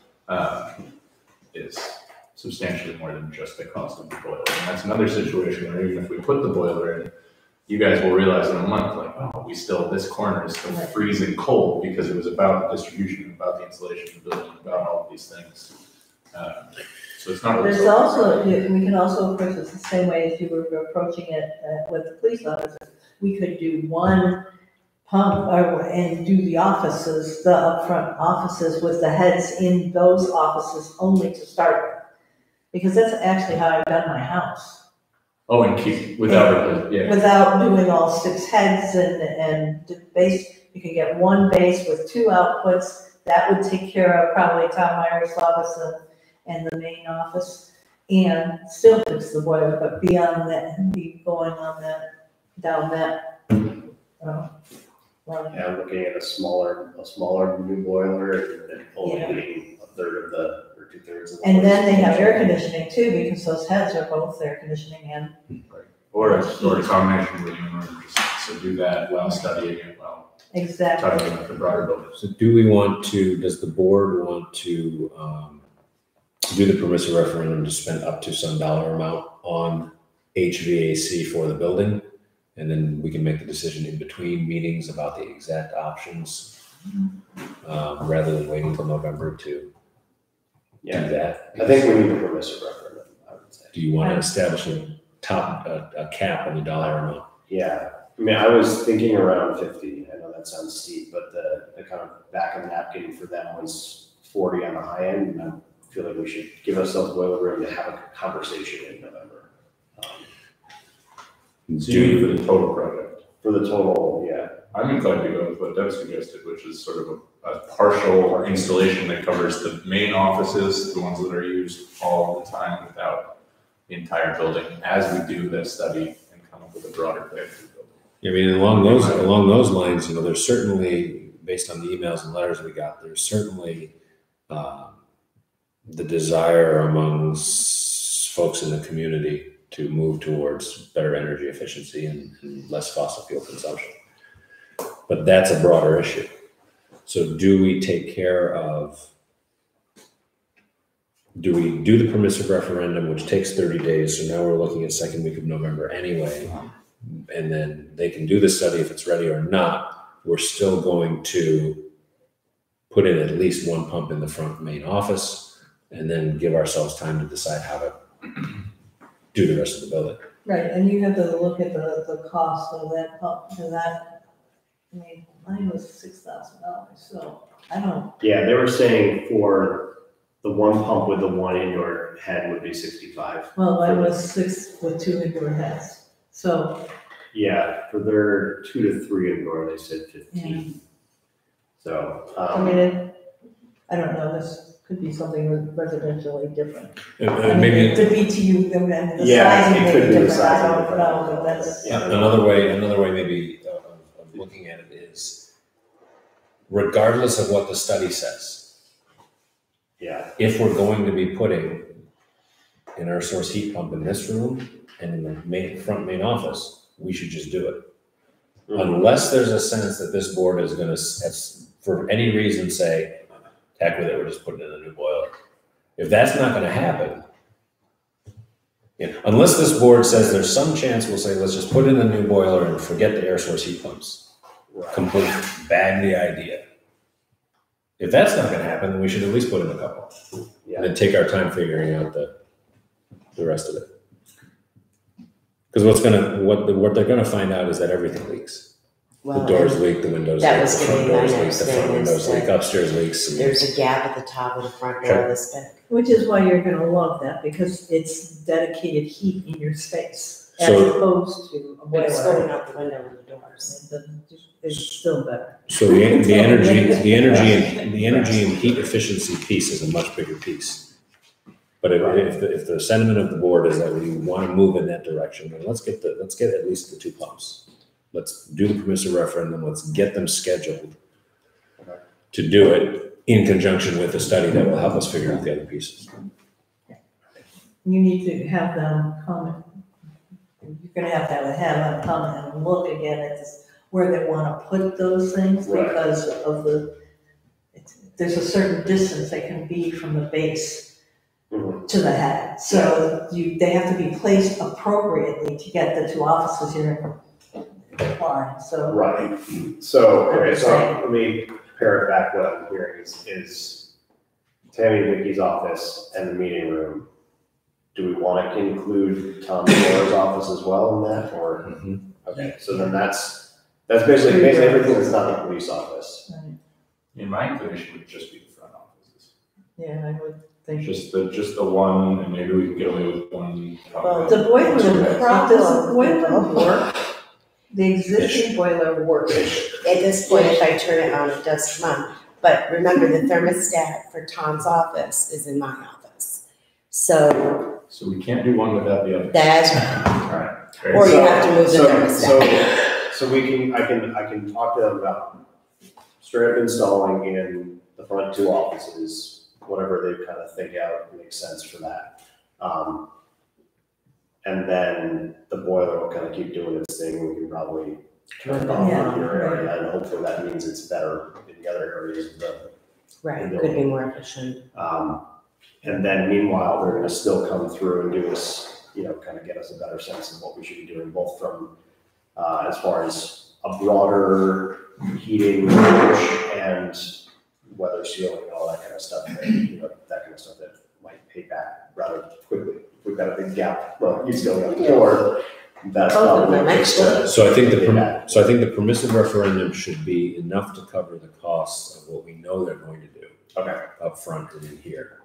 is substantially more than just the cost of the boiler. And that's another situation where even if we put the boiler in, you guys will realize in a month, like, oh, this corner is still freezing cold because it was about the distribution, about the insulation of the building, about all of these things. So it's not really. There's also, we can also approach it the same way as you were approaching it with the police officers. We could do one pump and do the offices, the upfront offices with the heads in those offices only to start with. Because that's actually how I've done my house. Oh, and keep, without doing all 6 heads and the base, you can get one base with 2 outputs. That would take care of probably Tom Meyer's office and the main office, and still fix the boiler, but beyond that, and be going on that, down that. Yeah, I'm looking at a smaller new boiler and only needing a third of the, or 2/3 of the. And then they have air conditioning too, because those heads are both air conditioning and. Or a combination where you so do that while studying it, while Exactly. talking about the broader building. So does the board want to do the permissive referendum to spend up to some dollar amount on HVAC for the building? And then we can make the decision in between meetings about the exact options, rather than waiting until November to do that. I think we need a permissive referendum, I would say. Do you want to establish a cap on the dollar amount? Yeah, I mean, I was thinking around 50. I know that sounds steep, but the kind of back of the napkin for them was 40 on the high end. And I feel like we should give ourselves boiler room to have a conversation in November. So you mean for the total project? For the total, yeah. I'm inclined to go with what Deb suggested, which is sort of a partial installation that covers the main offices, the ones that are used all the time, without the entire building, as we do that study and come up with a broader plan for the building. I mean, along those lines, there's certainly, based on the emails and letters we got, there's certainly the desire among folks in the community to move towards better energy efficiency and less fossil fuel consumption. But that's a broader issue. So do we do the permissive referendum, which takes 30 days, so now we're looking at second week of November anyway, and then they can do the study if it's ready or not. We're still going to put in at least 1 pump in the front main office, and then give ourselves time to decide how to do the rest of the building. Right, and you have to look at the cost of that pump, and that, I mean, mine was $6,000, so I don't. Yeah, they were saying for the 1 pump with the 1 indoor head would be 65. Well, mine was 6 with 2 indoor heads, so. Yeah, for their 2 to 3 indoor, they said 15. Yeah. So, I mean, I don't know, this could be something residentially different. Maybe The BTU, the Yeah, sizing it may could be be the different, I sizing don't different. know, but that's. Yeah. another way maybe of looking at it is, regardless of what the study says, yeah, if we're going to be putting an air source heat pump in this room and in the front main office, we should just do it. Unless there's a sense that this board is going to, for any reason, say, heck with it, we're just putting in a new boiler. If that's not going to happen, unless this board says there's some chance, we'll say, let's just put in a new boiler and forget the air source heat pumps. Completely bag the idea. If that's not going to happen, then we should at least put in a couple. And then take our time figuring out the rest of it. Because what they're gonna find out is that everything leaks. Well, The doors leak, the windows that leak, was the gonna front be my doors leak, next the front thing, windows is leak, that upstairs leaks. and- there's a gap at the top of the front door this big. Which is why you're gonna love that, because it's dedicated heat in your space, as So- opposed to a But it's going boiler. out the window and the doors. It's still better. So the energy and heat efficiency piece is a much bigger piece. But if the sentiment of the board is that we want to move in that direction, then let's get at least the 2 pumps. Let's do the permissive referendum, let's get them scheduled to do it in conjunction with a study that will help us figure out the other pieces. You need to have them come, you're gonna have them come and look again at this, where they wanna put those things, Right. because of there's a certain distance they can be from the base Mhm. to the head. So they have to be placed appropriately to get the two offices you're implying, so. Right, so, okay, so let me pare it back. What I'm hearing is Tammy and Vicky's office and the meeting room. Do we want to include Tom Moore's office as well in that, or? Okay, so then that's basically everything that's not the police office. In my inclination would just be the front offices. Yeah, I would think. Just the one, and maybe we can get away with one. Well, The boiler, The does the problem- boiler work? The existing boiler works. At this point, if I turn it on, it does come on. But remember, the thermostat for Tom's office is in my office. So So we can't do one without the other. that's, Right. or you have to move the So thermostat. I can talk to them about straight up installing in the front two offices, whatever they kind of think out makes sense for that. And then the boiler will kind of keep doing its thing, we can probably turn it off Yeah, in your right. area, and hopefully that means it's better in the other areas of the. Right, could be more efficient. And then meanwhile, they're gonna still come through and do this, kind of get us a better sense of what we should be doing, both from, as far as a broader heating approach and weather sealing and all that kind of stuff, that kind of stuff that might pay back rather quickly. If we've got a big gap, well, he's going out the door, that's Both of probably. them, actually. So I think the permissive referendum should be enough to cover the costs of what we know they're going to do. Okay. Up front and in here.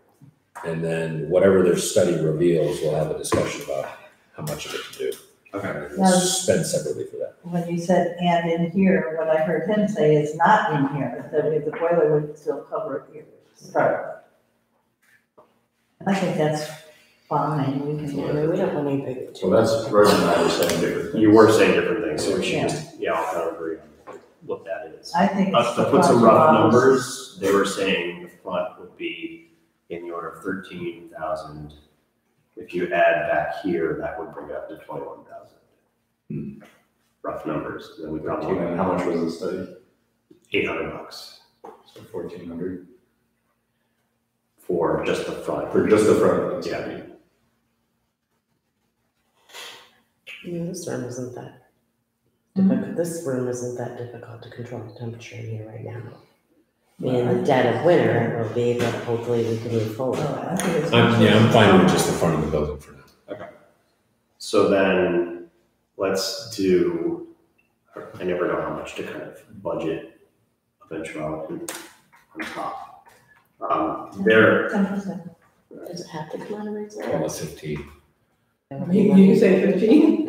And then whatever their study reveals, we'll have a discussion about how much of it to do. Okay. And we'll spend separately for that. When you said and in here, what I heard him say is not in here, that the boiler would still cover it here. Right. I think that's fine, we can Yeah, I do mean, it. we don't want any big. So that's Roger and I were saying different things. You were saying different things, so we should Yeah. just, I'll kind of agree on what that is. I think it's. To put some rough numbers, they were saying the front would be in the order of 13,000. If you add back here, that would bring it up to 21,000. Rough numbers, then we probably. And how much was the study? $800 So 1,400 for just the front. for just the front. Yeah. This room isn't that difficult. This room isn't that difficult to control the temperature in here right now. I mean, in the dead of winter, it will be, but hopefully we can move forward. Oh, I think it's. I'm fine with just the front of the building for now. So then let's do, I never know how much to kind of budget eventuality on top. There, 10%. Does it have to come out of reserve? Call it 15. You say 15?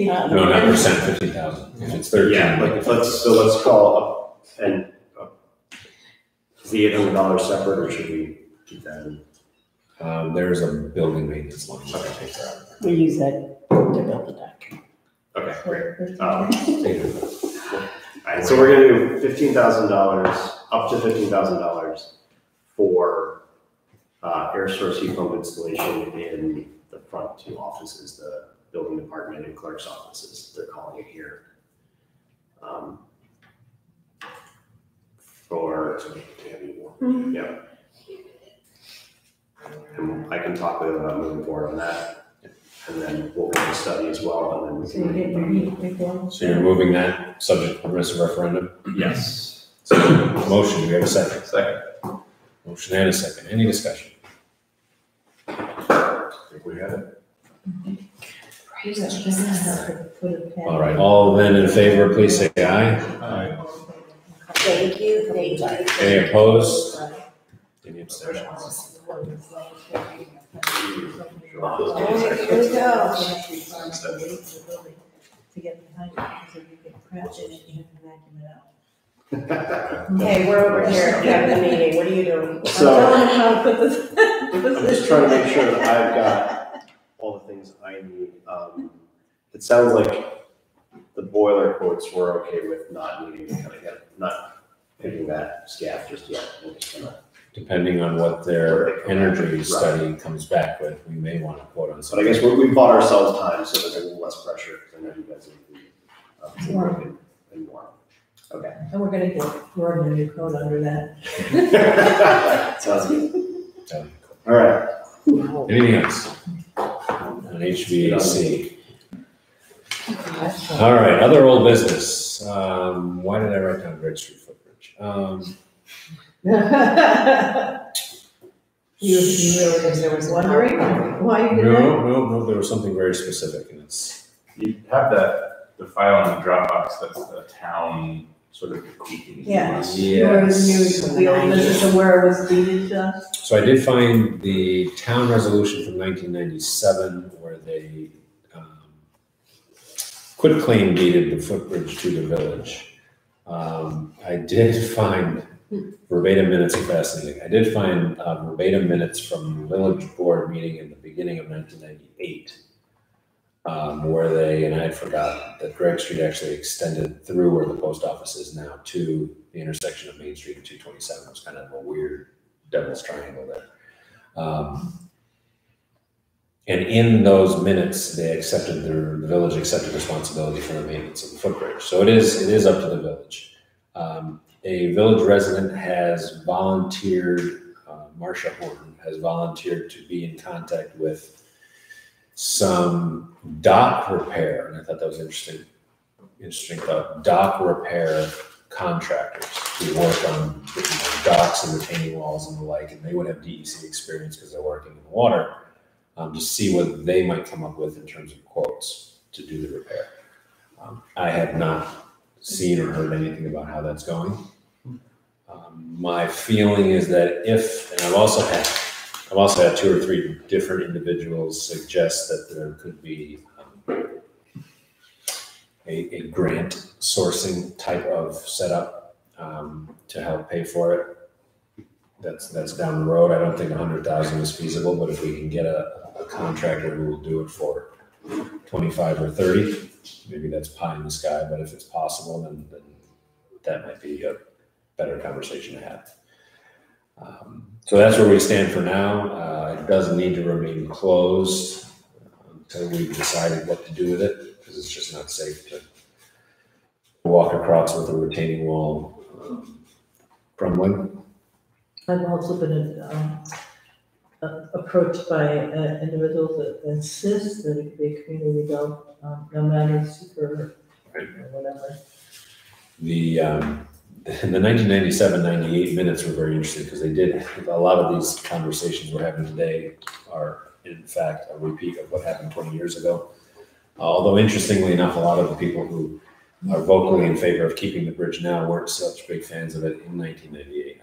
No, not percent, 15,000. If it's 13. yeah, let's call up, and is the $800 separate, or should we keep that in? There's a building maintenance line. Okay, take that out. We use that to build the deck. Okay, great. Take it out. All right, so we're gonna do $15,000, up to $15,000 for air source heat pump installation in the front two offices, the building department and clerk's offices, they're calling it here. For, yeah. And I can talk with them about moving forward on that, and then we'll get the study as well, and then we So you get your can. heat before. So you're moving that subject to permissive referendum? Yes. So, motion, do we have a second? Second. Motion and a second. Any discussion? I think we had it. All right, all then in favor, please say aye. Aye. Thank you, thank you. Any opposed? Any abstentions? Here we go. To get behind it, because if you get crash it, you have to vacuum it out. Okay, we're over here at the meeting. What are you doing? So- I'm telling him how to put this. I'm just trying to make sure that I've got all the things I need. It sounds like the boiler quotes were okay with not needing to kind of not picking that scaff just yet. We're just gonna. Depending on what their energy study comes back with, we may want to quote on But I something. guess we bought ourselves time, so there's a little less pressure, because I know you guys need to be working and more. And we're gonna get Gordon a new coat under that. Sounds good. All right. Anything else on HVAC? All right, other old business. Why did I write down Great Street footbridge? You really, because there was wondering why you did that? No, there was something very specific, and it's, You have the file in the Dropbox, that's the town sort of bequeathing. Yeah. Where was the old business and where it was deeded to? so I did find the town resolution from 1997 where they quit claim deeded the footbridge to the village. I did find verbatim minutes are fascinating. I did find verbatim minutes from the village board meeting in the beginning of 1998, where they, and I had forgotten that Greg Street actually extended through where the post office is now to the intersection of Main Street and 227. It was kind of a weird devil's triangle there. And in those minutes, they accepted the village accepted responsibility for the maintenance of the footbridge. So it is up to the village. A village resident has volunteered, Marcia Horton has volunteered to be in contact with some dock repair, and I thought that was interesting thought, dock repair contractors who work on docks and retaining walls and the like, and they would have DEC experience because they're working in the water, to see what they might come up with in terms of quotes to do the repair. I have not seen or heard anything about how that's going. My feeling is that and I've also had 2 or 3 different individuals suggest that there could be a grant sourcing type of setup to help pay for it. That's down the road. I don't think 100,000 is feasible, but if we can get a contractor who will do it for 25 or 30, maybe that's pie in the sky, but if it's possible, then that might be a better conversation to have. So that's where we stand for now. It does need to remain closed until we've decided what to do with it, because it's just not safe to walk across with a retaining wall crumbling. I've also been approached by individuals that insist that it be a community built, no matter seeker or whatever. The 1997-98 minutes were very interesting because they did, a lot of these conversations we're having today are in fact a repeat of what happened 20 years ago. Although interestingly enough, a lot of the people who are vocally in favor of keeping the bridge now weren't such big fans of it in 1998.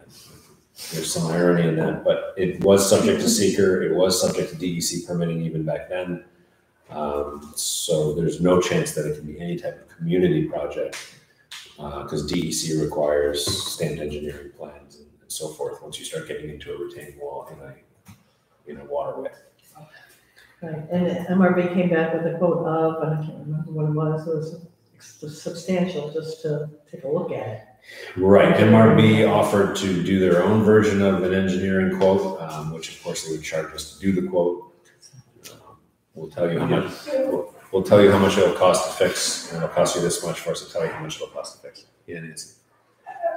There's some irony in that, but it was subject to seeker. It was subject to DEC permitting even back then. So there's no chance that it can be any type of community project because DEC requires stamped engineering plans and so forth once you start getting into a retaining wall in a waterway. Right, and MRB came back with a quote of, and I can't remember what it was substantial just to take a look at it. Right, MRB offered to do their own version of an engineering quote, which of course they would charge us to do the quote. We'll tell you how much. We'll tell you how much it'll cost to fix, and it'll cost you this much for us to tell you how much it'll cost to fix. Yeah, Nancy.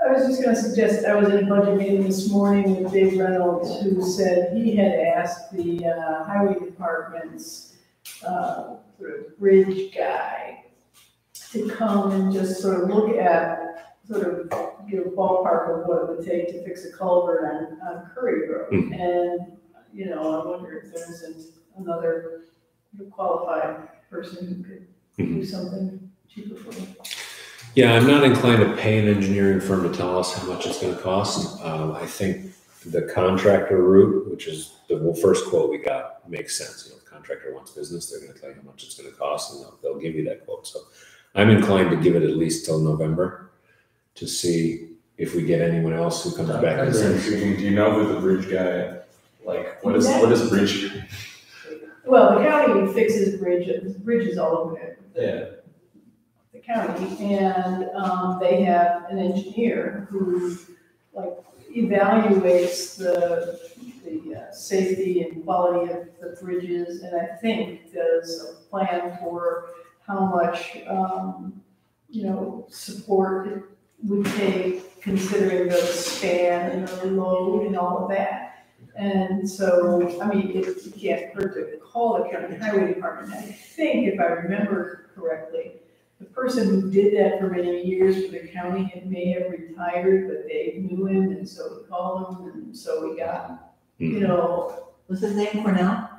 I was just gonna suggest, I was in a budget meeting this morning with Dave Reynolds, who said he had asked the highway department's sort of bridge guy to come and just sort of look at, sort of give a ballpark of what it would take to fix a culvert on Curry Road. Mm-hmm. And, you know, I wonder if there isn't another qualified person who could do something cheaper for me. Yeah, I'm not inclined to pay an engineering firm to tell us how much it's going to cost. I think the contractor route, which is the first quote we got, makes sense. You know, if the contractor wants business, they're going to tell you how much it's going to cost, and they'll give you that quote. So I'm inclined to give it at least till November to see if we get anyone else who comes back and says. Do you know who the bridge guy, like, what is bridge? Well, the county fixes bridges all over there. Yeah. The county, and they have an engineer who like evaluates the safety and quality of the bridges, and I think does a plan for how much support would take, considering the span and the load and all of that. And so, I mean, it can't hurt to call the county highway department. I think, if I remember correctly, the person who did that for many years for the county, it may have retired, but they knew him, and so he called him, and so we got, you know. Was his name Cornell?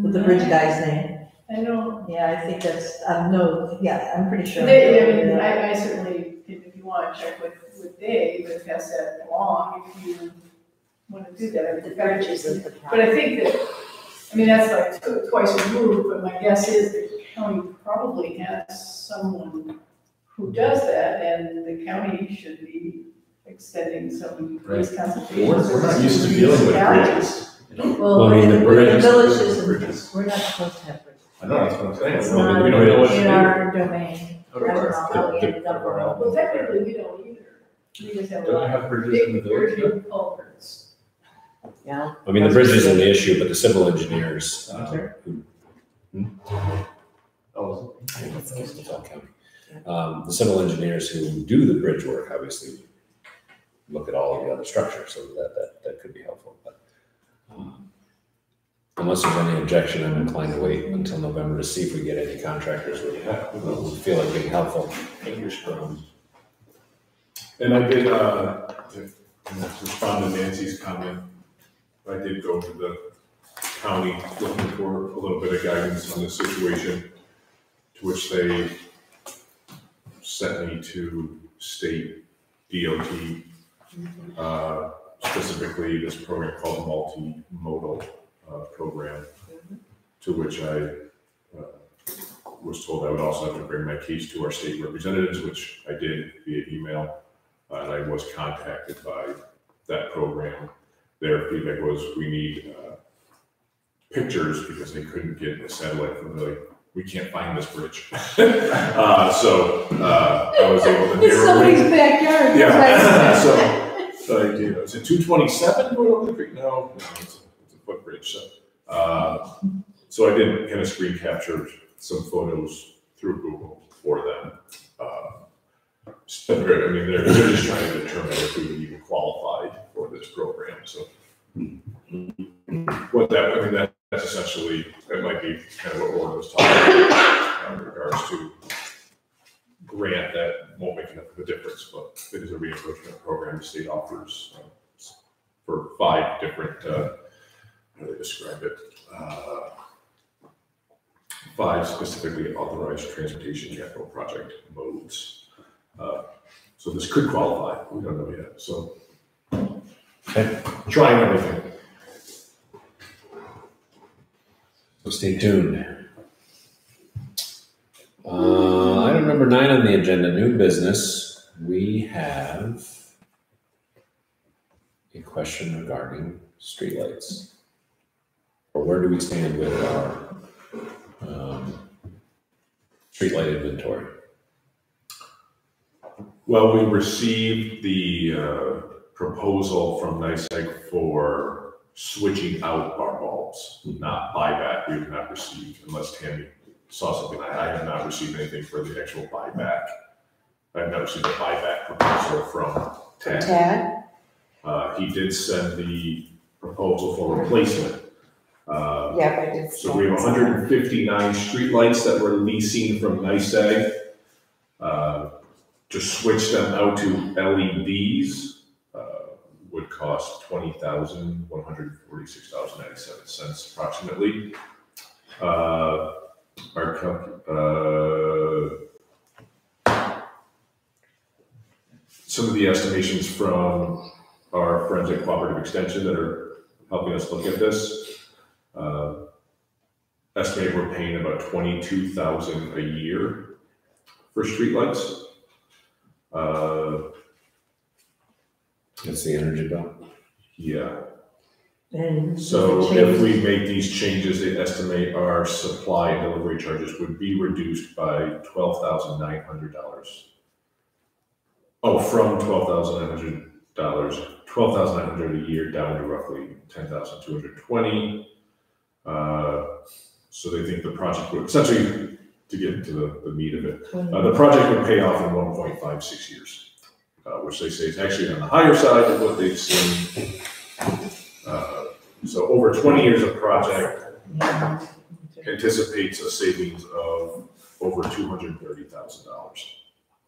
With the bridge guy's name? I don't. Yeah, I think that's, no, yeah, I'm pretty sure. I certainly, if you want to check with Dave and pass that along, if you want to do that. The bridge isn't the But problem. I think that, I mean, that's like twice removed, but my guess is the county probably has someone who does that, and the county should be extending some of these consultation We're not used to dealing with bridges. Well, I mean, the we're in the bridges- villages, bridges. we're not supposed to have bridges. I know, that's what I'm saying. It's We don't not know what to in do. our domain. I don't know how we The- ended up the- on. Well, technically, we don't either. We just have a Don't lot have of bridges in the big, village yet? big culverts. Yeah. I mean, the bridge isn't the issue, but the civil engineers, Oh, it's all county. The civil engineers who do the bridge work obviously look at all of the other structures, so that could be helpful. But unless there's any objection, I'm inclined to wait until November to see if we get any contractors who feel like being helpful. fingers crossed. And I did, to respond to Nancy's comment, I did go to the county looking for a little bit of guidance on the situation, to which they sent me to state DOT, specifically this program called multimodal program, to which I was told I would also have to bring my case to our state representatives, which I did via email. And I was contacted by that program. Their feedback was, we need pictures, because they couldn't get a satellite from we can't find this bridge. So I was able to. It's somebody's backyard. Yeah, so I did. Is it 227? No, it's a footbridge. So I did kind of screen capture some photos through Google for them. I mean, they're just trying to determine if we would even qualify for this program. So that's essentially, that might be kind of what Warren was talking about in regards to grant that won't make enough of a difference, but it is a reimbursement program the state offers for 5 different, how do they describe it? 5 specifically authorized transportation capital project modes. So this could qualify, we don't know yet, so. Okay. Trying everything. So stay tuned. Item number 9 on the agenda, new business. We have a question regarding streetlights. Or where do we stand with our streetlight inventory? Well, we received the proposal from NICEAG for switching out our bulbs, not buyback. We have not received, unless Tammy saw something. I have not received anything for the actual buyback. I have not received a buyback proposal from TAG. He did send the proposal for replacement. Yeah, but it's. So we have 159 streetlights that we're leasing from NICEAG. To switch them out to LEDs would cost $20,146.97 approximately. Some of the estimations from our friends at Cooperative Extension that are helping us look at this estimate we're paying about $22,000 a year for streetlights. That's the energy bill. Yeah. And So if we make these changes, they estimate our supply and delivery charges would be reduced by $12,900. Oh, from $12,900, $12,900 a year down to roughly $10,220. So they think the project would essentially, to get into the meat of it. The project would pay off in 1.56 years, which they say is actually on the higher side of what they've seen. So over 20 years of project anticipates a savings of over $230,000.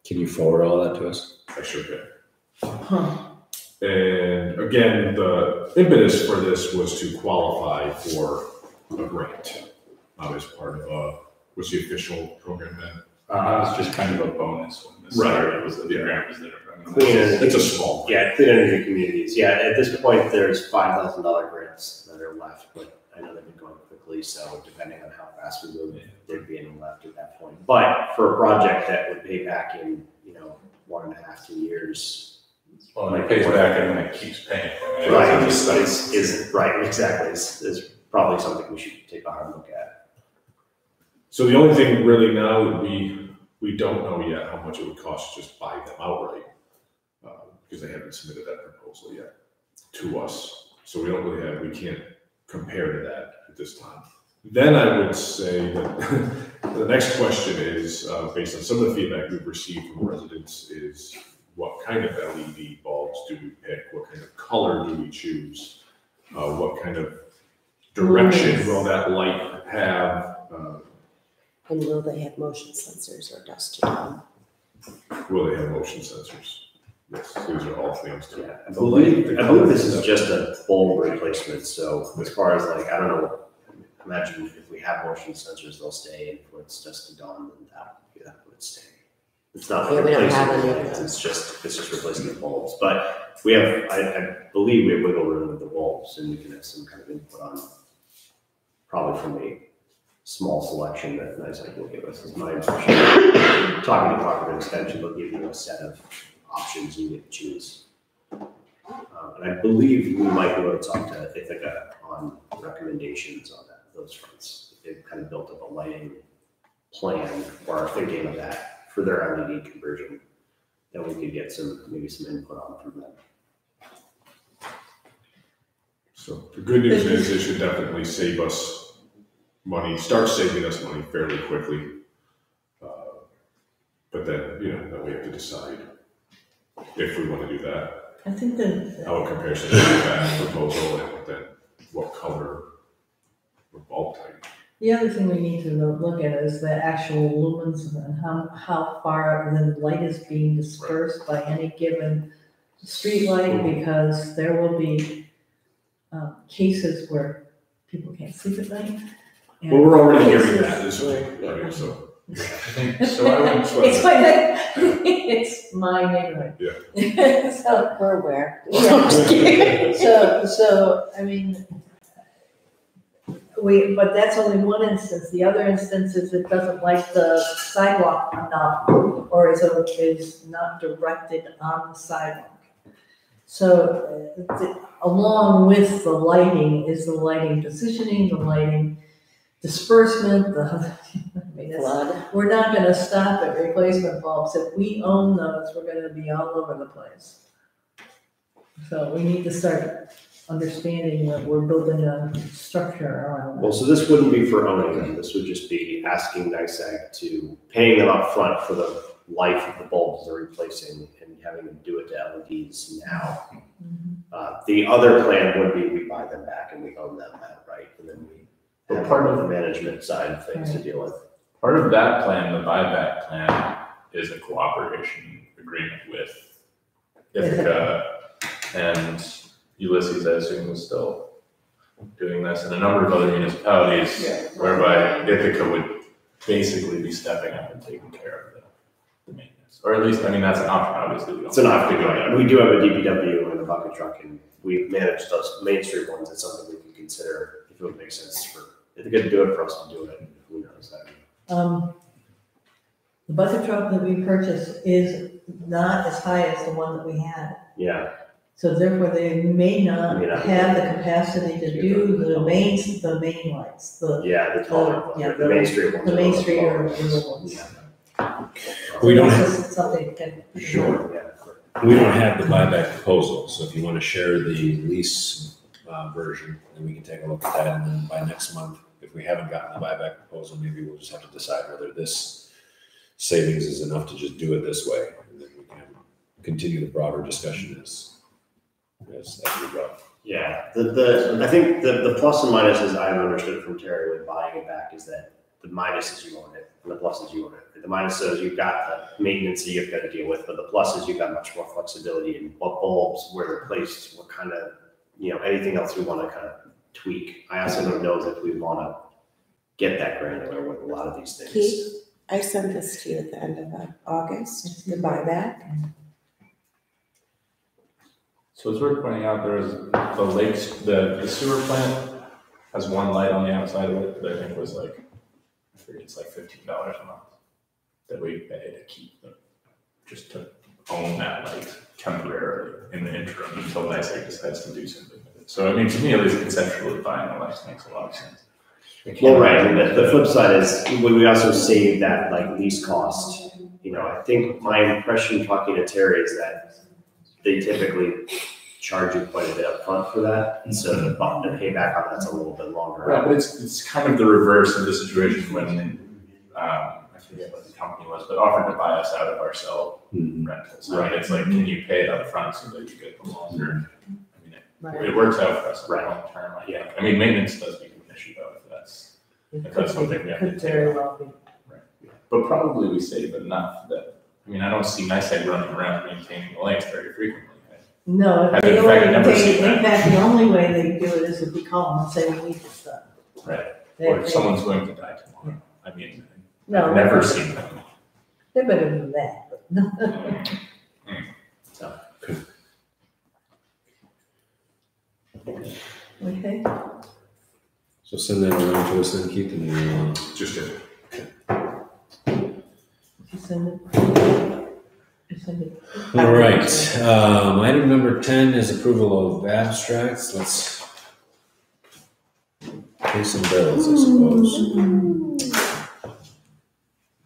Can you forward all that to us? I sure can. And again, the impetus for this was to qualify for a grant as part of what's the official program then? It was just kind of a bonus when this started, was that the grant was there. I mean, Clean energy. It's a small. Yeah, clean energy communities. Yeah, at this point, there's $5,000 grants that are left, but I know they've been going quickly, so depending on how fast we move, there'd be any left at that point. But for a project that would pay back in, 1.5 to 2 years. Well, and it pays back and then it keeps paying. I mean, Right, it's is right, exactly. Is probably something we should take a hard look at. So the only thing really now would be, we don't know yet how much it would cost to just buy them outright, because they haven't submitted that proposal yet to us. So we can't compare to that at this time. Then I would say that the next question is, based on some of the feedback we've received from residents, is what kind of LED bulbs do we pick? What kind of color do we choose? What kind of direction will that light have? And will they have motion sensors or dust to them? Will they have motion sensors? Yes, these are all things to. Yeah, I believe this is just a bulb replacement. So as far as I don't know, imagine if we have motion sensors, they'll stay, and if it's dusty dawn, then that would stay. It's not like Yeah, we don't have replacing any of lights, those. it's just replacing the bulbs. But we have, I believe we have wiggle room with the bulbs, and we can have some kind of input on, probably from a small selection that NICEAG will give us, is my impression. Talking to Department of Extension, they'll give you a set of options you get to choose. And I believe we might be able to talk to Ithaca on recommendations on those fronts. They've kind of built up a lighting plan or are thinking of that for their LED conversion that we could get maybe some input on from them. So the good news is it should definitely save us money, start saving us money fairly quickly. But then, then we have to decide if we want to do that, I think that, how it compares to that proposal, and then what color or bulb type. the other thing we need to look at is the actual lumens and how far the light is being dispersed by any given street light, because there will be cases where people can't sleep at night. and Well, we're already hearing cases- that this week, I mean, so. I think, so I wouldn't It's it's my neighborhood. Yeah. So, We're aware. so, I mean, but that's only one instance. The other instance is it doesn't like the sidewalk enough, or is not directed on the sidewalk. So, along with the lighting is the lighting positioning, the lighting disbursement, Flood. we're not gonna stop at replacement bulbs. If we own those, we're gonna be all over the place. So we need to start understanding that we're building a structure around Well, that. so this wouldn't be for owning them. This would just be asking NICEAG to paying them up front for the life of the bulbs they're replacing and having them do it to LEDs now. The other plan would be we buy them back and we own them outright, and then we But have part of the management side of things to deal with. Part of that plan, the buyback plan, is a cooperation agreement with Ithaca and Ulysses, I assume, was still doing this, and a number of other municipalities, whereby Ithaca would basically be stepping up and taking care of the maintenance. Or at least, I mean, that's an option, obviously. We don't It's an option to go on. We do have a DPW and a bucket truck, and we manage those Main Street ones. It's something we could consider if it would make sense for Ithaca to do it, for us to do it. Who knows? The bucket truck that we purchased is not as high as the one that we had. Yeah. So therefore, they may not May not. have the capacity to do the main lights, Yeah, the taller one. Yeah, The Main Street ones. the are Main the Street taller or ones. the ones. Yeah. We don't This is something that. Sure. Yeah. We don't have the buyback proposal, so if you want to share the lease version, then we can take a look at that, and then by next month, if we haven't gotten the buyback proposal, maybe we'll just have to decide whether this savings is enough to just do it this way. And then we can continue the broader discussion as we go. Yeah, I think the plus and minuses I've understood from Terry with buying it back is that the minus is you own it, and the plus is you own it. The minus is you've got the maintenance that you've got to deal with, but the plus is you've got much more flexibility in what bulbs, where they're placed, what kind of, anything else we want to kind of tweak. I also don't know if we want to get that granular with a lot of these things. Keith, I sent this to you at the end of August, the buyback. So it's worth pointing out there's the lakes, the sewer plant has one light on the outside of it that I think was like, I forget, it's like $15 a month that we pay to keep them, just to own that light temporarily in the interim until NYSEG decides to do something with it. So I mean, to me, at least conceptually, buying a light makes a lot of sense. Well, right, and the flip side is when we also save that like lease cost, I think my impression talking to Terry is that they typically charge you quite a bit up front for that, and so the payback on that's a little bit longer. Right, but it's kind of the reverse of the situation when I forget what the company was, but offered to buy us out of our cell rentals. Right, it's like, can you pay it up front so that you get the longer? I mean, it works out for us in the long term. Yeah, I mean, maintenance does become an issue though if that's something we have to Could very well be. Right, but probably we save enough that. I mean, I don't see NYSEG running around maintaining the lakes very frequently. No, I've in fact never seen that. in fact, the only way they do it is if we call them and say we need this stuff. Right, or if someone's going to die tomorrow. I mean, No, I've never seen them. They're better than that, but no. Okay, So send that around to us then, Keith, and then Just it. you send it. You send it. all right. Item number 10 is approval of abstracts. Let's pay some bills, I suppose.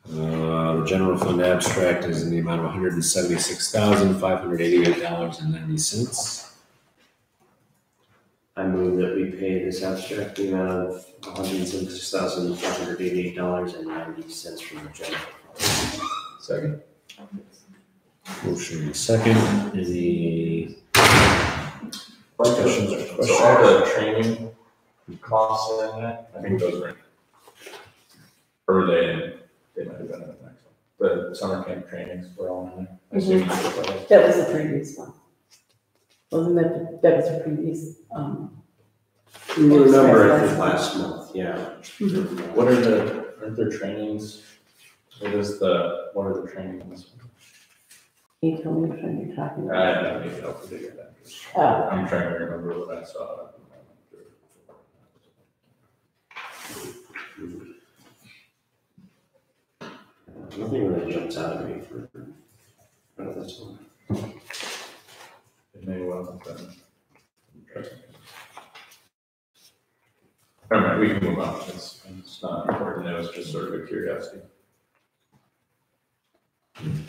The general fund abstract is in the amount of $176,588.90. I move that we pay this abstract the amount of $176,588.90 from the general fund. Second. Motion and second. Any discussions or So questions? all the training costs are in that, I think those are in. Or they might have been in the next one. The summer camp trainings were all in there. I assume that's what that was. That was the previous one. Wasn't that was the previous, We remember it was last month, yeah. What are aren't there trainings? What are the trainings? can you tell me which one you're talking I about? don't need help to figure that. Oh, I'm trying to remember what I saw. Nothing really jumps out at me for this one. It may well have been. All right, we can move on. It's not important. It was just sort of a curiosity.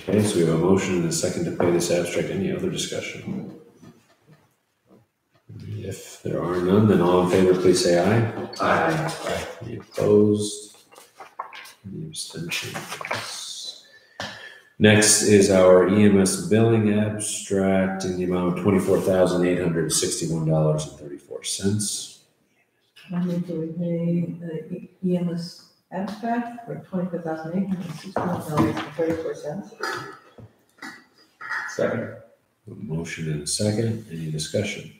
Okay, so we have a motion and a second to pay this abstract. Any other discussion? If there are none, then all in favor, please say aye. Aye. Any opposed? Any abstentions? Next is our EMS billing abstract in the amount of $24,861.34. I move that we pay the EMS abstract for $24,861.34. Second. A motion and a second. Any discussion?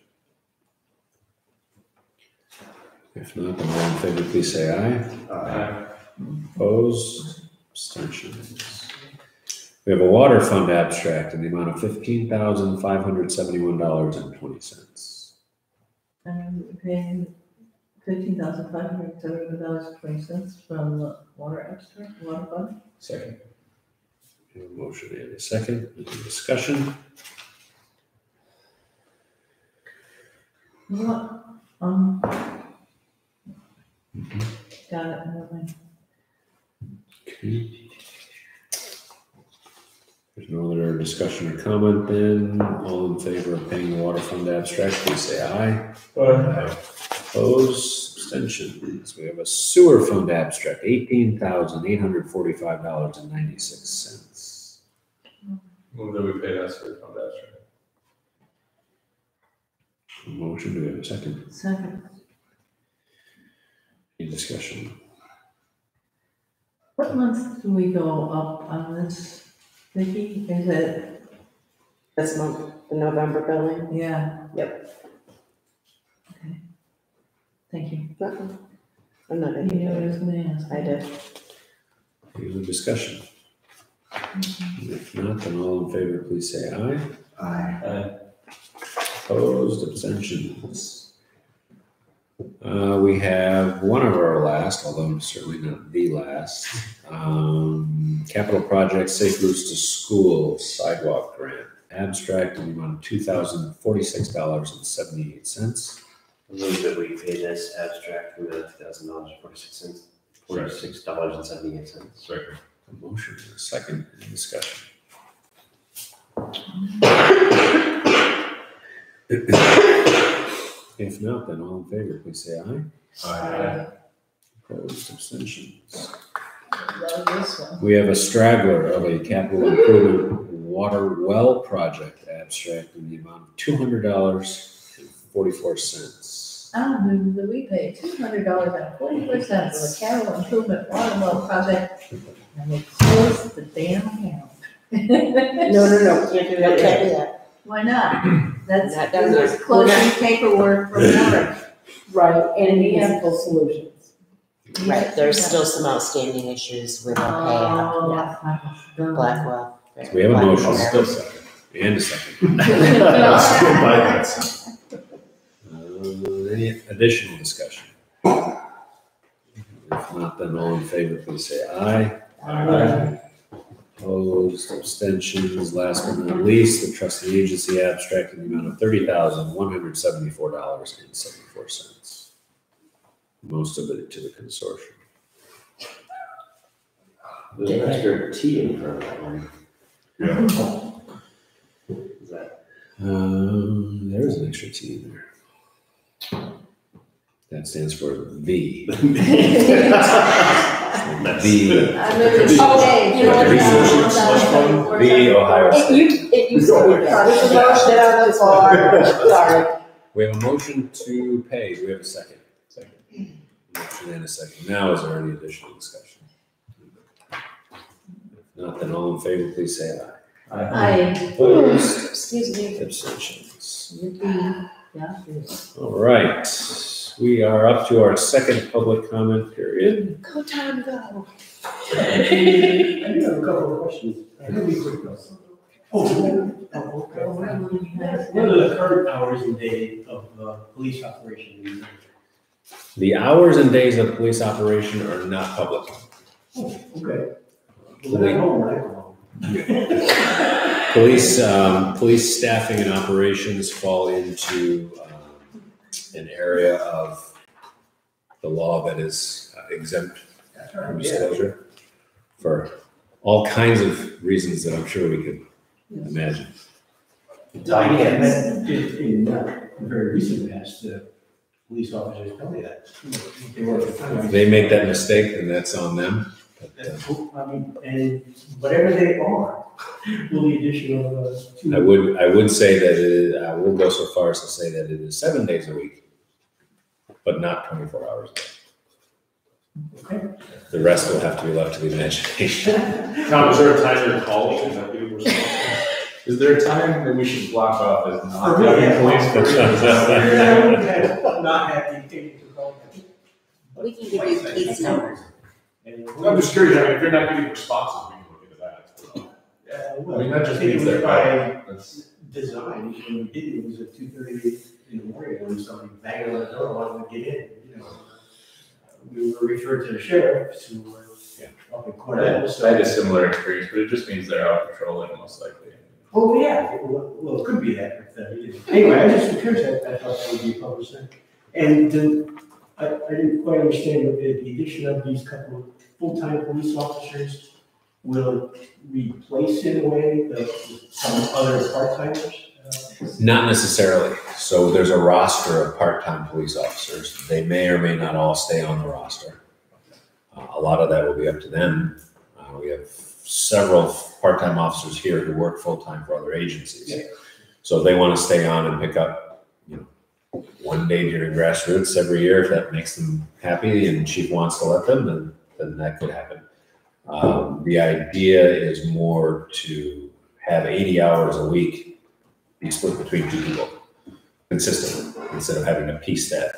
If not, then all in favor, please say aye. Aye. Opposed? Abstentions? We have a water fund abstract in the amount of $15,571.20. And we're paying $15,571.20 from the water fund. Second. We have a motion and a second. Any discussion? What, got it, never mind. Okay. There's no other discussion or comment then. All in favor of paying the water fund abstract, please say aye. Opposed? abstentions. We have a sewer fund abstract, $18,845.96. Move that we pay that sewer fund abstract. Motion, do we have a second? Second. Any discussion? What month do we go up on this, Vicki? Is it, This month, the November billing. yeah? Yep. Okay. Thank you. I'm not You knew what I was gonna ask. I did. Any other discussion? If not, then all in favor, please say aye. Aye. Opposed, abstentions. We have one of our last, although certainly not the last, capital project Safe Routes to School Sidewalk Grant. Abstract in the amount of $2,046.78. I move that we pay this abstract for the $2,046, $46.78. Second. A motion and a second, any discussion? If not, then all in favor, please say aye. Aye. Opposed, abstentions. Love this one. We have a straggler of a capital improvement water well project abstract in the amount of $200.44. I'll move that we pay $200.44 for the capital improvement water well project, and we close the damn account. No, can't do that. Can't do that. Why not? That's, Not done there's yet. closing paperwork for water. Right, And municipal solutions. right, there's still some outstanding issues with our payout. Oh, Yeah. Blackwell. So we have a motion. I'll still second. And a second. I'll still buy that. Any additional discussion? If not, then all in favor, please say aye. Aye. Opposed, abstentions, last but not least, the trustee agency abstract in the amount of $30,174.74. Most of it to the consortium. There's an extra T in front of that one. Yeah. Is that? There's an extra T in there. That stands for V. V. Okay, you know what? V, Ohio State. It used to be that. There's a motion on the floor. Sorry. We have a motion to pay. Do we have a second? Second. Motion and a second. Now, is there any additional discussion? If not, then all in favor, please say aye. Opposed, Excuse me. abstentions. Yeah. All right, we are up to our second public comment period. Go time, go. I do have a couple of questions. It'll be quick though. Okay. What are the current hours and days of police operation? The hours and days of police operation are not public. Oh, okay. Well, they're home, right? Police staffing and operations fall into an area of the law that is exempt from disclosure for all kinds of reasons that I'm sure we could imagine. In the very recent past, police officers tell me that. If they make that mistake, then that's on them. But, I mean, and whatever they are, will the addition of two. I would say that I will go so far as to say that it is 7 days a week, but not 24 hours a day. Okay. The rest will have to be left to the imagination. Tom, is there a time you're calling? Is that what you were saying? Is there a time that we should block off as not having police? Not having to call. We can give you police numbers. I'm just curious, I mean, if you're not getting responses, we can look into that. I mean, that just means they're by that's design, when we did it was at 2:30 in the morning, when somebody banged on the door, wanted to get in, you know. We were referred to the sheriff, who were up in Cornell, I so. had a similar experience, but it just means they're out patrolling most likely. Oh, yeah, well, it could be that, but, anyway, I just was curious, I thought that would be a public thing. And, I didn't quite understand the addition of these couple of full-time police officers will replace in a way some other part-timers? Not necessarily. So there's a roster of part-time police officers. They may or may not all stay on the roster. A lot of that will be up to them. We have several part-time officers here who work full-time for other agencies. Yeah. So if they want to stay on and pick up, one day during grassroots every year, if that makes them happy and chief wants to let them, then that could happen. The idea is more to have 80 hours a week be split between two people consistently, instead of having to piece that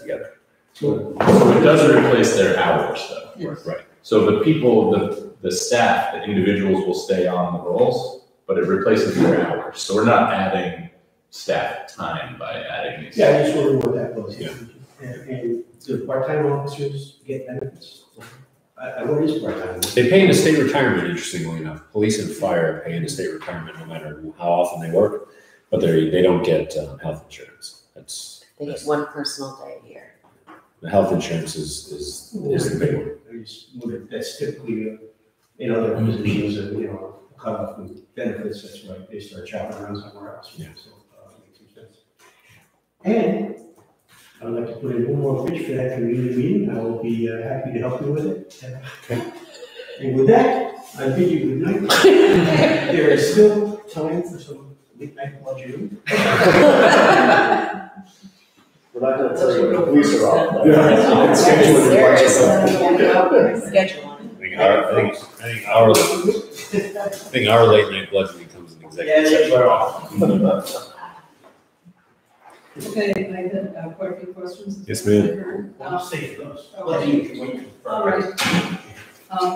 together. So it doesn't replace their hours though. Yes. Right. So the people, the staff, the individuals will stay on the rolls, but it replaces their hours. So we're not adding staff time by adding these. Yeah, I just wondering what that was. Yeah. And do part-time officers get benefits? What is part-time? They pay into state retirement, interestingly enough. Police and fire pay into state retirement no matter how often they work, but they don't get health insurance. They get one personal day a year. The health insurance is the big one. I just wondered, that's typically in other positions, cut off with benefits, that's right, they start chopping around somewhere else. Yeah. So, makes some sense. And I would like to put in one more pitch for that community meeting. I will be happy to help you with it. Okay. And with that, I bid you good night. There is still time for some midnight bludgeoning. We're not gonna tell you what the police are on, but. Yeah. Schedule it There once is or a schedule on it. I think our late night bludgeoning comes in executive session. Okay, I had quite a few questions. Yes, ma'am. Safe those. All right.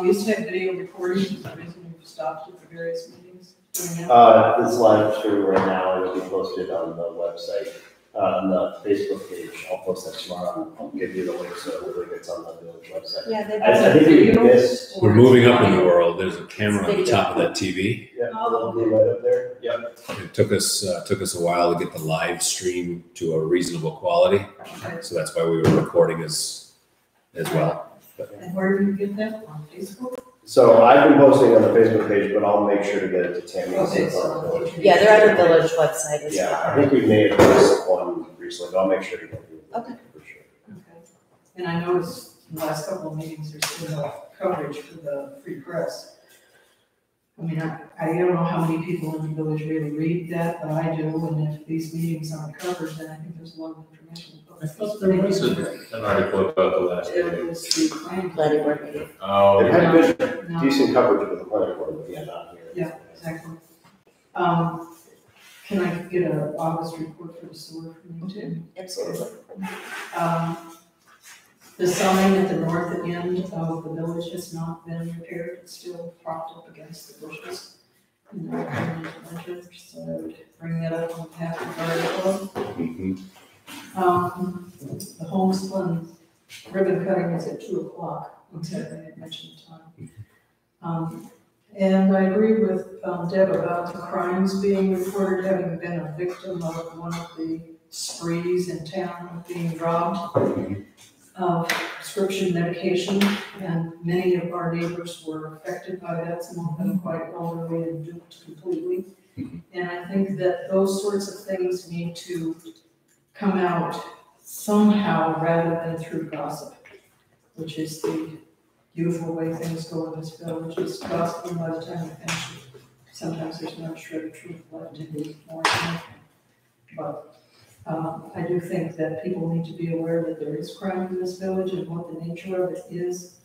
We used to have video recordings, is there a reason you've stopped at the various meetings doing that? This live stream right now is being posted on the website, on the Facebook page. I'll post that tomorrow. I'll give you the link so everybody gets on the village website. Yeah, I think we missed. We're moving up in the world. There's a camera on the top of that TV. Yeah, the blue light up there. Yep. It took us a while to get the live stream to a reasonable quality, Okay. so that's why we were recording as well. And where do you get that, on Facebook? So I've been posting on the Facebook page, but I'll make sure to get it to Tammy. Okay, So Yeah, they're on the village website as yeah, I well. think we may have missed one recently, but I'll make sure to get you. Okay. For sure. Okay. And I noticed in the last couple of meetings, there's still no coverage for the free press. I mean, I don't know how many people in the village really read that, but I do, and if these meetings aren't covered, then I think there's a lot of information. I thought there was an article about the last It meeting. was the planning. Planning board meeting. Oh, They've had good, No. decent coverage with the planning board, but yeah, not here. Yeah, exactly. Can I get an August report for the sewer from you too? Absolutely. The sign at the north end of the village has not been repaired, it's still propped up against the bushes. And they're coming into winter, so I would bring that up on behalf of the garden club. The homespun ribbon cutting is at 2:00, okay, I mentioned the time. And I agree with Deb about the crimes being reported, having been a victim of one of the sprees in town of being robbed of prescription medication, and many of our neighbors were affected by that, some of them quite elderly and duped completely. And I think that those sorts of things need to come out somehow rather than through gossip, which is the usual way things go in this village, is gossiping by the time you finish it. Sometimes there's no shred of truth left in it, more than anything. But I do think that people need to be aware that there is crime in this village and what the nature of it is.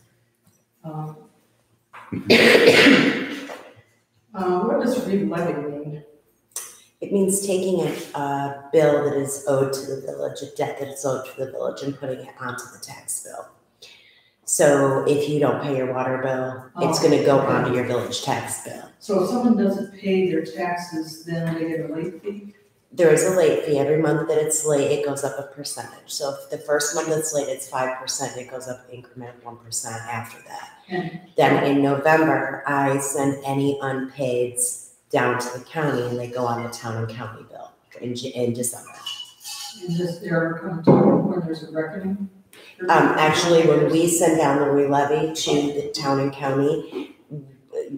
What does re-levy mean? It means taking a bill that is owed to the village, a debt that is owed to the village, and putting it onto the tax bill. So if you don't pay your water bill, it's gonna go onto your village tax bill. So if someone doesn't pay their taxes, then they get a late fee? There is a late fee. Every month that it's late, it goes up a percentage. So if the first month that's late, it's 5%, it goes up an increment of 1% after that. And Then in November, I send any unpaids down to the county, and they go on the town and county bill in December. is this there come time when there's a reckoning? Actually, when we send down the re-levy to the town and county,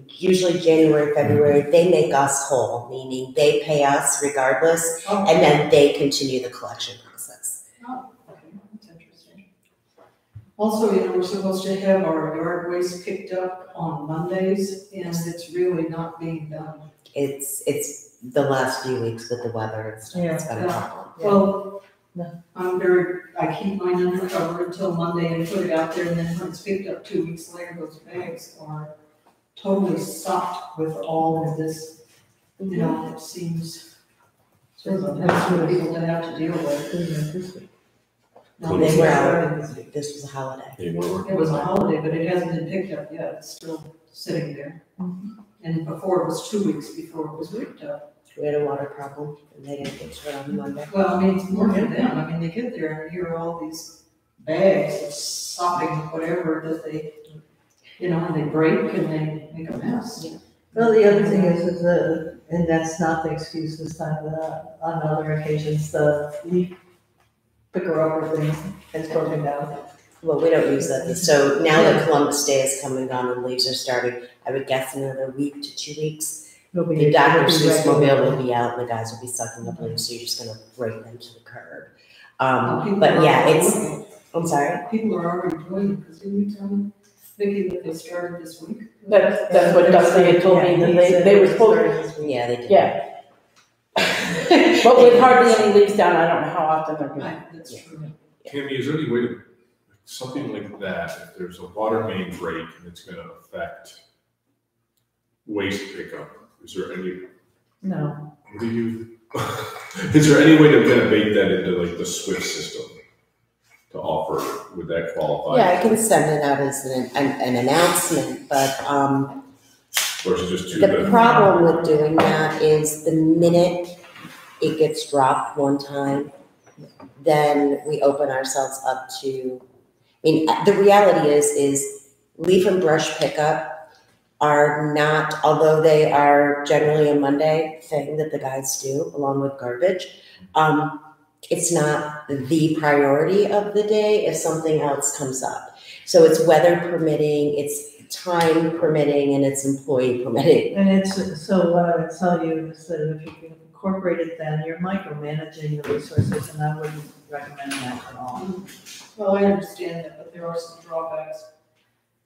usually January, February, they make us whole, meaning they pay us regardless, and then they continue the collection process. Oh, okay, that's interesting. Also, you know, we're supposed to have our yard waste picked up on Mondays, and it's really not being done. It's the last few weeks with the weather and stuff, it's been a problem. Well, I keep mine under cover until Monday and put it out there, and then when it's picked up 2 weeks later, those bags are totally stocked with all of this, you know, it seems sort of a mess for people to have to deal with. Now, They were out, this was a holiday. They were. it was a holiday, but it hasn't been picked up yet, it's still sitting there. And before, it was 2 weeks before it was picked up. We had a water problem, and they didn't get to it on Monday. Well, I mean, it's more than them, I mean, they get there and hear all these bags of sopping whatever that they, you know, and they break and they make a mess. Well, the other thing is and that's not the excuse this time, on other occasions, the leaf picker upper thing has broken down. Well, we don't use that, so now that Columbus Day is coming on and leaves are starting, I would guess another week to 2 weeks. The Dr. Seuss mobile will be out and the guys will be sucking up leaves, so you're just gonna break them to the curb. But yeah, I'm sorry? People are already doing it, because didn't you tell me, Vicki, that they started this week? That's what Dusty had told me, that they were supposed to. Yeah, they did. Yeah. But with hardly any leaves down, I don't know how often they're doing it. Right, that's true. Tammy, is there any way to, something like that, if there's a water main break and it's gonna affect waste pickup, is there any, No. what do you, is there any way to kind of bake that into like the SWIFT system to offer, would that qualify? Yeah, I can send it out as an announcement, but, Or is it just too the good? problem with doing that is the minute it gets dropped one time, then we open ourselves up to, I mean, the reality is leaf and brush pickup are not, although they are generally a Monday thing that the guys do along with garbage, it's not the priority of the day if something else comes up. So it's weather permitting, it's time permitting, and it's employee permitting. And it's, so what I would tell you is that if you can incorporate it, then you're micromanaging the resources, and I wouldn't recommend that at all. Well, I understand that, but there are some drawbacks.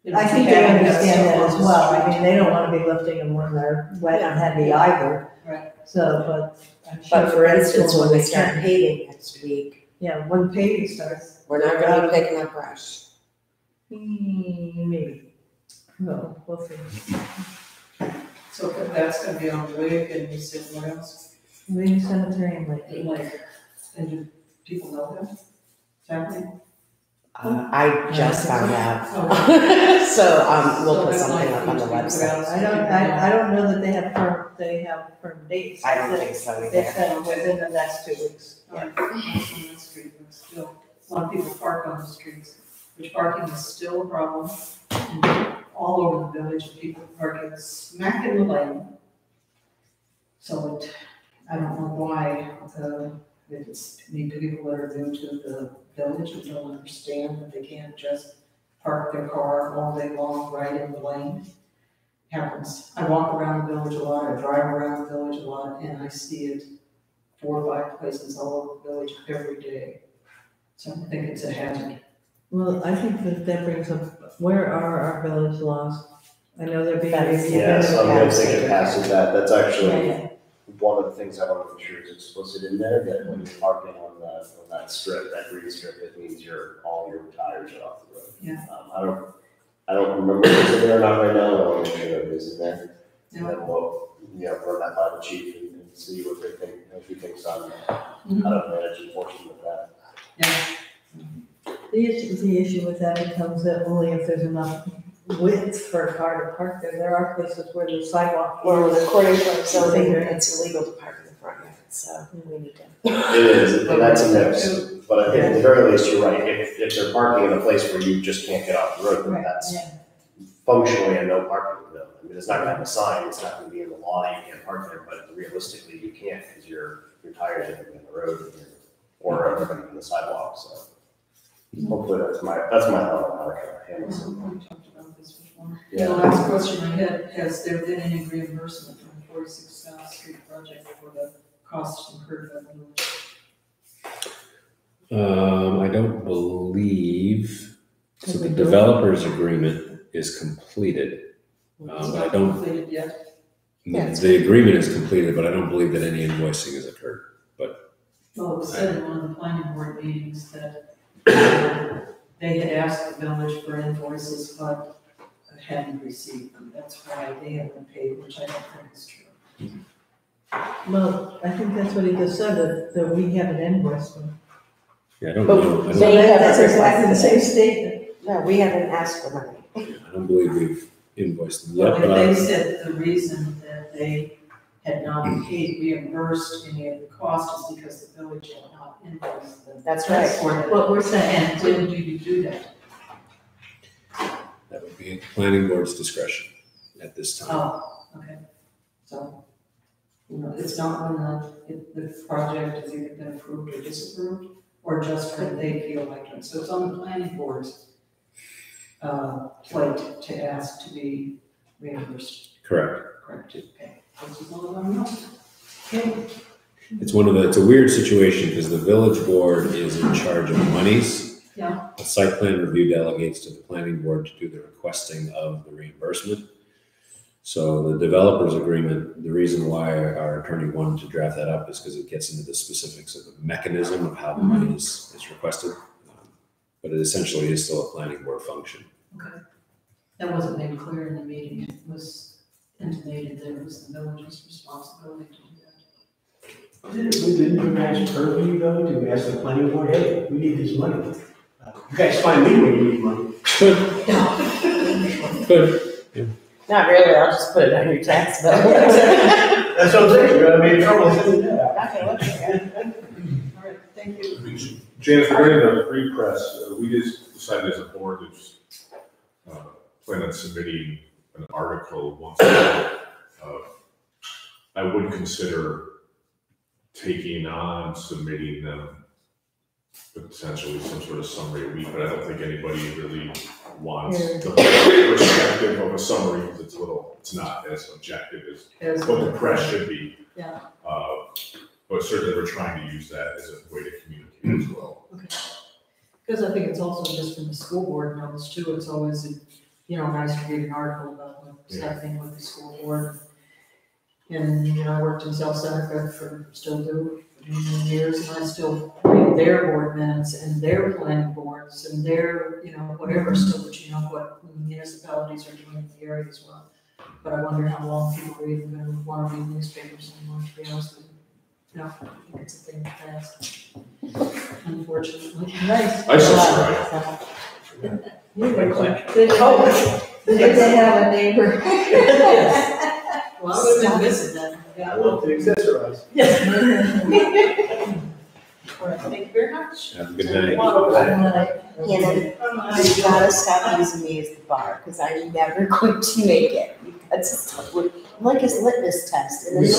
You know, I think you they have understand that stuff as on the well. I street. mean, they don't want to be lifting them when they're wet and heavy either. Right. So, but I'm sure. But for instance, when we they start can. paving next week, Yeah, when paving starts. we're not gonna be picking up brush. Maybe. No, we'll see. So that's gonna be on Wig, and you said what else? Maybe cemetery and like. Like, and do people know that? Is that happening? I just found out. Oh, So, we'll So put that something might up on the need to be put website. out. I don't know that they have firm dates. I don't think so They either. said within the next 2 weeks. On the street, but still, a lot of people park on the streets, which parking is still a problem. All over the village, people parking smack in the lane. So I don't know why, it's maybe people that are new to the village and don't understand that they can't just park their car all day long right in the lane. Happens. I walk around the village a lot, I drive around the village a lot, and I see it 4 or 5 places all over the village every day. So I think it's a hazard. Well, I think that brings up, where are our village laws? I know they're being That's- reviewed. Yeah, so I'm gonna take it past that, that's actually Yeah. one of the things I want to make sure is explicit in there, that when you're parking on that strip, that green strip, it means all your tires are off the road. Yeah. I don't remember if it's in there or not right now, but I want to make sure that it is in there. And Yeah. then we'll, run that by the chief and see what they think, if he thinks on how Mhm. to manage enforcement of that. Yeah. The issue with that becomes that only if there's enough width for a car to park there. There are places where the sidewalk. Well, according to our zoning, it's illegal to park in the front yard, so we need to. It is, and that's a mix, but I think at the very least, you're right, if they're parking in a place where you just can't get off the road, then Right, that's yeah. functionally a no parking zone. I mean, it's not gonna have a sign, it's not gonna be in the law, you can't park there, but realistically, you can't, because your tires are gonna be on the road, or they're gonna be on the sidewalk, so. Hopefully that's my thought on how to handle it. We talked about this before. And the last question I had, has there been any reimbursement from the 46 South Street project for the costs incurred by the village? I don't believe, so the developer's agreement is completed. It's But I not don't, completed yet. the agreement is completed, but I don't believe that any invoicing has occurred. Well, it was said in one of the planning board meetings that they had asked the village for invoices, but hadn't received them. That's why they haven't been paid, which I don't think is true. Well, I think that's what he just said, that we haven't invoiced them. Yeah, I don't But know. I they don't, haven't That's exactly the same requested statement. No, we haven't asked for money. I don't believe we've invoiced them Well, yet, but they I, said the reason that they had not paid, reimbursed any of the cost is because the village had not invoiced them. That's right. For that. What we're saying. And when do you do that? that would be at the planning board's discretion at this time. Oh, okay. So, it's not when the project has either been approved or disapproved, or just when they feel like it. So it's on the planning board's plate to ask to be reimbursed. Correct. Correct. Okay. This is all I'm not. Okay. It's it's a weird situation because the village board is in charge of monies. Yeah. The site plan review delegates to the planning board to do the requesting of the reimbursement. So the developer's agreement, the reason why our attorney wanted to draft that up is because it gets into the specifics of the mechanism of how the money is requested. But it essentially is still a planning board function. Okay. That wasn't made clear in the meeting. It was intimated that it was the village's responsibility to do that. Didn't you guys purview though to ask the planning board, hey, we need this money? You guys find me when you need money. Good. Not really, I'll just put it on your tax bill. That's what I'm saying, you're gonna be in trouble sending that. Okay, look at All right, thank you. James, regarding the free press, we just decided as a board to just plan on submitting an article once a month. I would consider taking on submitting them potentially some sort of summary a week, but I don't think anybody really wants the perspective of a summary because it's not as objective as what the press should be. Yeah. But certainly we're trying to use that as a way to communicate as well. Okay. Because I think it's also just from the school board notes too. It's always, nice to read an article about what's happening with the school board. And, I worked in South Seneca still do for many years, and I still read their board minutes and their planning boards and their, whatever, still that what municipalities are doing in the area as well. But I wonder how long people are even going to want to read newspapers anymore, to be honest with you. I think it's a thing of the past, unfortunately. Nice. I subscribe. Good to have a neighbor. Well, I would have been missing that. I love to accessorize. All right, thank you very much. Have a good night. Hannah, you gotta stop using me as the bar, because I'm never going to make it. That's like his litmus test. And then